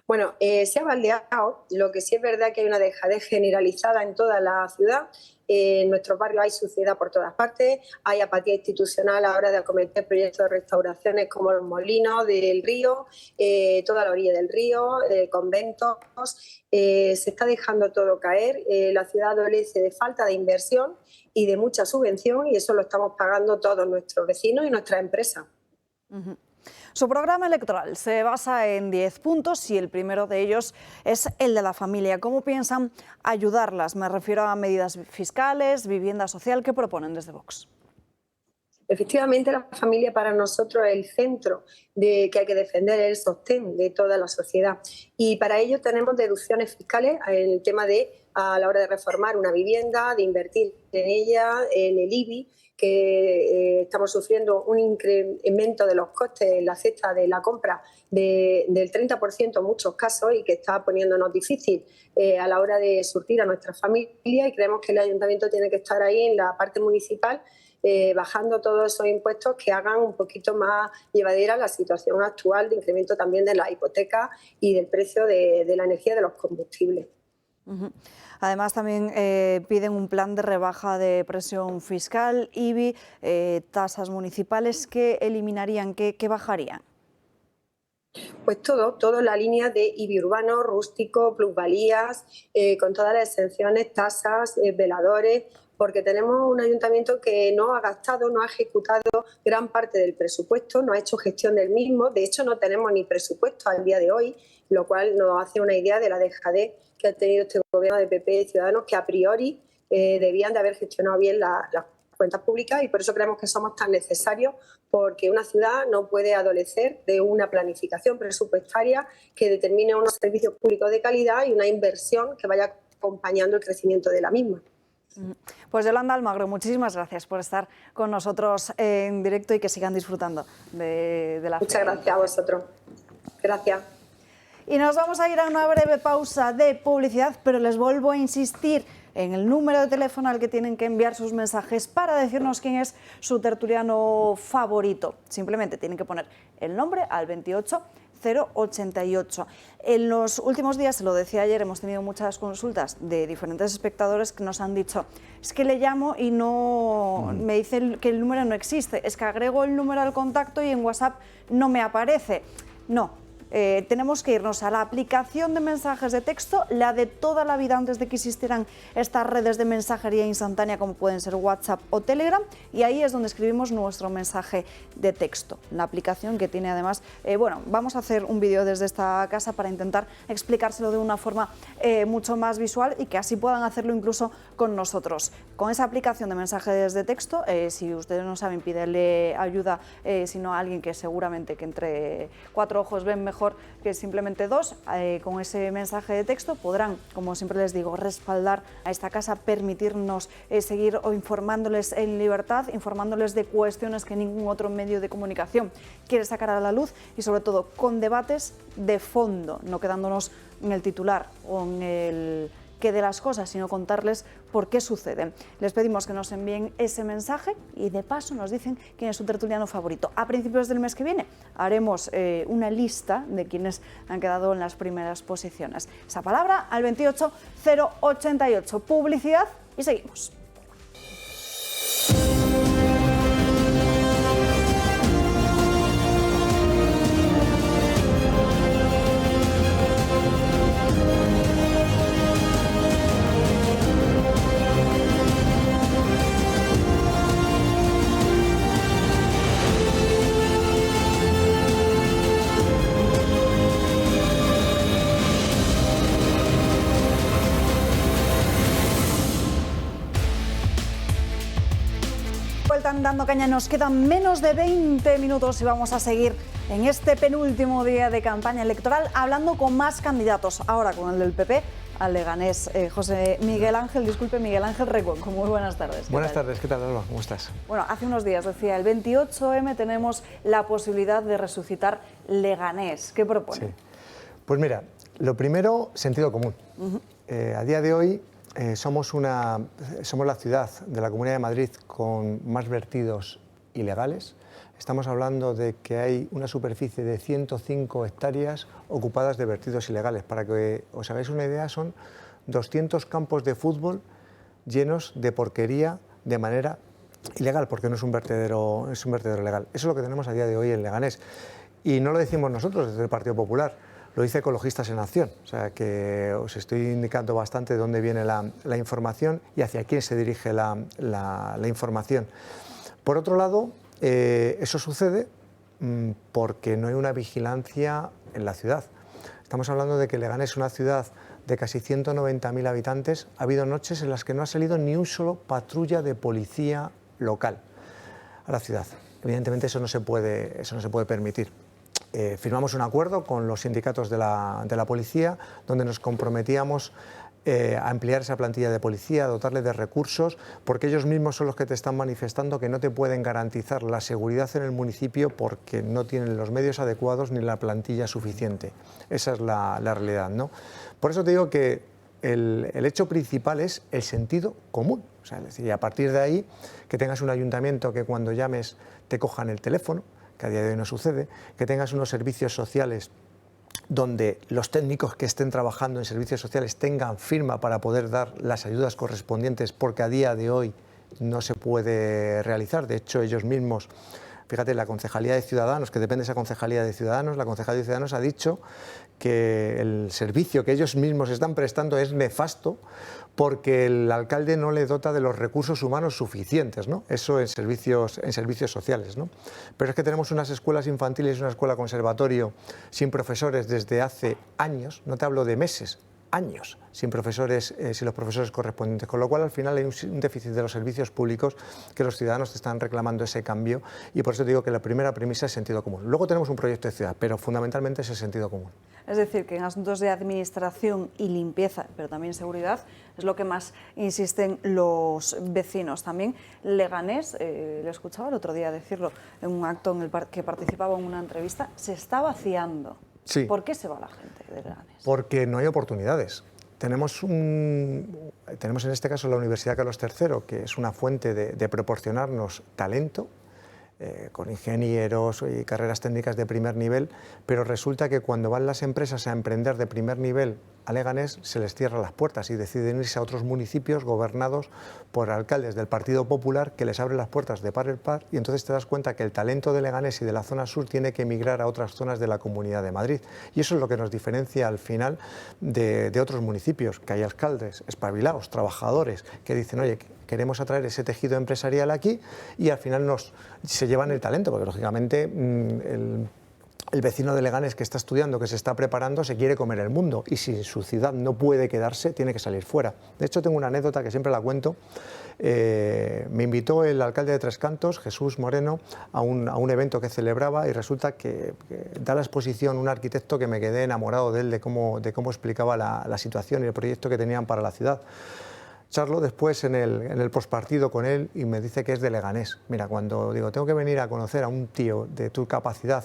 Bueno, se ha baldeado. Lo que sí es verdad que hay una dejadez generalizada en toda la ciudad. En nuestros barrios hay suciedad por todas partes, hay apatía institucional a la hora de acometer proyectos de restauraciones como los molinos del río, toda la orilla del río, conventos. Se está dejando todo caer. La ciudad adolece de falta de inversión y de mucha subvención y eso lo estamos pagando todos nuestros vecinos y nuestras empresas. Su programa electoral se basa en 10 puntos y el primero de ellos es el de la familia. ¿Cómo piensan ayudarlas? Me refiero a medidas fiscales, vivienda social. ¿Qué proponen desde Vox? Efectivamente, la familia para nosotros es el centro que hay que defender, el sostén de toda la sociedad. Y para ello tenemos deducciones fiscales en el tema a la hora de reformar una vivienda, de invertir en ella, en el IBI, que estamos sufriendo un incremento de los costes en la cesta de la compra del 30% en muchos casos y que está poniéndonos difícil a la hora de surtir a nuestra familia y creemos que el ayuntamiento tiene que estar ahí en la parte municipal bajando todos esos impuestos que hagan un poquito más llevadera la situación actual de incremento también de la hipoteca y del precio de la energía de los combustibles. Además, también piden un plan de rebaja de presión fiscal, IBI, tasas municipales. ¿Qué eliminarían? ¿Qué bajarían? Pues todo la línea de IBI urbano, rústico, plusvalías, con todas las exenciones, tasas, veladores, porque tenemos un ayuntamiento que no ha gastado, no ha ejecutado gran parte del presupuesto, no ha hecho gestión del mismo. De hecho, no tenemos ni presupuesto al día de hoy, lo cual nos hace una idea de la dejadez que ha tenido este gobierno de PP y Ciudadanos, que a priori debían de haber gestionado bien las cuentas públicas y por eso creemos que somos tan necesarios, porque una ciudad no puede adolecer de una planificación presupuestaria que determine unos servicios públicos de calidad y una inversión que vaya acompañando el crecimiento de la misma. Pues Yolanda Almagro, muchísimas gracias por estar con nosotros en directo y que sigan disfrutando de la Muchas gracias a vosotros. Gracias. Y nos vamos a ir a una breve pausa de publicidad, pero les vuelvo a insistir en el número de teléfono al que tienen que enviar sus mensajes para decirnos quién es su favorito. Simplemente tienen que poner el nombre al 28088. En los últimos días, se lo decía ayer, hemos tenido muchas consultas de diferentes espectadores que nos han dicho: es que le llamo y no me dicen que el número no existe, es que agrego el número al contacto y en WhatsApp no me aparece. No. tenemos que irnos a la aplicación de mensajes de texto, la de toda la vida antes de que existieran estas redes de mensajería instantánea como pueden ser WhatsApp o Telegram, y ahí es donde escribimos nuestro mensaje de texto. La aplicación que tiene además, bueno, vamos a hacer un vídeo desde esta casa para intentar explicárselo de una forma mucho más visual y que así puedan hacerlo incluso con nosotros. Con esa aplicación de mensajes de texto, si ustedes no saben, pídele ayuda, sino a alguien que seguramente que entre 4 ojos ven mejor que simplemente 2, con ese mensaje de texto podrán, como siempre les digo, respaldar a esta casa, permitirnos seguir informándoles en libertad, informándoles de cuestiones que ningún otro medio de comunicación quiere sacar a la luz y sobre todo con debates de fondo, no quedándonos en el titular o en el qué de las cosas, sino contarles por qué suceden. Les pedimos que nos envíen ese mensaje y de paso nos dicen quién es su tertuliano favorito. A principios del mes que viene haremos una lista de quienes han quedado en las primeras posiciones. Esa palabra al 28088. Publicidad y seguimos. Dando caña, nos quedan menos de 20 minutos y vamos a seguir en este penúltimo día de campaña electoral hablando con más candidatos, ahora con el del PP al Leganés. José Miguel Ángel, disculpe, Miguel Ángel Recuenco, muy buenas tardes. Buenas tardes, ¿qué tal, Alba? ¿Cómo estás? Bueno, hace unos días decía, el 28M tenemos la posibilidad de resucitar Leganés. ¿Qué propone? Sí. Pues mira, lo primero, sentido común. A día de hoy somos la ciudad de la Comunidad de Madrid con más vertidos ilegales. Estamos hablando de que hay una superficie de 105 hectáreas ocupadas de vertidos ilegales. Para que os hagáis una idea, son 200 campos de fútbol llenos de porquería de manera ilegal, porque no es un vertedero legal. Eso es lo que tenemos a día de hoy en Leganés. Y no lo decimos nosotros desde el Partido Popular, lo dice Ecologistas en Acción. O sea que os estoy indicando bastante de dónde viene la información y hacia quién se dirige la información. Por otro lado, eso sucede porque no hay una vigilancia en la ciudad. Estamos hablando de que Leganés es una ciudad de casi 190.000 habitantes. Ha habido noches en las que no ha salido ni un solo patrulla de policía local a la ciudad. Evidentemente eso no se puede permitir. Firmamos un acuerdo con los sindicatos de la policía donde nos comprometíamos a ampliar esa plantilla de policía, a dotarle de recursos, porque ellos mismos son los que te están manifestando que no te pueden garantizar la seguridad en el municipio porque no tienen los medios adecuados ni la plantilla suficiente. Esa es la realidad, ¿no? Por eso te digo que el hecho principal es el sentido común. O sea, es decir, a partir de ahí, que tengas un ayuntamiento que cuando llames te cojan el teléfono, que a día de hoy no sucede, que tengas unos servicios sociales donde los técnicos que estén trabajando en servicios sociales tengan firma para poder dar las ayudas correspondientes, porque a día de hoy no se puede realizar. De hecho, ellos mismos, fíjate, la Concejalía de Ciudadanos, que depende de esa Concejalía de Ciudadanos, la Concejalía de Ciudadanos ha dicho que el servicio que ellos mismos están prestando es nefasto porque el alcalde no le dota de los recursos humanos suficientes, ¿no? Eso en servicios sociales, ¿no? Pero es que tenemos unas escuelas infantiles y una escuela conservatorio sin profesores desde hace años, no te hablo de meses, años, sin profesores, sin los profesores correspondientes, con lo cual al final hay un déficit de los servicios públicos que los ciudadanos están reclamando ese cambio y por eso digo que la primera premisa es sentido común. Luego tenemos un proyecto de ciudad, pero fundamentalmente es el sentido común. Es decir, que en asuntos de administración y limpieza, pero también seguridad, es lo que más insisten los vecinos. También Leganés, le escuchaba el otro día decirlo en un acto en el que participaba en una entrevista, se está vaciando. Sí. ¿Por qué se va la gente de Leganés? Porque no hay oportunidades. Tenemos en este caso la Universidad Carlos III, que es una fuente de proporcionarnos talento, con ingenieros y carreras técnicas de primer nivel, pero resulta que cuando van las empresas a emprender de primer nivel a Leganés se les cierran las puertas y deciden irse a otros municipios gobernados por alcaldes del Partido Popular que les abren las puertas de par en par, y entonces te das cuenta que el talento de Leganés y de la zona sur tiene que emigrar a otras zonas de la Comunidad de Madrid. Y eso es lo que nos diferencia al final de otros municipios, que hay alcaldes espabilados, trabajadores, que dicen, oye, queremos atraer ese tejido empresarial aquí, y al final se llevan el talento, porque lógicamente el vecino de Leganés que está estudiando, que se está preparando, se quiere comer el mundo, y si su ciudad no puede quedarse, tiene que salir fuera. De hecho, tengo una anécdota que siempre la cuento. Me invitó el alcalde de Tres Cantos, Jesús Moreno, a un evento que celebraba, y resulta que da la exposición un arquitecto que me quedé enamorado de él, de cómo explicaba la situación y el proyecto que tenían para la ciudad. Charlo después en el postpartido con él y me dice que es de Leganés. Mira, cuando digo, tengo que venir a conocer a un tío de tu capacidad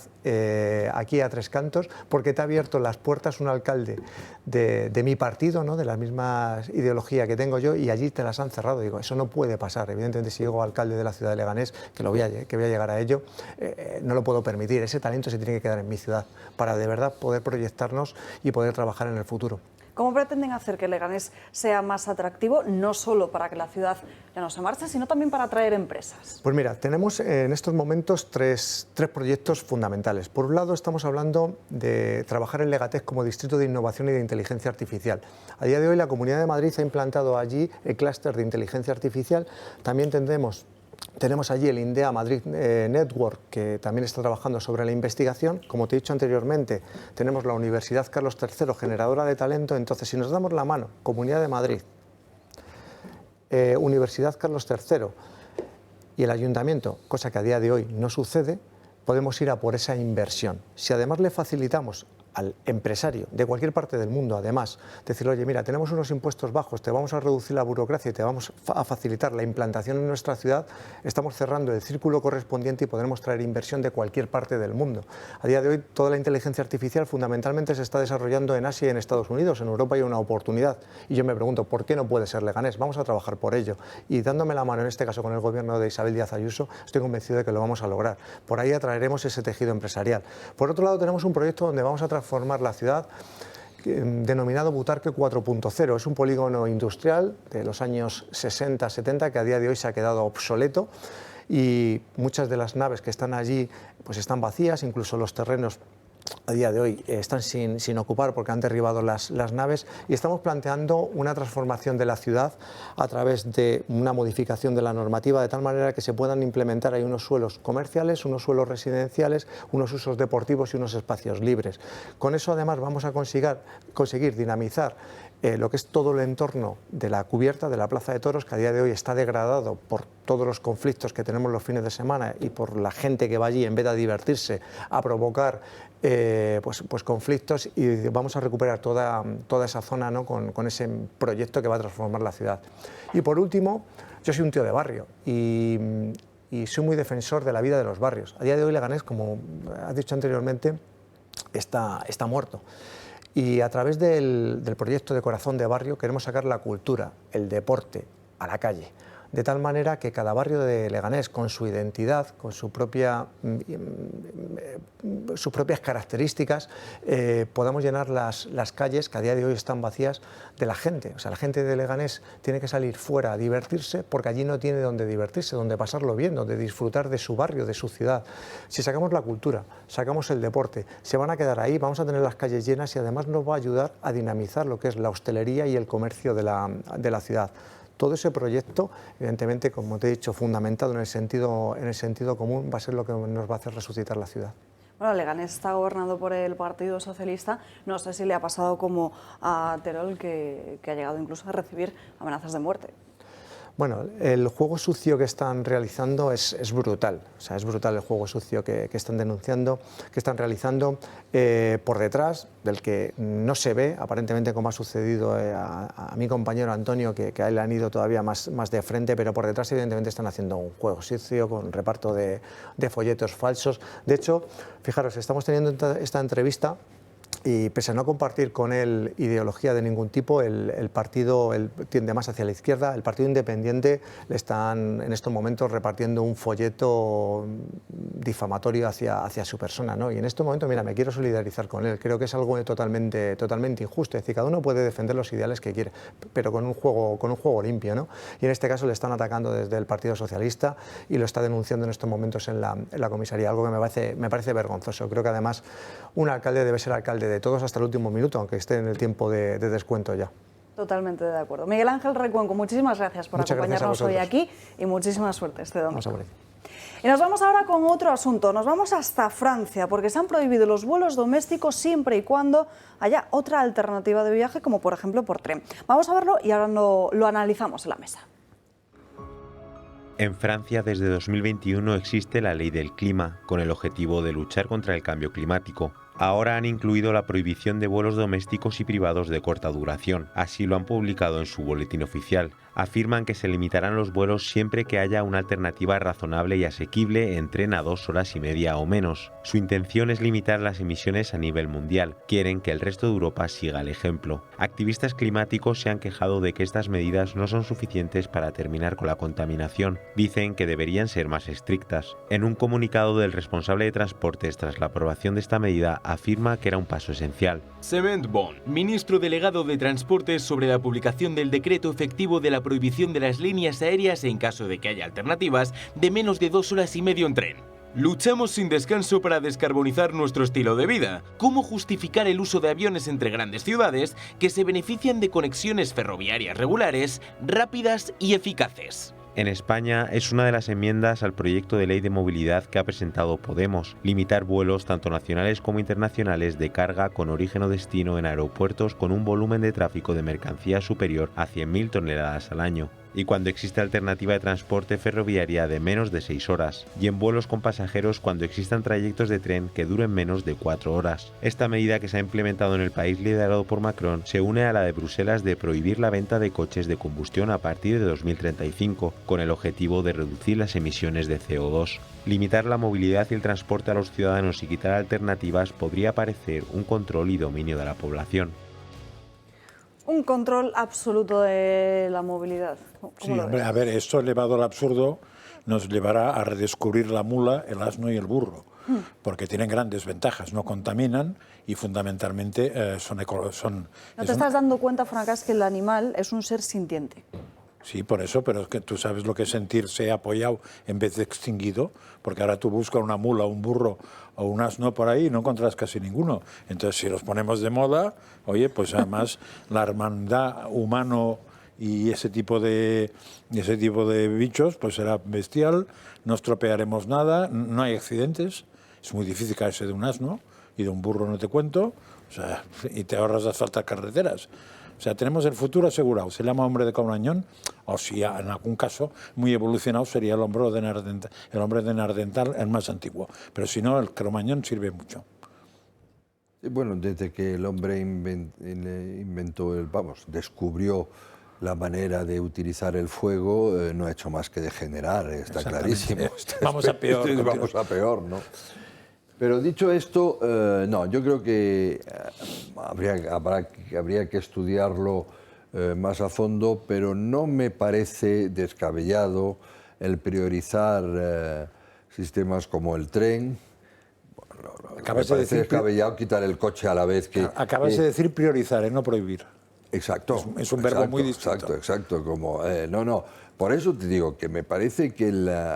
aquí a Tres Cantos, porque te ha abierto las puertas un alcalde de mi partido, ¿no?, de la misma ideología que tengo yo, y allí te las han cerrado. Digo, eso no puede pasar. Evidentemente, si llego alcalde de la ciudad de Leganés, que voy a llegar a ello, no lo puedo permitir. Ese talento se tiene que quedar en mi ciudad para de verdad poder proyectarnos y poder trabajar en el futuro. ¿Cómo pretenden hacer que Leganés sea más atractivo, no solo para que la ciudad ya no se marche, sino también para atraer empresas? Pues mira, tenemos en estos momentos tres proyectos fundamentales. Por un lado, estamos hablando de trabajar en Legatec como distrito de innovación y de inteligencia artificial. A día de hoy, la Comunidad de Madrid ha implantado allí el clúster de inteligencia artificial. También tenemos allí el INDEA Madrid Network, que también está trabajando sobre la investigación. Como te he dicho anteriormente, tenemos la Universidad Carlos III, generadora de talento. Entonces, si nos damos la mano, Comunidad de Madrid, Universidad Carlos III y el Ayuntamiento, cosa que a día de hoy no sucede, podemos ir a por esa inversión. Si además le facilitamos al empresario de cualquier parte del mundo, además, decirle, oye, mira, tenemos unos impuestos bajos, te vamos a reducir la burocracia y te vamos a facilitar la implantación en nuestra ciudad, estamos cerrando el círculo correspondiente y podremos traer inversión de cualquier parte del mundo. A día de hoy, toda la inteligencia artificial fundamentalmente se está desarrollando en Asia y en Estados Unidos. En Europa hay una oportunidad. Y yo me pregunto, ¿por qué no puede ser Leganés? Vamos a trabajar por ello. Y dándome la mano, en este caso con el gobierno de Isabel Díaz Ayuso, estoy convencido de que lo vamos a lograr. Por ahí atraeremos ese tejido empresarial. Por otro lado, tenemos un proyecto donde vamos a transformar la ciudad denominado Butarque 4.0. Es un polígono industrial de los años 60-70 que a día de hoy se ha quedado obsoleto, y muchas de las naves que están allí pues están vacías, incluso los terrenos a día de hoy están sin ocupar porque han derribado las naves, y estamos planteando una transformación de la ciudad a través de una modificación de la normativa de tal manera que se puedan implementar ahí unos suelos comerciales, unos suelos residenciales, unos usos deportivos y unos espacios libres. Con eso además vamos a conseguir dinamizar lo que es todo el entorno de la cubierta de la Plaza de Toros, que a día de hoy está degradado por todos los conflictos que tenemos los fines de semana y por la gente que va allí, en vez de divertirse, a provocar pues conflictos, y vamos a recuperar toda esa zona, ¿no?, con ese proyecto que va a transformar la ciudad. Y por último, yo soy un tío de barrio y soy muy defensor de la vida de los barrios. A día de hoy Leganés, como has dicho anteriormente, está muerto. Y a través del proyecto de Corazón de Barrio queremos sacar la cultura, el deporte a la calle, de tal manera que cada barrio de Leganés, con su identidad, con sus propias características, podamos llenar las calles que a día de hoy están vacías de la gente. O sea, la gente de Leganés tiene que salir fuera a divertirse porque allí no tiene donde divertirse, donde pasarlo bien, donde disfrutar de su barrio, de su ciudad. Si sacamos la cultura, sacamos el deporte, se van a quedar ahí, vamos a tener las calles llenas, y además nos va a ayudar a dinamizar lo que es la hostelería y el comercio de la ciudad. Todo ese proyecto, evidentemente, como te he dicho, fundamentado en el sentido común, va a ser lo que nos va a hacer resucitar la ciudad. Bueno, Leganés está gobernado por el Partido Socialista. No sé si le ha pasado como a Terol, que ha llegado incluso a recibir amenazas de muerte. Bueno, el juego sucio que están realizando es brutal. O sea, es brutal el juego sucio que están denunciando, que están realizando por detrás, del que no se ve, aparentemente, como ha sucedido a mi compañero Antonio, que a él le han ido todavía más de frente, pero por detrás evidentemente están haciendo un juego sucio con reparto de folletos falsos. De hecho, fijaros, estamos teniendo esta entrevista Y pese a no compartir con él ideología de ningún tipo, el partido tiende más hacia la izquierda. El Partido Independiente le están en estos momentos repartiendo un folleto difamatorio hacia su persona, ¿no? Y en este momento, mira, me quiero solidarizar con él. Creo que es algo totalmente injusto. Es decir, cada uno puede defender los ideales que quiere, pero con un juego limpio, ¿no? Y en este caso le están atacando desde el Partido Socialista y lo está denunciando en estos momentos en la comisaría, algo que me parece vergonzoso. Creo que además un alcalde debe ser alcalde de todos hasta el último minuto, aunque esté en el tiempo de descuento ya. Totalmente de acuerdo. Miguel Ángel Recuenco, muchísimas gracias por acompañarnos hoy aquí y muchísima suerte este domingo. Y nos vamos ahora con otro asunto. Nos vamos hasta Francia, porque se han prohibido los vuelos domésticos siempre y cuando haya otra alternativa de viaje, como por ejemplo por tren. Vamos a verlo y ahora lo analizamos en la mesa. En Francia, desde 2021 existe la Ley del Clima, con el objetivo de luchar contra el cambio climático. Ahora han incluido la prohibición de vuelos domésticos y privados de corta duración. Así lo han publicado en su boletín oficial. Afirman que se limitarán los vuelos siempre que haya una alternativa razonable y asequible en tren a 2 horas y media o menos. Su intención es limitar las emisiones a nivel mundial. Quieren que el resto de Europa siga el ejemplo. Activistas climáticos se han quejado de que estas medidas no son suficientes para terminar con la contaminación. Dicen que deberían ser más estrictas. En un comunicado del responsable de transportes tras la aprobación de esta medida, afirma que era un paso esencial. Clement Bon, ministro delegado de Transportes, sobre la publicación del decreto efectivo de la prohibición de las líneas aéreas en caso de que haya alternativas de menos de 2 horas y media en tren. Luchamos sin descanso para descarbonizar nuestro estilo de vida. ¿Cómo justificar el uso de aviones entre grandes ciudades que se benefician de conexiones ferroviarias regulares, rápidas y eficaces? En España es una de las enmiendas al proyecto de ley de movilidad que ha presentado Podemos, limitar vuelos tanto nacionales como internacionales de carga con origen o destino en aeropuertos con un volumen de tráfico de mercancías superior a 100.000 toneladas al año, y cuando existe alternativa de transporte ferroviaria de menos de 6 horas, y en vuelos con pasajeros cuando existan trayectos de tren que duren menos de 4 horas. Esta medida, que se ha implementado en el país liderado por Macron, se une a la de Bruselas de prohibir la venta de coches de combustión a partir de 2035, con el objetivo de reducir las emisiones de CO2. Limitar la movilidad y el transporte a los ciudadanos y quitar alternativas podría parecer un control y dominio de la población. Un control absoluto de la movilidad. Sí, hombre, a ver, esto elevado al absurdo nos llevará a redescubrir la mula, el asno y el burro, porque tienen grandes ventajas, no contaminan y fundamentalmente son... ¿No te estás dando cuenta, Francas, que el animal es un ser sintiente? Sí, por eso, pero es que tú sabes lo que es sentirse apoyado en vez de extinguido, porque ahora tú buscas una mula, un burro o un asno por ahí y no encontrarás casi ninguno. Entonces, si los ponemos de moda, oye, pues además la hermandad humano y ese tipo de bichos, pues será bestial, no estropearemos nada, no hay accidentes, es muy difícil caerse de un asno y de un burro no te cuento, o sea, y te ahorras asfaltar carreteras. O sea, tenemos el futuro asegurado. Se llama hombre de Cromañón, o si en algún caso muy evolucionado sería el hombre de Nardental, el más antiguo. Pero si no, el Cromañón sirve mucho. Bueno, desde que el hombre descubrió la manera de utilizar el fuego, no ha hecho más que degenerar, está clarísimo. Vamos a peor. Vamos a peor, ¿no? Pero dicho esto, no, yo creo que habría que estudiarlo más a fondo, pero no me parece descabellado el priorizar sistemas como el tren. Bueno, Acabas de decir descabellado quitar el coche a la vez que... Acabas de decir priorizar, no prohibir. Exacto. Es un verbo muy distinto. Exacto. Como, no. Por eso te digo que me parece que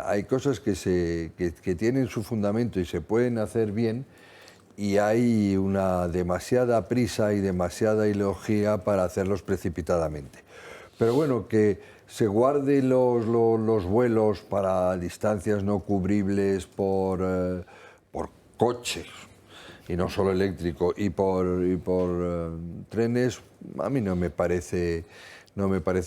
hay cosas que tienen su fundamento y se pueden hacer bien, y hay una demasiada prisa y demasiada ideología para hacerlos precipitadamente. Pero bueno, que se guarden los vuelos para distancias no cubribles por coches, y no solo eléctrico, y por trenes, a mí no me parece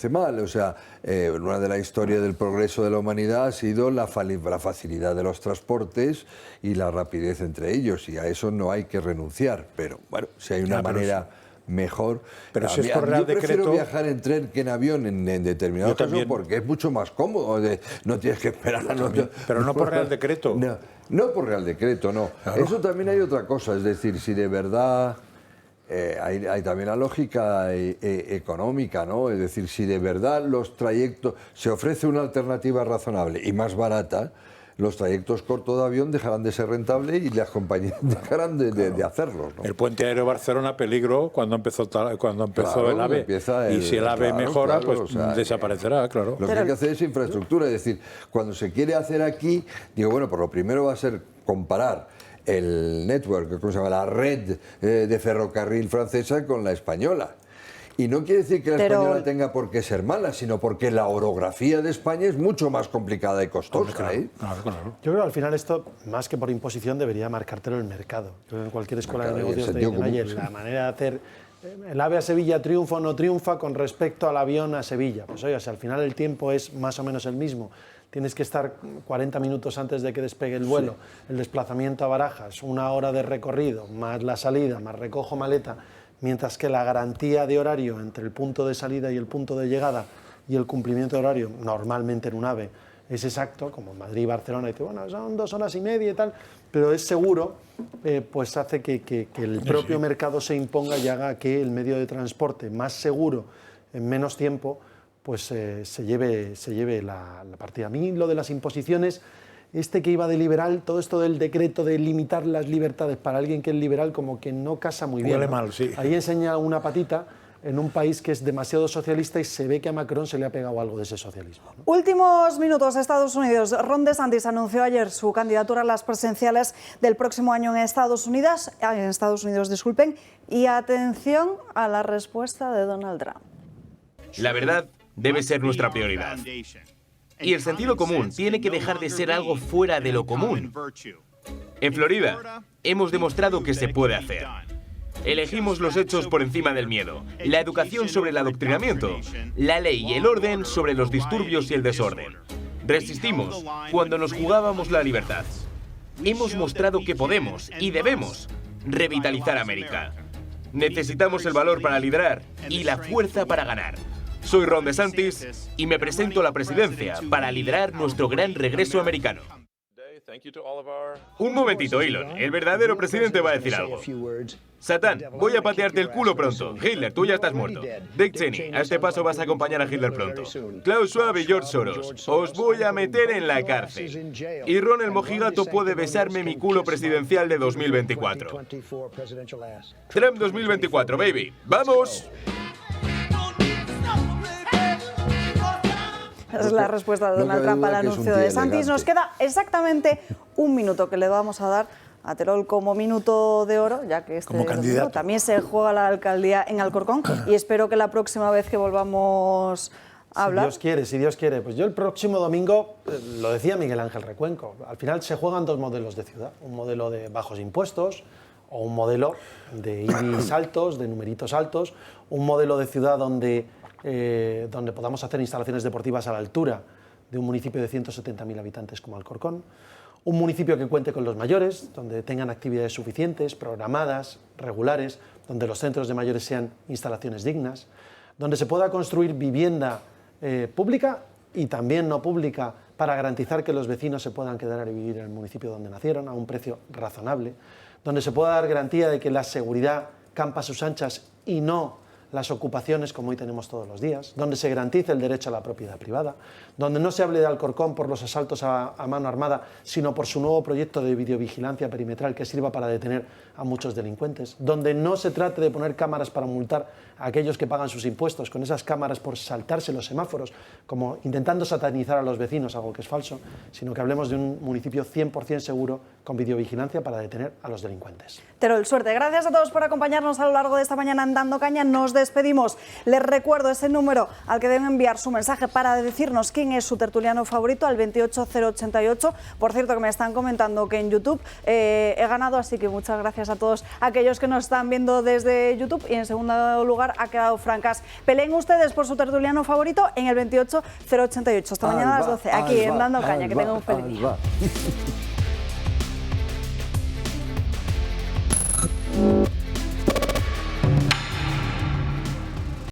mal. O sea, una de la historia del progreso de la humanidad ha sido la facilidad de los transportes y la rapidez entre ellos, y a eso no hay que renunciar. Pero bueno, si hay una manera mejor... Pero si es por Real Decreto... Yo prefiero viajar en tren que en avión en determinados casos, porque es mucho más cómodo, no tienes que esperar. Pero no por Real Decreto. No por Real Decreto, no. Claro. Eso también hay otra cosa, es decir, si de verdad hay también la lógica económica, ¿no? Es decir, si de verdad los trayectos, se ofrece una alternativa razonable y más barata, los trayectos cortos de avión dejarán de ser rentables y las compañías dejarán de hacerlos, ¿no? El puente aéreo Barcelona peligro cuando empezó el AVE. Y si el AVE mejora, pues desaparecerá, claro. Lo que hay que hacer es infraestructura, es decir, cuando se quiere hacer aquí, digo, bueno, pues lo primero va a ser comparar el network, ¿cómo se llama? La red de ferrocarril francesa con la española. Y no quiere decir que la española tenga por qué ser mala, sino porque la orografía de España es mucho más complicada y costosa. Yo creo que al final esto, más que por imposición, debería marcártelo el mercado. Yo creo que en cualquier escuela de negocios te dicen, oye, la manera de hacer el AVE a Sevilla triunfa o no triunfa con respecto al avión a Sevilla. Pues oye, si al final el tiempo es más o menos el mismo, tienes que estar 40 minutos antes de que despegue el vuelo, el desplazamiento a Barajas, 1 hora de recorrido, más la salida, más recojo maleta, mientras que la garantía de horario entre el punto de salida y el punto de llegada y el cumplimiento de horario, normalmente en un AVE, es exacto, como en Madrid y Barcelona, dice, bueno, son 2 horas y media y tal, pero es seguro, pues hace que el propio mercado se imponga y haga que el medio de transporte más seguro, en menos tiempo, pues se lleve la partida. A mí lo de las imposiciones, que iba de liberal, todo esto del decreto de limitar las libertades para alguien que es liberal, como que no casa muy bien. Huele mal, sí. Ahí enseña una patita en un país que es demasiado socialista y se ve que a Macron se le ha pegado algo de ese socialismo, ¿no? Últimos minutos, Estados Unidos. Ron DeSantis anunció ayer su candidatura a las presidenciales del próximo año en Estados Unidos, y atención a la respuesta de Donald Trump. La verdad debe ser nuestra prioridad. Y el sentido común tiene que dejar de ser algo fuera de lo común. En Florida, hemos demostrado que se puede hacer. Elegimos los hechos por encima del miedo, la educación sobre el adoctrinamiento, la ley y el orden sobre los disturbios y el desorden. Resistimos cuando nos jugábamos la libertad. Hemos mostrado que podemos y debemos revitalizar América. Necesitamos el valor para liderar y la fuerza para ganar. Soy Ron DeSantis y me presento a la presidencia para liderar nuestro gran regreso americano. Un momentito, Elon. El verdadero presidente va a decir algo. Satán, voy a patearte el culo pronto. Hitler, tú ya estás muerto. Dick Cheney, a este paso vas a acompañar a Hitler pronto. Klaus Schwab y George Soros, os voy a meter en la cárcel. Y Ron el mojigato puede besarme mi culo presidencial de 2024. Trump 2024, baby. ¡Vamos! Esa es la respuesta de Donald Trump al anuncio de DeSantis. Nos queda exactamente 1 minuto que le vamos a dar a Terol como minuto de oro, ya que este domingo también se juega la alcaldía en Alcorcón, y espero que la próxima vez que volvamos a hablar... Si Dios quiere. Pues yo el próximo domingo, lo decía Miguel Ángel Recuenco, al final se juegan 2 modelos de ciudad, un modelo de bajos impuestos o un modelo de IBIs altos, de numeritos altos, un modelo de ciudad donde podamos hacer instalaciones deportivas a la altura de un municipio de 170.000 habitantes como Alcorcón, un municipio que cuente con los mayores, donde tengan actividades suficientes, programadas, regulares, donde los centros de mayores sean instalaciones dignas, donde se pueda construir vivienda pública y también no pública para garantizar que los vecinos se puedan quedar a vivir en el municipio donde nacieron a un precio razonable, donde se pueda dar garantía de que la seguridad campa a sus anchas y no las ocupaciones como hoy tenemos todos los días, donde se garantice el derecho a la propiedad privada, donde no se hable de Alcorcón por los asaltos a mano armada, sino por su nuevo proyecto de videovigilancia perimetral que sirva para detener a muchos delincuentes, donde no se trate de poner cámaras para multar a aquellos que pagan sus impuestos, con esas cámaras por saltarse los semáforos, como intentando satanizar a los vecinos, algo que es falso, sino que hablemos de un municipio 100% seguro con videovigilancia para detener a los delincuentes. Terol, suerte. Gracias a todos por acompañarnos a lo largo de esta mañana en Dando Caña. Nos despedimos. Les recuerdo ese número al que deben enviar su mensaje para decirnos quién es su tertuliano favorito, al 28088. Por cierto, que me están comentando que en YouTube he ganado, así que muchas gracias a todos aquellos que nos están viendo desde YouTube. Y en segundo lugar ha quedado Francas. Peleen ustedes por su tertuliano favorito en el 28088. Hasta mañana a las 12, aquí en Dando Caña. Que tengan un feliz día.